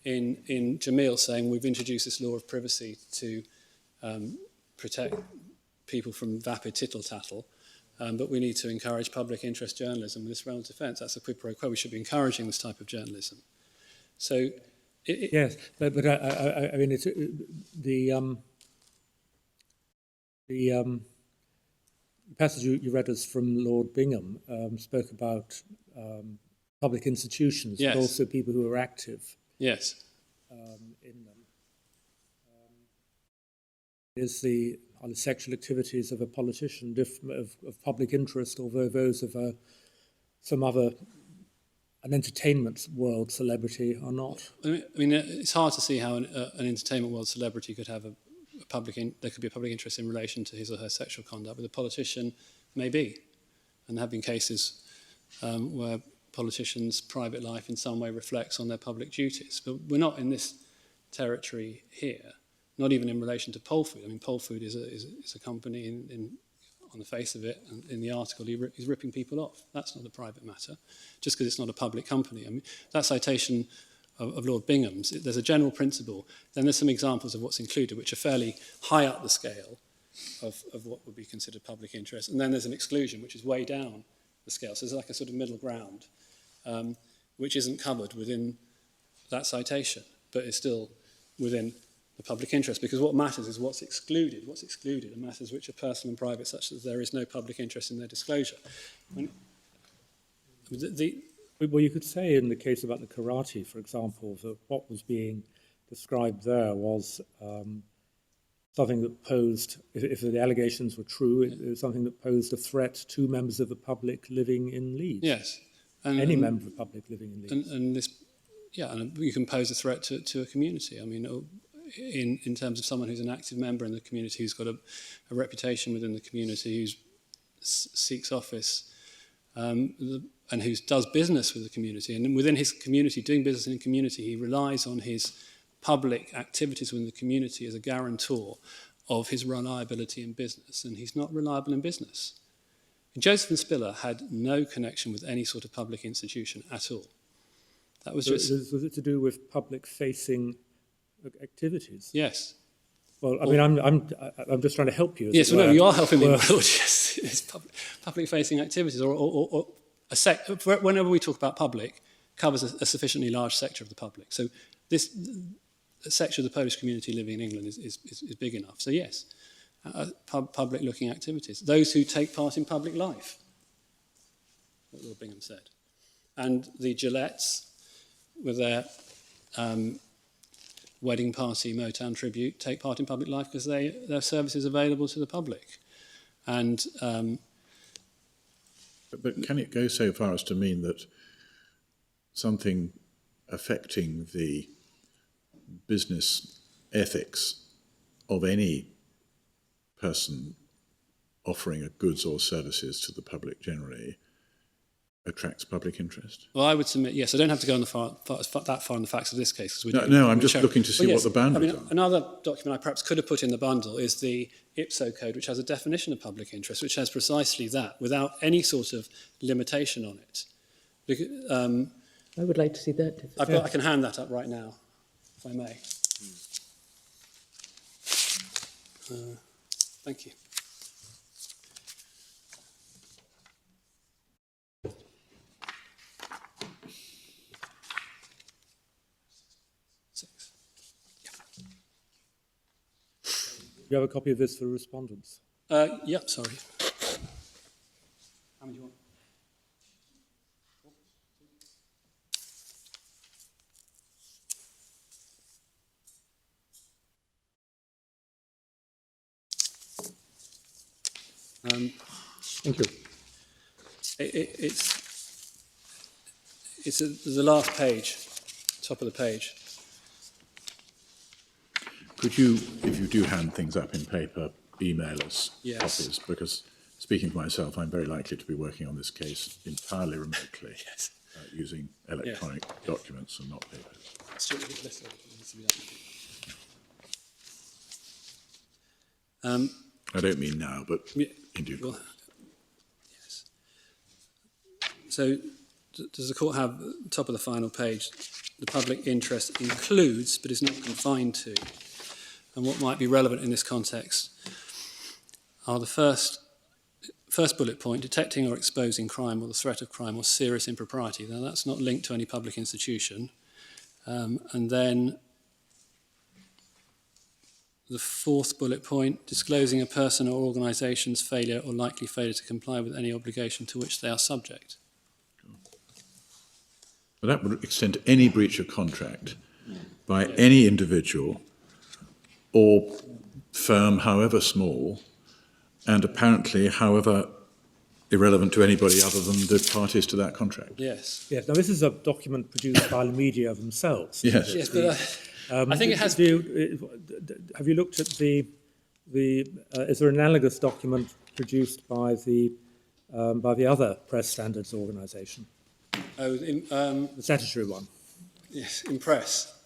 S3: in Jamil saying we've introduced this law of privacy to protect people from vapid tittle-tattle, but we need to encourage public interest journalism with this realm of defence. That's a quid pro quo. We should be encouraging this type of journalism. So,
S2: yes, but I mean, it's the passage you read us from Lord Bingham spoke about public institutions,
S3: yes,
S2: but also people who are active
S3: yes,
S2: in them. Are the sexual activities of a politician of public interest, although those of some other an entertainment world celebrity are not?
S3: I mean, it's hard to see how an entertainment world celebrity could have there could be a public interest in relation to his or her sexual conduct, but a politician may be. And there have been cases where politicians' private life in some way reflects on their public duties. But we're not in this territory here, not even in relation to Pole Food. I mean, Pole Food is a company on the face of it, and in the article, he's ripping people off. That's not a private matter, just because it's not a public company. I mean, that citation of Lord Bingham's, there's a general principle, then there's some examples of what's included, which are fairly high up the scale of what would be considered public interest, and then there's an exclusion, which is way down the scale. So there's like a sort of middle ground, which isn't covered within that citation, but is still within the public interest, because what matters is what's excluded. What's excluded are matters which are personal and private, such that there is no public interest in their disclosure.
S2: Well, you could say in the case about the karate, for example, that what was being described there was something that posed, if the allegations were true, it was something that posed a threat to members of the public living in Leeds.
S3: Yes.
S2: Any member of the public living in Leeds.
S3: And this, yeah, and you can pose a threat to a community. I mean, in terms of someone who's an active member in the community, who's got a reputation within the community, who seeks office, and who does business with the community. And within his community, doing business in the community, he relies on his public activities within the community as a guarantor of his reliability in business. And he's not reliable in business. Joseph and Spiller had no connection with any sort of public institution at all. That was just...
S2: Was it to do with public-facing activities?
S3: Yes.
S2: Well, I mean, I'm just trying to help you.
S3: Yes, well, no, you are helping me. Yes, it's public-facing activities, or whenever we talk about public, covers a sufficiently large sector of the public. So this section of the Polish community living in England is big enough. So yes, public-looking activities. Those who take part in public life, what Lord Bingham said. And the Gillettes, with their wedding party Motown tribute, take part in public life because their service is available to the public. And
S5: but can it go so far as to mean that something affecting the business ethics of any person offering goods or services to the public generally attracts public interest?
S3: Well, I would submit, yes. I don't have to go on that far in the facts of this case.
S5: No, I'm just looking to see what the boundaries are.
S3: Another document I perhaps could have put in the bundle is the IPSO code, which has a definition of public interest, which has precisely that, without any sort of limitation on it.
S6: I would like to see that.
S3: I can hand that up right now, if I may. Thank you.
S2: Do you have a copy of this for respondents?
S3: Yeah, sorry. How many do you want?
S4: Thank you.
S3: It's the last page, top of the page.
S5: Could you, if you do hand things up in paper, email us
S3: Yes.
S5: copies? Because speaking for myself, I'm very likely to be working on this case entirely remotely.
S3: Yes.
S5: using electronic documents and not paper. I don't mean now, but in due course.
S3: Yes. So, does the court have, at the top of the final page, the public interest includes, but is not confined to? And what might be relevant in this context are the first bullet point, detecting or exposing crime or the threat of crime or serious impropriety. Now, that's not linked to any public institution. And then the fourth bullet point, disclosing a person or organisation's failure or likely failure to comply with any obligation to which they are subject.
S5: But that would extend to any breach of contract by any individual or firm, however small, and apparently however irrelevant to anybody other than the parties to that contract.
S3: Yes.
S2: Yes. Now, this is a document produced by the media themselves.
S5: Yes.
S3: Yes, but I think it has.
S2: Have you looked at the? Is there an analogous document produced by the other press standards organisation?
S3: Oh,
S2: The statutory one.
S3: yes, in press.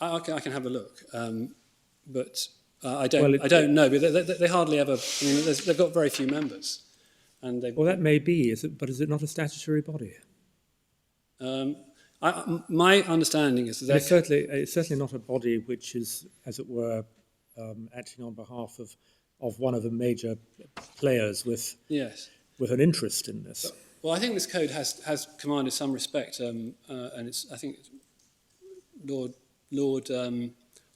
S3: I can have a look, but I don't know. But they hardly ever. I mean, they've got very few members, and they.
S2: Well, that may be. But is it not a statutory body?
S3: My understanding is that
S2: It's certainly not a body which is, as it were, acting on behalf of one of the major players with an interest in this.
S3: Well, I think this code has commanded some respect, and I think Lord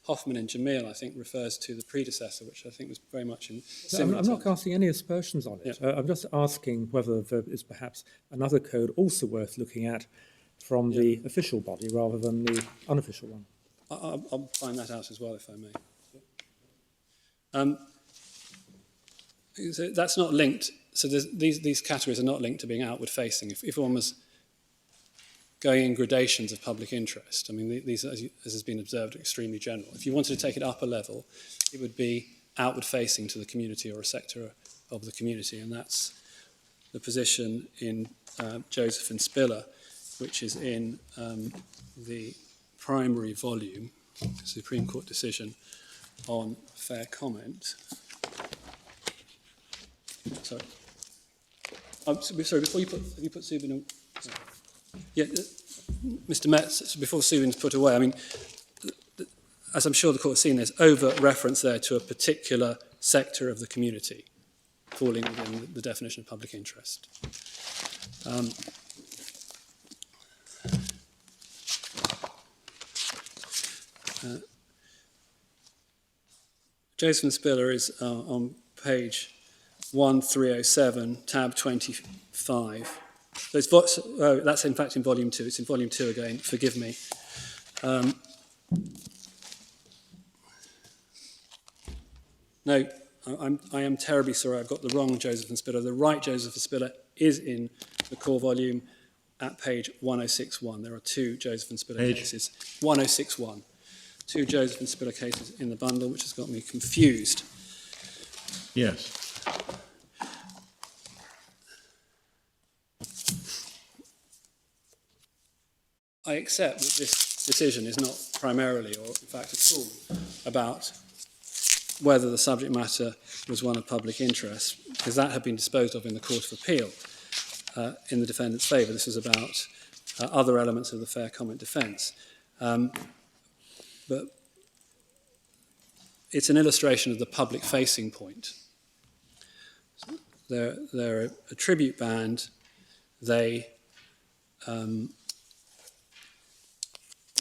S3: Hoffman and Jamil, I think, refers to the predecessor, which I think was very much in similar
S2: I'm not
S3: terms.
S2: casting any aspersions on it. I'm just asking whether there is perhaps another code also worth looking at from the official body rather than the unofficial one.
S3: I'll find that out as well, if I may. So that's not linked. So these categories are not linked to being outward-facing. If one was going in gradations of public interest, I mean, these, as has been observed, are extremely general. If you wanted to take it up a level, it would be outward-facing to the community or a sector of the community, and that's the position in Joseph and Spiller, which is in the primary volume, Supreme Court decision on fair comment. Sorry. Sorry, before you have you put Subin on? Yeah, Mr. Metz, before Subin's put away, I mean, as I'm sure the court has seen, there's overt reference there to a particular sector of the community falling within the definition of public interest. Joseph and Spiller is on page 1307, tab 25. So that's in fact in volume 2. It's in volume 2 again, forgive me. No, I am terribly sorry, I've got the wrong Joseph and Spiller. The right Joseph and Spiller is in the core volume at page 1061. There are two Joseph and Spiller cases. 1061. Two Joseph and Spiller cases in the bundle, which has got me confused.
S5: Yes.
S3: I accept that this decision is not primarily, or in fact at all, about whether the subject matter was one of public interest, because that had been disposed of in the Court of Appeal in the defendant's favour. This was about other elements of the fair comment defence. But it's an illustration of the public-facing point. They're a tribute band. They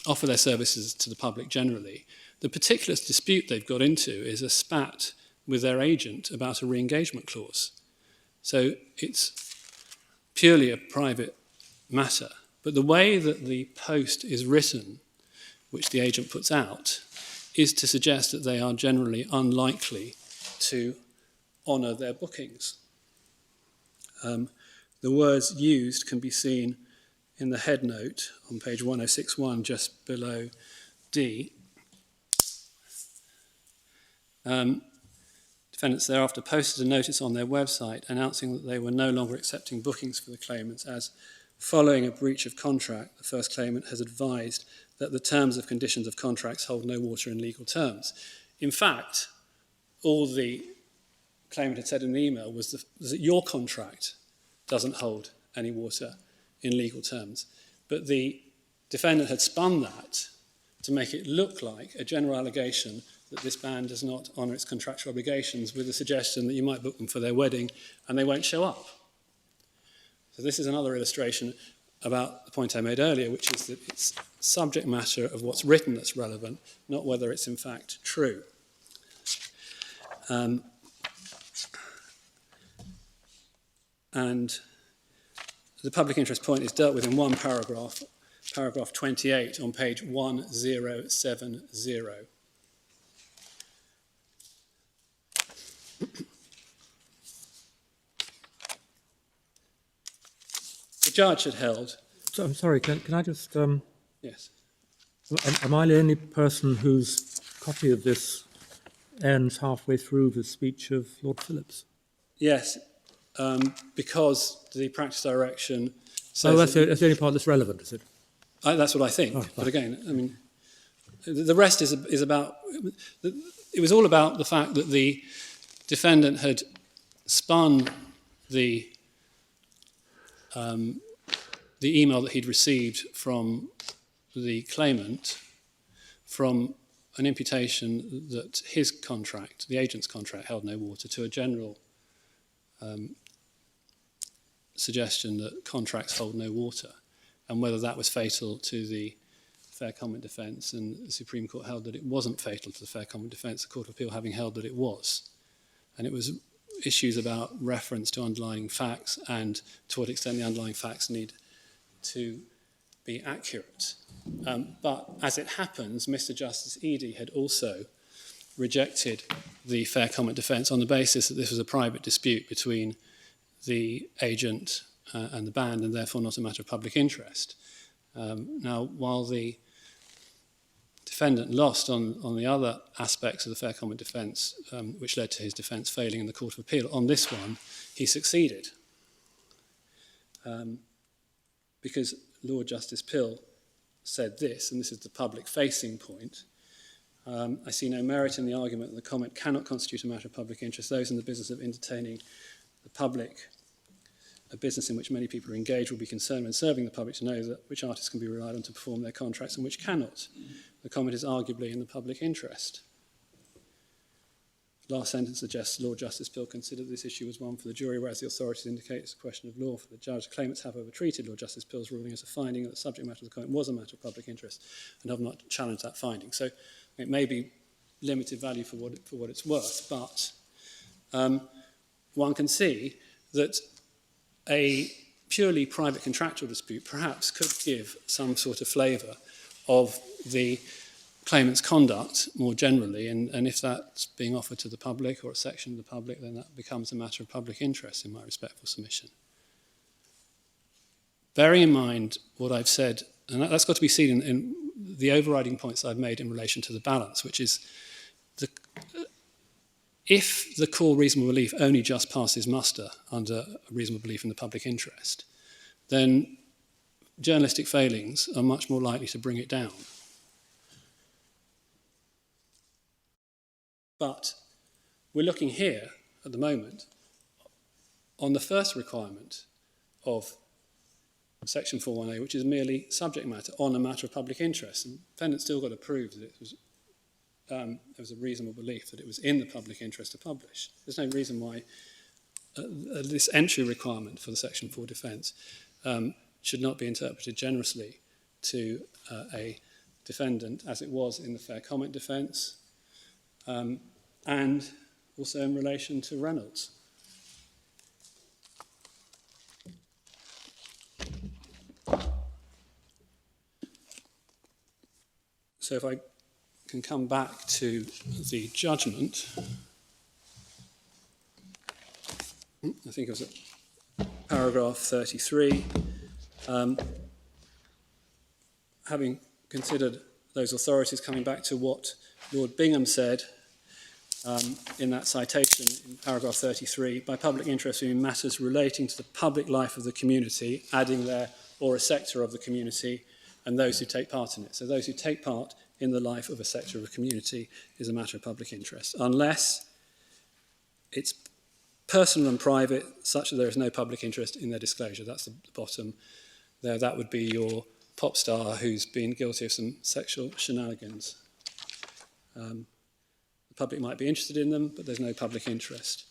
S3: offer their services to the public generally. The particular dispute they've got into is a spat with their agent about a re-engagement clause. So it's purely a private matter. But the way that the post is written, which the agent puts out, is to suggest that they are generally unlikely to honour their bookings. The words used can be seen in the head note on page 1061, just below D. Defendants thereafter posted a notice on their website announcing that they were no longer accepting bookings for the claimants as Following a breach of contract, the first claimant has advised that the terms and conditions of contracts hold no water in legal terms. In fact, all the claimant had said in the email was that your contract doesn't hold any water in legal terms. But the defendant had spun that to make it look like a general allegation that this band does not honour its contractual obligations, with the suggestion that you might book them for their wedding and they won't show up. So this is another illustration about the point I made earlier, which is that it's subject matter of what's written that's relevant, not whether it's in fact true. And the public interest point is dealt with in one paragraph, paragraph 28 on page 1070. The judge had held...
S2: So, I'm sorry, can I just...
S3: Yes.
S2: Am I the only person whose copy of this ends halfway through the speech of Lord Phillips?
S3: Yes, because the practice direction says...
S2: Oh, that's the only part that's relevant, is it?
S3: That's what I think.
S2: Oh,
S3: but again, I mean, the rest is about... It was all about the fact that the defendant had spun the email that he'd received from the claimant from an imputation that his contract, the agent's contract, held no water, to a general suggestion that contracts hold no water, and whether that was fatal to the fair comment defence. And the Supreme Court held that it wasn't fatal to the fair comment defence, the Court of Appeal having held that it was. And it was issues about reference to underlying facts and to what extent the underlying facts need to be accurate. But as it happens, Mr. Justice Eadie had also rejected the fair comment defence on the basis that this was a private dispute between the agent and the band, and therefore not a matter of public interest. Now, while the defendant lost on the other aspects of the fair comment defence, which led to his defence failing in the Court of Appeal, on this one, he succeeded. Because Lord Justice Pill said this, and this is the public-facing point, I see no merit in the argument that the comment cannot constitute a matter of public interest. Those in the business of entertaining the public, a business in which many people are engaged, will be concerned when serving the public to know that which artists can be relied on to perform their contracts and which cannot. The comment is arguably in the public interest. The last sentence suggests Lord Justice Pill considered this issue as one for the jury, whereas the authorities indicate it's a question of law for the judge. Claimants have overtreated Lord Justice Pill's ruling as a finding that the subject matter of the comment was a matter of public interest and have not challenged that finding. So it may be limited value for what it's worth, but one can see that a purely private contractual dispute perhaps could give some sort of flavour of the claimant's conduct more generally, and if that's being offered to the public or a section of the public, then that becomes a matter of public interest, in my respectful submission. Bearing in mind what I've said, and that's got to be seen in the overriding points I've made in relation to the balance, which is if the core reasonable belief only just passes muster under a reasonable belief in the public interest, then journalistic failings are much more likely to bring it down. But we're looking here, at the moment, on the first requirement of Section 418A, which is merely subject matter on a matter of public interest. And the defendant's still got to prove that it was, there was a reasonable belief that it was in the public interest to publish. There's no reason why this entry requirement for the Section 4 defence should not be interpreted generously to a defendant, as it was in the fair comment defence, and also in relation to Reynolds. So if I can come back to the judgment, I think it was at paragraph 33, having considered those authorities, coming back to what Lord Bingham said in that citation in paragraph 33, by public interest we mean matters relating to the public life of the community, adding there or a sector of the community, and those who take part in it. So those who take part in the life of a sector of a community is a matter of public interest, unless it's personal and private, such that there is no public interest in their disclosure. That's the bottom there. That would be your pop star who's been guilty of some sexual shenanigans. The public might be interested in them, but there's no public interest.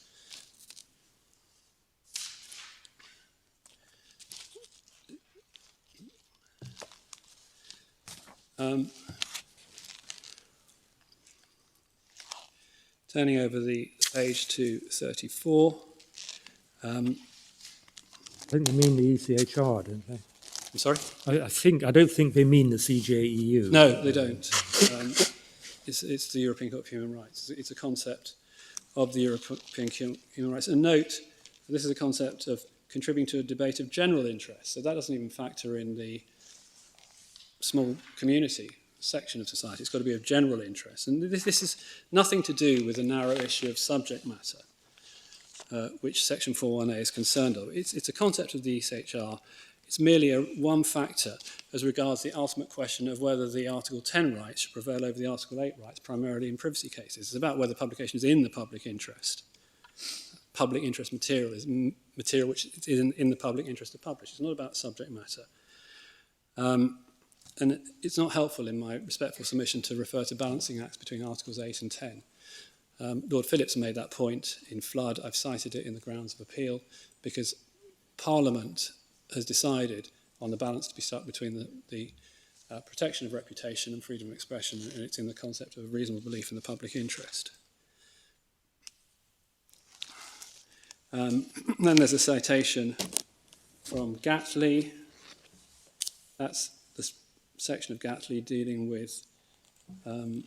S3: Turning over the page to 34.
S2: I think they mean the ECHR, don't they?
S3: I'm sorry?
S2: I don't think they mean the CJEU.
S3: No, they don't. It's the European Court of Human Rights. It's a concept of the European Human Rights. And note, this is a concept of contributing to a debate of general interest. So that doesn't even factor in the small community section of society. It's got to be of general interest. And this is nothing to do with a narrow issue of subject matter, which Section 4.1a is concerned of. It's a concept of the ECHR. It's merely one factor as regards the ultimate question of whether the Article 10 rights should prevail over the Article 8 rights, primarily in privacy cases. It's about whether publication is in the public interest. Public interest material is material which is in the public interest to publish. It's not about subject matter. And it's not helpful in my respectful submission to refer to balancing acts between Articles 8 and 10. Lord Phillips made that point in Flood. I've cited it in the grounds of appeal because Parliament has decided on the balance to be struck between the protection of reputation and freedom of expression, and it's in the concept of reasonable belief in the public interest. Then there's a citation from Gatley. That's the section of Gatley dealing with the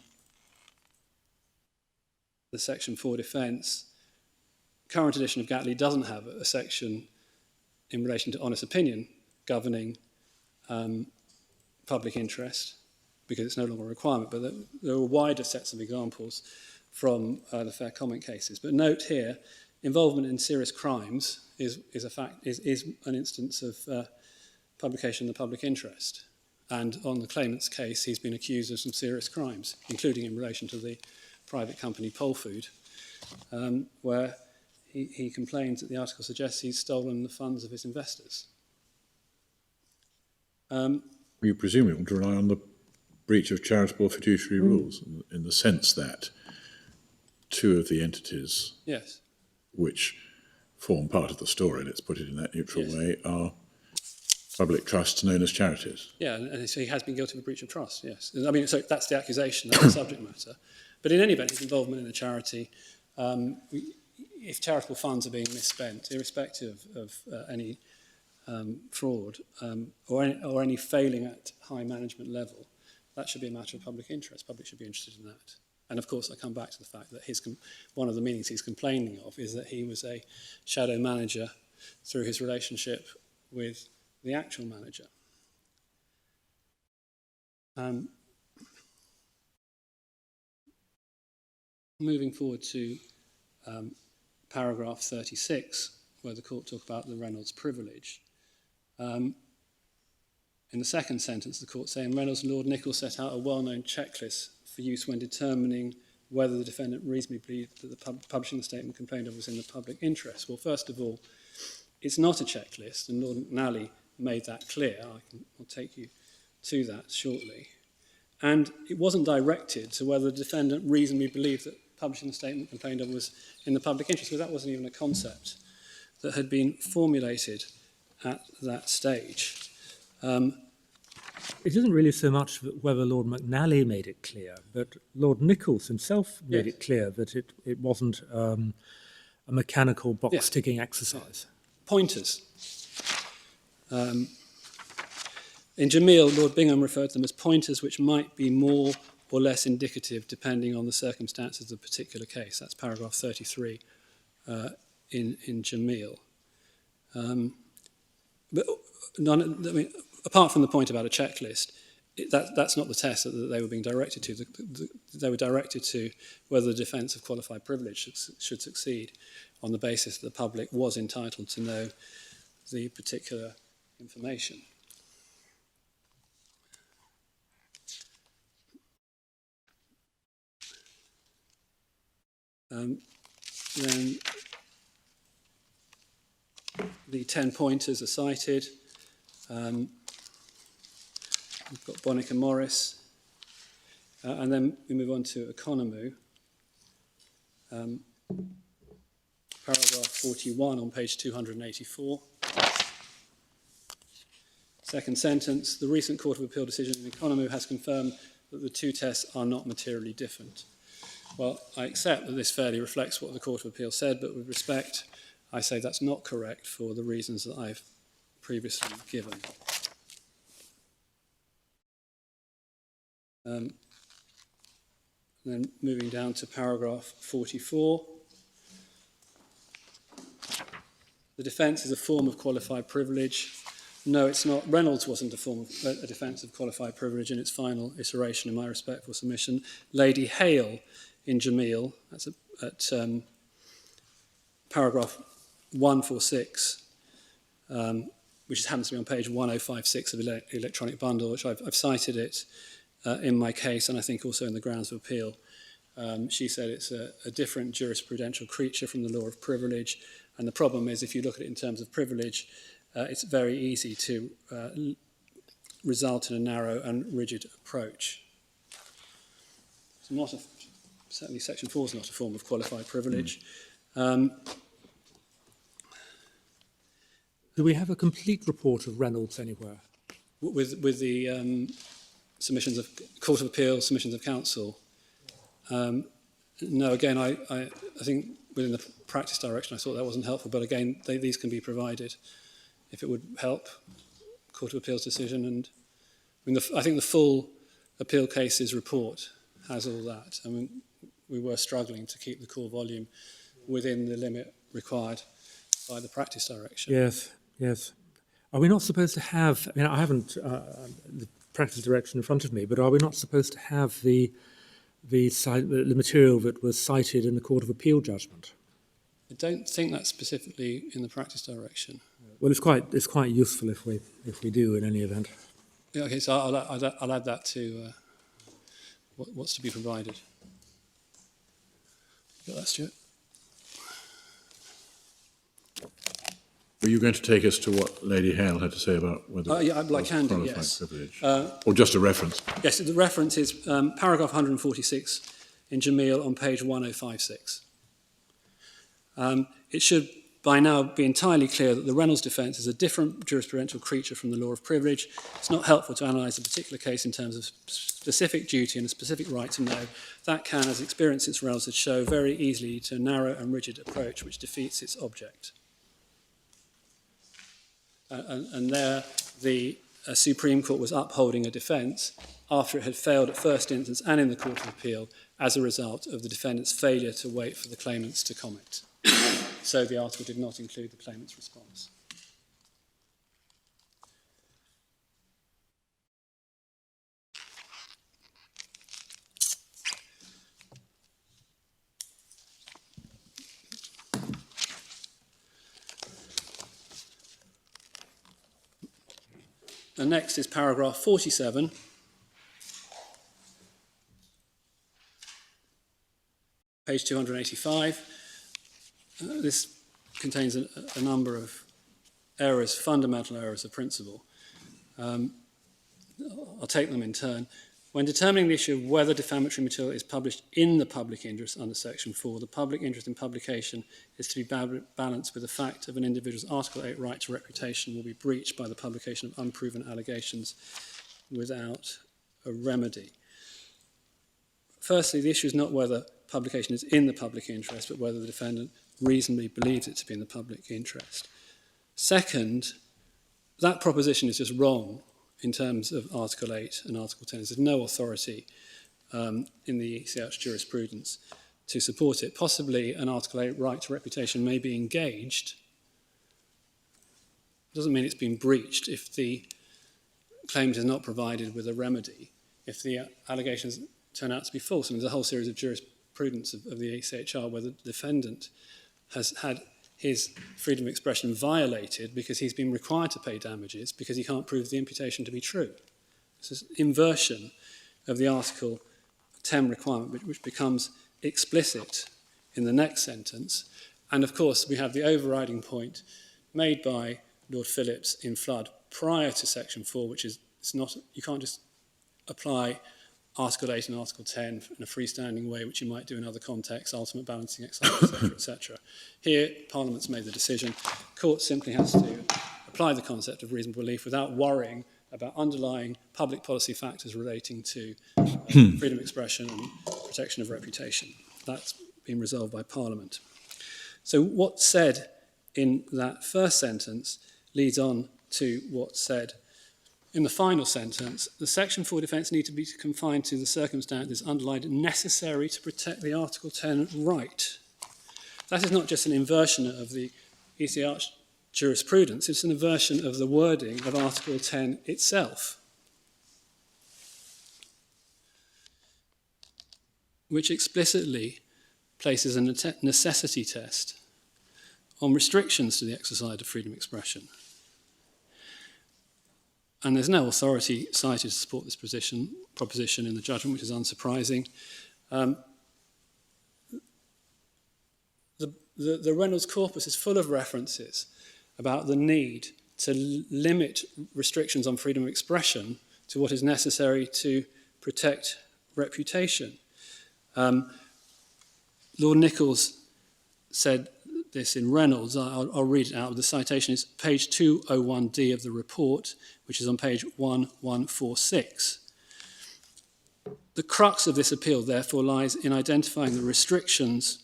S3: Section 4 defence. Current edition of Gatley doesn't have a section in relation to honest opinion governing public interest because it's no longer a requirement, but there are wider sets of examples from the fair comment cases. But note here, involvement in serious crimes is an instance of publication in the public interest. And on the claimant's case, he's been accused of some serious crimes, including in relation to the private company Pole Food, where he complains that the article suggests he's stolen the funds of his investors.
S5: You presumably want to rely on the breach of charitable fiduciary rules in the sense that two of the entities
S3: Yes.
S5: which form part of the story, let's put it in that neutral way, are public trusts known as charities.
S3: Yeah, and so he has been guilty of a breach of trust, yes. I mean, so that's the accusation, that's the subject matter. But in any event, his involvement in a charity, if charitable funds are being misspent, irrespective of any fraud or any failing at high management level, that should be a matter of public interest. Public should be interested in that. And of course, I come back to the fact that one of the meanings he's complaining of is that he was a shadow manager through his relationship with the actual manager. Moving forward to paragraph 36, where the court talk about the Reynolds privilege. In the second sentence, the court saying Reynolds and Lord Nicholl set out a well-known checklist for use when determining whether the defendant reasonably believed that the publishing the statement complained of was in the public interest. Well, first of all, it's not a checklist, and Lord McNally made that clear. I'll take you to that shortly. And it wasn't directed to whether the defendant reasonably believed that publishing the statement complained of was in the public interest, because that wasn't even a concept that had been formulated at that stage.
S2: It isn't really so much whether Lord McNally made it clear, but Lord Nichols himself made it clear that it wasn't a mechanical box-ticking exercise.
S3: Pointers. In Jamil, Lord Bingham referred to them as pointers which might be more or less indicative depending on the circumstances of the particular case. That's paragraph 33 in Jamil. But apart from the point about a checklist, that's not the test that they were being directed to. They were directed to whether the defence of qualified privilege should succeed on the basis that the public was entitled to know the particular information. Then the 10 pointers are cited. We've got Bonnick and Morris. And then we move on to Economou. Paragraph 41 on page 284. Second sentence, the recent Court of Appeal decision in Economou has confirmed that the two tests are not materially different. Well, I accept that this fairly reflects what the Court of Appeal said, but with respect, I say that's not correct for the reasons that I've previously given. Then moving down to paragraph 44. The defence is a form of qualified privilege. No, it's not. Reynolds wasn't a defence of qualified privilege in its final iteration, in my respectful submission. Lady Hale in Jamil, that's at paragraph 146, which happens to be on page 1056 of the electronic bundle, which I've cited it in my case, and I think also in the grounds of appeal. She said it's a different jurisprudential creature from the law of privilege, and the problem is, if you look at it in terms of privilege, it's very easy to result in a narrow and rigid approach. It's certainly Section 4 is not a form of qualified privilege.
S2: Do we have a complete report of Reynolds anywhere?
S3: With the submissions of Court of Appeal, submissions of counsel? No, again, I think within the practice direction I thought that wasn't helpful, but again, these can be provided if it would help Court of Appeal's decision. And I think the full appeal cases report has all that. I mean, we were struggling to keep the core volume within the limit required by the practice direction.
S2: Yes, yes. Are we not supposed to have, I mean, I haven't the practice direction in front of me, but are we not supposed to have the material that was cited in the Court of Appeal judgment?
S3: I don't think that's specifically in the practice direction.
S2: Well, it's quite useful if we do in any event.
S3: Yeah, okay, so I'll add that to what's to be provided. Got that, Stuart?
S5: Were you going to take us to what Lady Hale had to say about whether
S3: Yeah, I can do,
S5: qualified
S3: yes.
S5: privilege? Or just a reference?
S3: Yes, the reference is paragraph 146 in Jamil on page 1056. It should by now be entirely clear that the Reynolds defence is a different jurisprudential creature from the law of privilege. It's not helpful to analyse a particular case in terms of specific duty and a specific right to know. That can, as experience since Reynolds would show, very easily to a narrow and rigid approach which defeats its object. And there the Supreme Court was upholding a defence after it had failed at first instance and in the Court of Appeal as a result of the defendant's failure to wait for the claimants to comment. So the article did not include the claimant's response. And next is paragraph 47. Page 285. This contains a number of errors, fundamental errors of principle. I'll take them in turn. When determining the issue of whether defamatory material is published in the public interest under Section 4, the public interest in publication is to be balanced with the fact of an individual's Article 8 right to reputation will be breached by the publication of unproven allegations without a remedy. Firstly, the issue is not whether publication is in the public interest, but whether the defendant reasonably believes it to be in the public interest. Second, that proposition is just wrong in terms of Article 8 and Article 10. There's no authority in the ECH jurisprudence to support it. Possibly an Article 8 right to reputation may be engaged. It doesn't mean it's been breached if the claimant is not provided with a remedy, if the allegations turn out to be false. And there's a whole series of jurisprudence of the ECHR where the defendant has had his freedom of expression violated because he's been required to pay damages because he can't prove the imputation to be true. This is inversion of the Article 10 requirement, which becomes explicit in the next sentence. And of course, we have the overriding point made by Lord Phillips in Flood prior to Section 4, which is you can't just apply Article 8 and Article 10 in a freestanding way, which you might do in other contexts, ultimate balancing exercise, etc., etc. Here, Parliament's made the decision. Court simply has to apply the concept of reasonable relief without worrying about underlying public policy factors relating to freedom of expression and protection of reputation. That's been resolved by Parliament. So what's said in that first sentence leads on to what's said in the final sentence. The Section 4 defence need to be confined to the circumstances underlined necessary to protect the Article 10 right. That is not just an inversion of the ECR jurisprudence, it's an inversion of the wording of Article 10 itself, which explicitly places a necessity test on restrictions to the exercise of freedom of expression. And there's no authority cited to support this proposition in the judgment, which is unsurprising. The Reynolds corpus is full of references about the need to limit restrictions on freedom of expression to what is necessary to protect reputation. Lord Nichols said this in Reynolds. I'll read it out. The citation is page 201D of the report, which is on page 1146. The crux of this appeal, therefore, lies in identifying the restrictions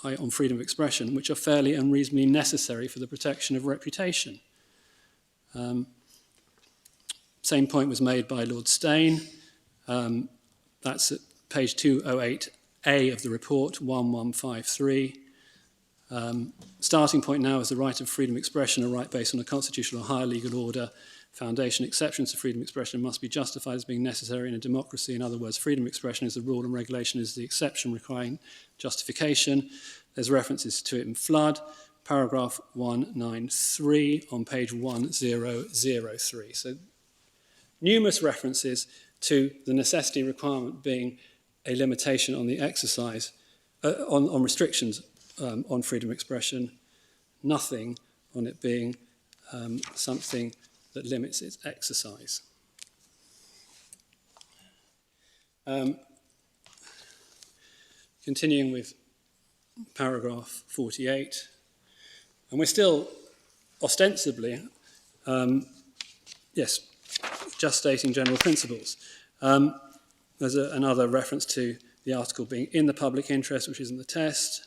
S3: on freedom of expression, which are fairly and reasonably necessary for the protection of reputation. Same point was made by Lord Steyn. That's at page 208A of the report, 1153. Starting point now is the right of freedom of expression, a right based on a constitutional or higher legal order. Foundation exceptions to freedom of expression must be justified as being necessary in a democracy. In other words, freedom of expression is the rule and regulation is the exception requiring justification. There's references to it in Flood, paragraph 193 on page 1003. So numerous references to the necessity requirement being a limitation on the exercise, on restrictions on freedom of expression, nothing on it being something that limits its exercise. Continuing with paragraph 48, and we're still ostensibly, just stating general principles. There's another reference to the article being in the public interest, which isn't the test.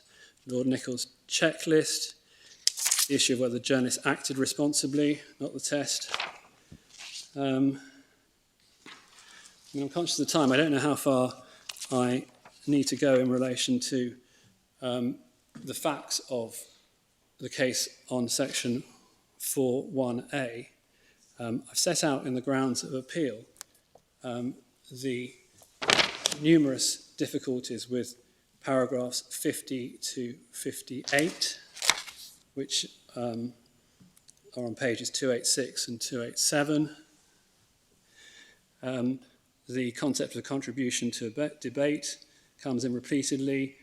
S3: Lord Nichols' checklist, the issue of whether journalists acted responsibly, not the test. I'm conscious of the time. I don't know how far I need to go in relation to the facts of the case on section 4.1a. I've set out in the grounds of appeal the numerous difficulties with paragraphs 50 to 58, which are on pages 286 and 287. The concept of contribution to a debate comes in repeatedly.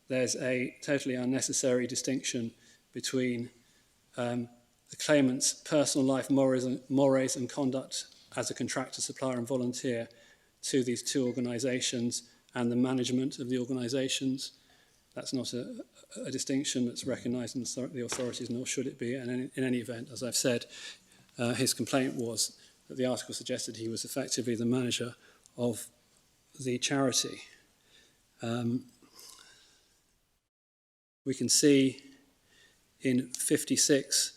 S3: There's a totally unnecessary distinction between the claimant's personal life mores and conduct as a contractor, supplier and volunteer to these two organisations and the management of the organisations. That's not a distinction that's recognised in the authorities, nor should it be. And in any event, as I've said, his complaint was that the article suggested he was effectively the manager of the charity. We can see in 56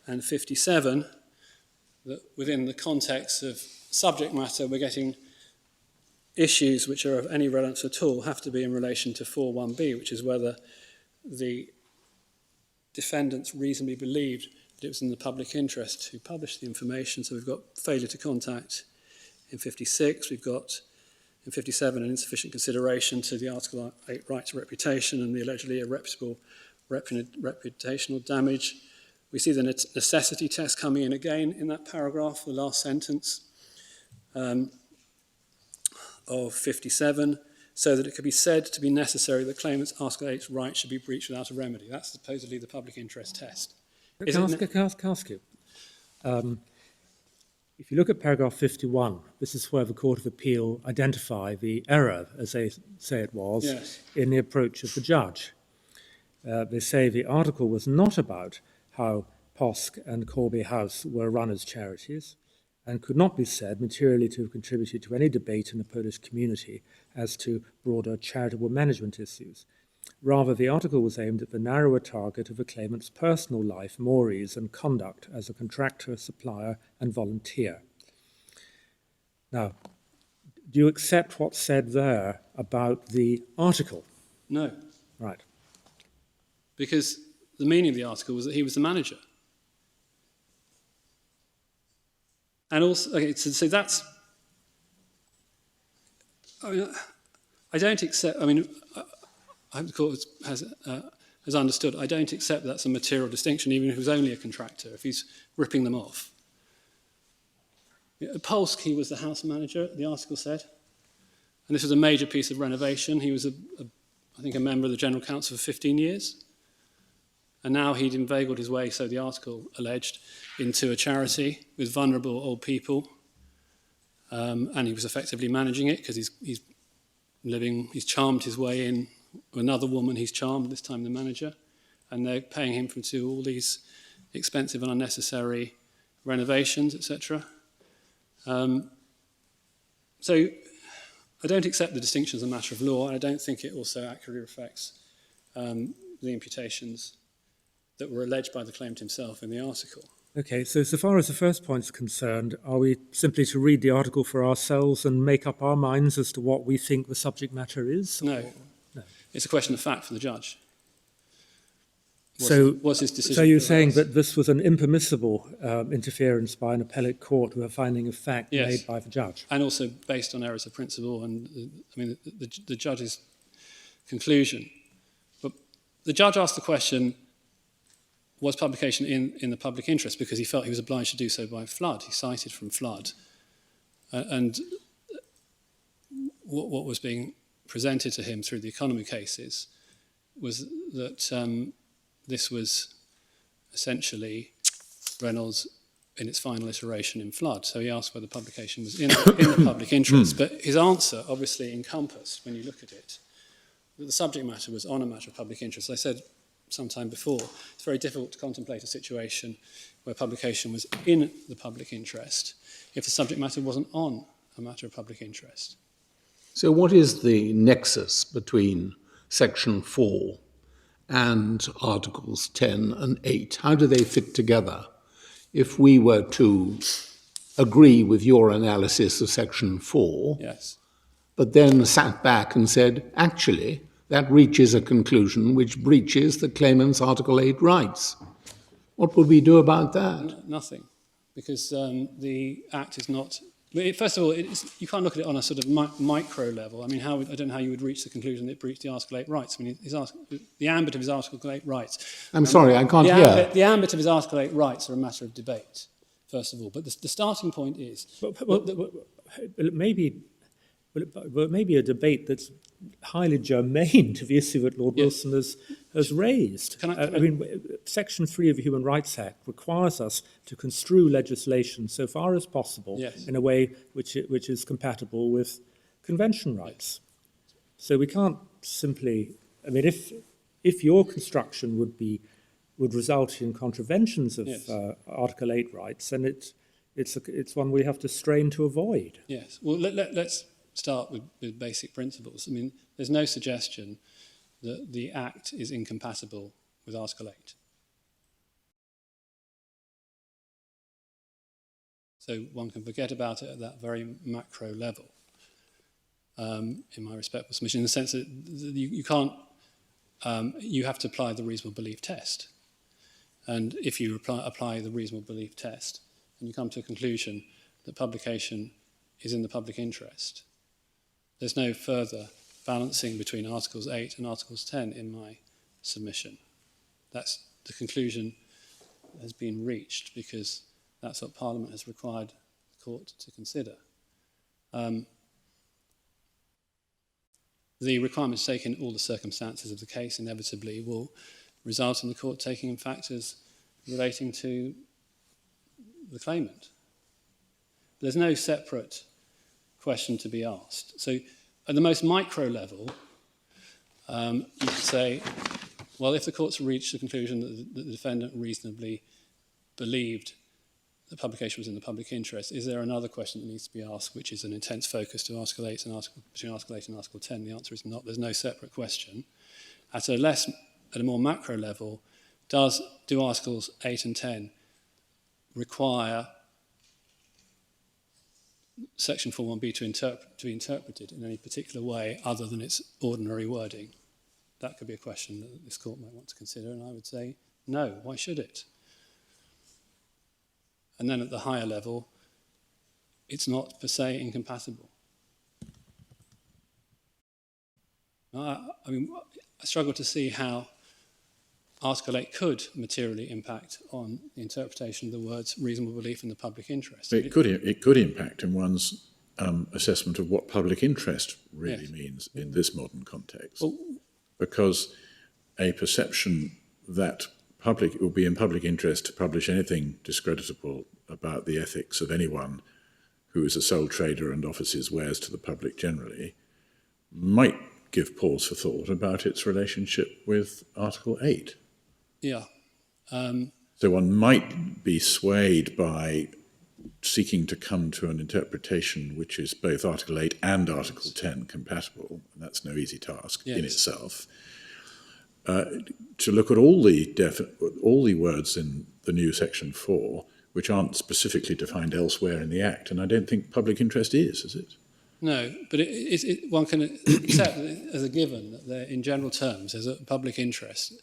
S3: and 57 that within the context of subject matter, we're getting issues which are of any relevance at all have to be in relation to 4.1b, which is whether the defendants reasonably believed that it was in the public interest to publish the information. So we've got failure to contact in 56, we've got in 57 an insufficient consideration to the Article 8 right to reputation and the allegedly irreparable reputational damage. We see the necessity test coming in again in that paragraph, the last sentence of 57. so that it could be said to be necessary that claimant's Article 8 right should be breached without a remedy. That's supposedly the public interest test.
S2: Can I ask you? If you look at paragraph 51, this is where the Court of Appeal identify the error, as they say it was,
S3: Yes.
S2: in the approach of the judge. They say the article was not about how Posk and Corby House were run as charities and could not be said materially to have contributed to any debate in the Polish community as to broader charitable management issues. Rather, the article was aimed at the narrower target of the claimant's personal life, mores, and conduct as a contractor, supplier, and volunteer. Now, do you accept what's said there about the article?
S3: No,
S2: Right.
S3: because the meaning of the article was that he was the manager. And also, okay, so that's, I don't accept, I hope the court has understood, I don't accept that's a material distinction, even if he was only a contractor, if he's ripping them off. At Polsk, he was the house manager, the article said, and this was a major piece of renovation. He was, I think, a member of the General Council for 15 years, and now he'd inveigled his way, so the article alleged, into a charity with vulnerable old people, and he was effectively managing it because he's charmed his way in. Another woman he's charmed, this time the manager, and they're paying him to do all these expensive and unnecessary renovations, etc. So I don't accept the distinction as a matter of law, and I don't think it also accurately reflects the imputations that were alleged by the claimant himself in the article.
S2: Okay, so far as the first point is concerned, are we simply to read the article for ourselves and make up our minds as to what we think the subject matter is?
S3: No. It's a question of fact for the judge.
S2: So
S3: What's his decision?
S2: So you're saying that this was an impermissible interference by an appellate court with a finding of fact
S3: Yes.
S2: made by the judge?
S3: And also based on errors of principle and, the judge's conclusion. But the judge asked the question, was publication in the public interest? Because he felt he was obliged to do so by flood. He cited from flood. And what was being presented to him through the economy cases was that this was essentially Reynolds in its final iteration in flood. So he asked whether publication was in the public interest. But his answer obviously encompassed, when you look at it, that the subject matter was on a matter of public interest. As I said some time before, it's very difficult to contemplate a situation where publication was in the public interest if the subject matter wasn't on a matter of public interest.
S4: So what is the nexus between Section 4 and Articles 10 and 8? How do they fit together? If we were to agree with your analysis of Section 4,
S3: Yes.
S4: but then sat back and said, actually, that reaches a conclusion which breaches the claimant's Article 8 rights, what would we do about that?
S3: Nothing, because the Act is not... First of all, you can't look at it on a sort of micro level. I mean, I don't know how you would reach the conclusion that it breached the Article 8 rights. I mean, the ambit of his Article 8 rights...
S4: I'm sorry, I can't hear.
S3: The ambit of his Article 8 rights are a matter of debate, first of all. But the starting point is...
S2: It may be a debate that's highly germane to the issue that Lord Wilson has raised. Section 3 of the Human Rights Act requires us to construe legislation so far as possible in a way which is compatible with convention rights. So we can't simply... I mean, if your construction would result in contraventions of Article 8 rights, then it's one we have to strain to avoid.
S3: Yes. Well, let's start with basic principles. I mean, there's no suggestion that the Act is incompatible with Article 8. So one can forget about it at that very macro level, in my respectful submission, in the sense that you can't, you have to apply the reasonable belief test. And if you apply the reasonable belief test, and you come to a conclusion that publication is in the public interest, there's no further balancing between Articles 8 and Articles 10 in my submission. That's the conclusion that has been reached because that's what Parliament has required the Court to consider. the requirements taken all the circumstances of the case inevitably will result in the court taking in factors relating to the claimant. There's no separate question to be asked. So at the most micro level, you could say, well, if the court's reached the conclusion that the defendant reasonably believed that publication was in the public interest, is there another question that needs to be asked, which is an intense focus to Article 8 and between Article 8 and Article 10? The answer is not. There's no separate question. At a more macro level, do Articles 8 and 10 require Section 4.1b to be interpreted in any particular way other than its ordinary wording? That could be a question that this court might want to consider, and I would say no. Why should it? And then at the higher level, it's not per se incompatible. I struggle to see how Article 8 could materially impact on the interpretation of the words reasonable belief in the public interest.
S5: It could impact in one's assessment of what public interest really means in this modern context.
S3: Well,
S5: because a perception that it will be in public interest to publish anything discreditable about the ethics of anyone who is a sole trader and offers his wares to the public generally might give pause for thought about its relationship with Article 8.
S3: Yeah.
S5: So one might be swayed by seeking to come to an interpretation which is both Article 8 and Article 10 compatible, and that's no easy task in itself. To look at all the words in the new Section 4 which aren't specifically defined elsewhere in the Act, and I don't think public interest is it?
S3: No, but one can accept as a given that there, in general terms, there's a public interest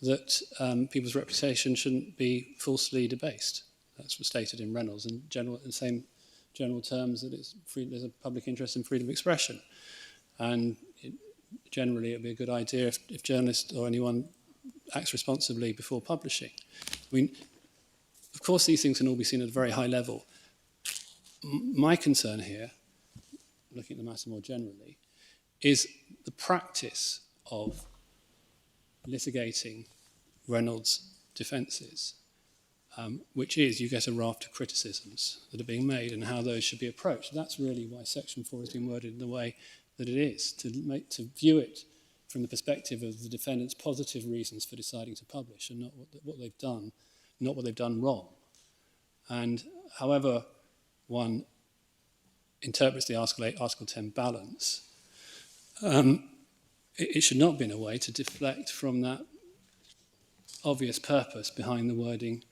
S3: that people's reputation shouldn't be falsely debased. That's what's stated in Reynolds, in the same general terms that there's a public interest in freedom of expression. And generally it would be a good idea if journalists or anyone acts responsibly before publishing. I mean, of course these things can all be seen at a very high level. My concern here, looking at the matter more generally, is the practice of litigating Reynolds' defences, which is you get a raft of criticisms that are being made and how those should be approached. That's really why Section 4 has been worded in the way that it is, to view it from the perspective of the defendant's positive reasons for deciding to publish and not what they've done, not what they've done wrong. And however one interprets the Article 8, Article 10 balance, it should not be in a way to deflect from that obvious purpose behind the wording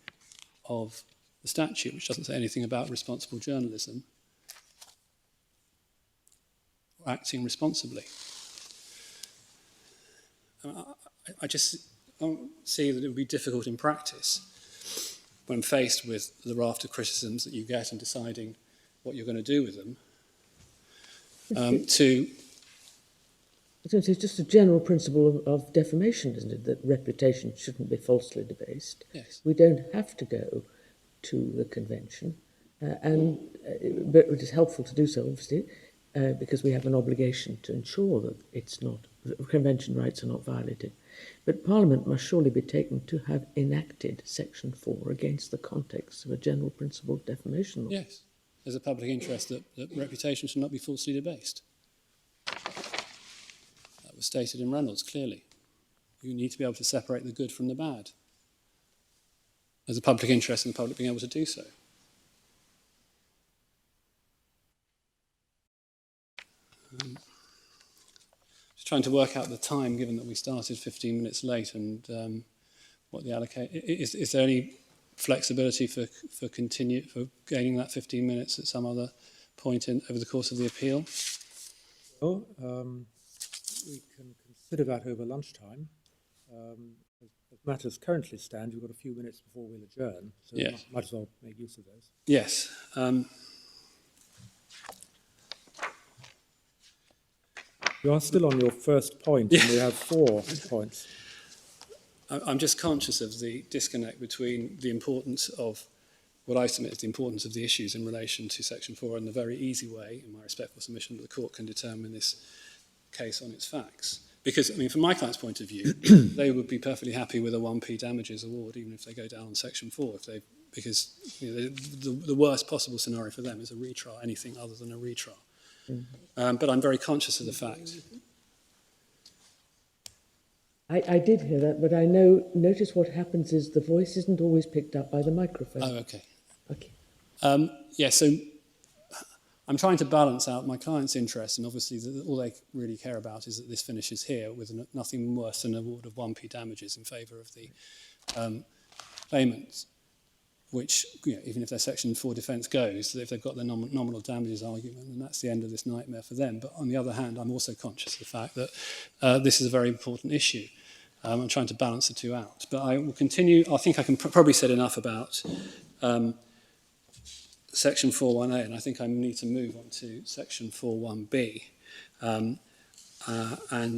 S3: of the statute, which doesn't say anything about responsible journalism or acting responsibly. I just don't see that it would be difficult in practice when faced with the raft of criticisms that you get in deciding what you're going to do with them,
S6: It's just a general principle of defamation, isn't it, that reputation shouldn't be falsely debased.
S3: Yes.
S6: We don't have to go to the convention, but it is helpful to do so, obviously, because we have an obligation to ensure that convention rights are not violated. But Parliament must surely be taken to have enacted Section 4 against the context of a general principle of defamation law.
S3: Yes, there's a public interest that reputation should not be falsely debased. That was stated in Reynolds, clearly. You need to be able to separate the good from the bad. There's a public interest in the public being able to do so. Just trying to work out the time, given that we started 15 minutes late, and what the is there any flexibility for gaining that 15 minutes at some other point over the course of the appeal?
S2: Well, we can consider that over lunchtime. As matters currently stand, you've got a few minutes before we'll adjourn, so
S3: Yes.
S2: might as well make use of those.
S3: Yes.
S2: You are still on your first point, and we have 4 points.
S3: I'm just conscious of the disconnect between the importance of what I submit is the importance of the issues in relation to Section 4 and the very easy way, in my respectful submission, that the court can determine this case on its facts. Because, I mean, from my client's point of view, they would be perfectly happy with a 1p damages award, even if they go down on Section 4, because the worst possible scenario for them is a retrial, anything other than a retrial. But I'm very conscious of the fact.
S6: I did hear that, but I notice what happens is the voice isn't always picked up by the microphone.
S3: Oh, okay.
S6: Okay.
S3: Yeah, so I'm trying to balance out my client's interest, and obviously all they really care about is that this finishes here with nothing worse than an award of 1p damages in favour of the claimants, which, even if their Section 4 defence goes, if they've got their nominal damages argument, then that's the end of this nightmare for them. But on the other hand, I'm also conscious of the fact that this is a very important issue. I'm trying to balance the two out. But I will continue. I think I can probably said enough about Section 4.1a, and I think I need to move on to Section 4.1b. And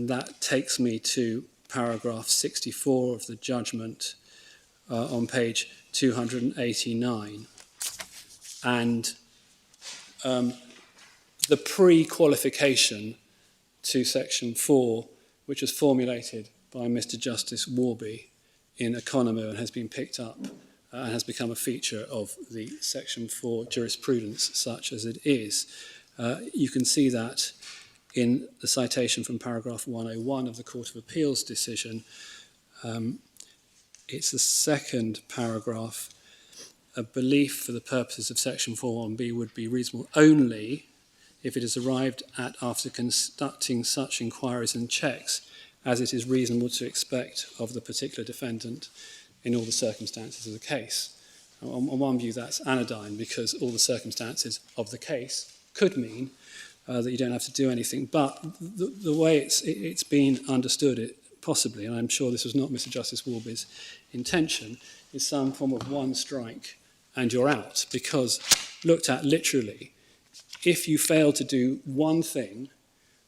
S3: that takes me to paragraph 64 of the judgment on page 289. And the pre-qualification to Section 4, which was formulated by Mr. Justice Warby in Economo and has been picked up and has become a feature of the Section 4 jurisprudence such as it is. You can see that in the citation from paragraph 101 of the Court of Appeal's decision. It's the second paragraph. A belief for the purposes of Section 4.1b would be reasonable only if it is arrived at after conducting such inquiries and checks as it is reasonable to expect of the particular defendant in all the circumstances of the case. On one view, that's anodyne, because all the circumstances of the case could mean that you don't have to do anything. But the way it's been understood, possibly, and I'm sure this was not Mr. Justice Warby's intention, is some form of one strike and you're out. Because, looked at literally, if you fail to do one thing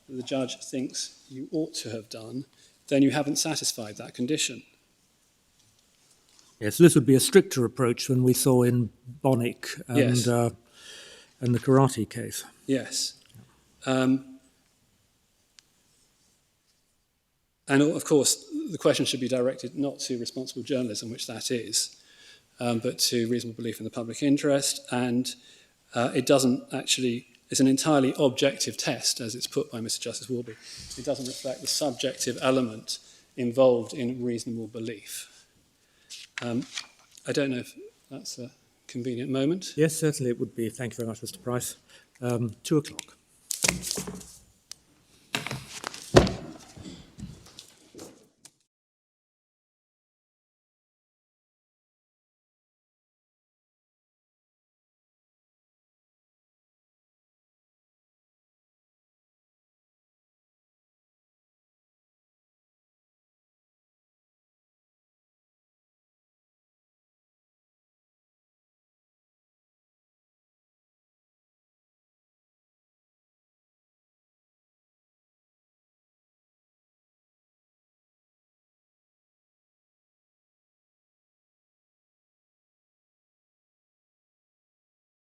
S3: that the judge thinks you ought to have done, then you haven't satisfied that condition.
S2: Yes, this would be a stricter approach than we saw in Bonnick and,
S3: Yes.
S2: And the karate case.
S3: Yes. And of course, the question should be directed not to responsible journalism, which that is, but to reasonable belief in the public interest. And it doesn't actually, it's an entirely objective test, as it's put by Mr. Justice Warby. It doesn't reflect the subjective element involved in reasonable belief. I don't know if that's a convenient moment.
S2: Yes, certainly it would be. Thank you very much, Mr. Price. 2 o'clock.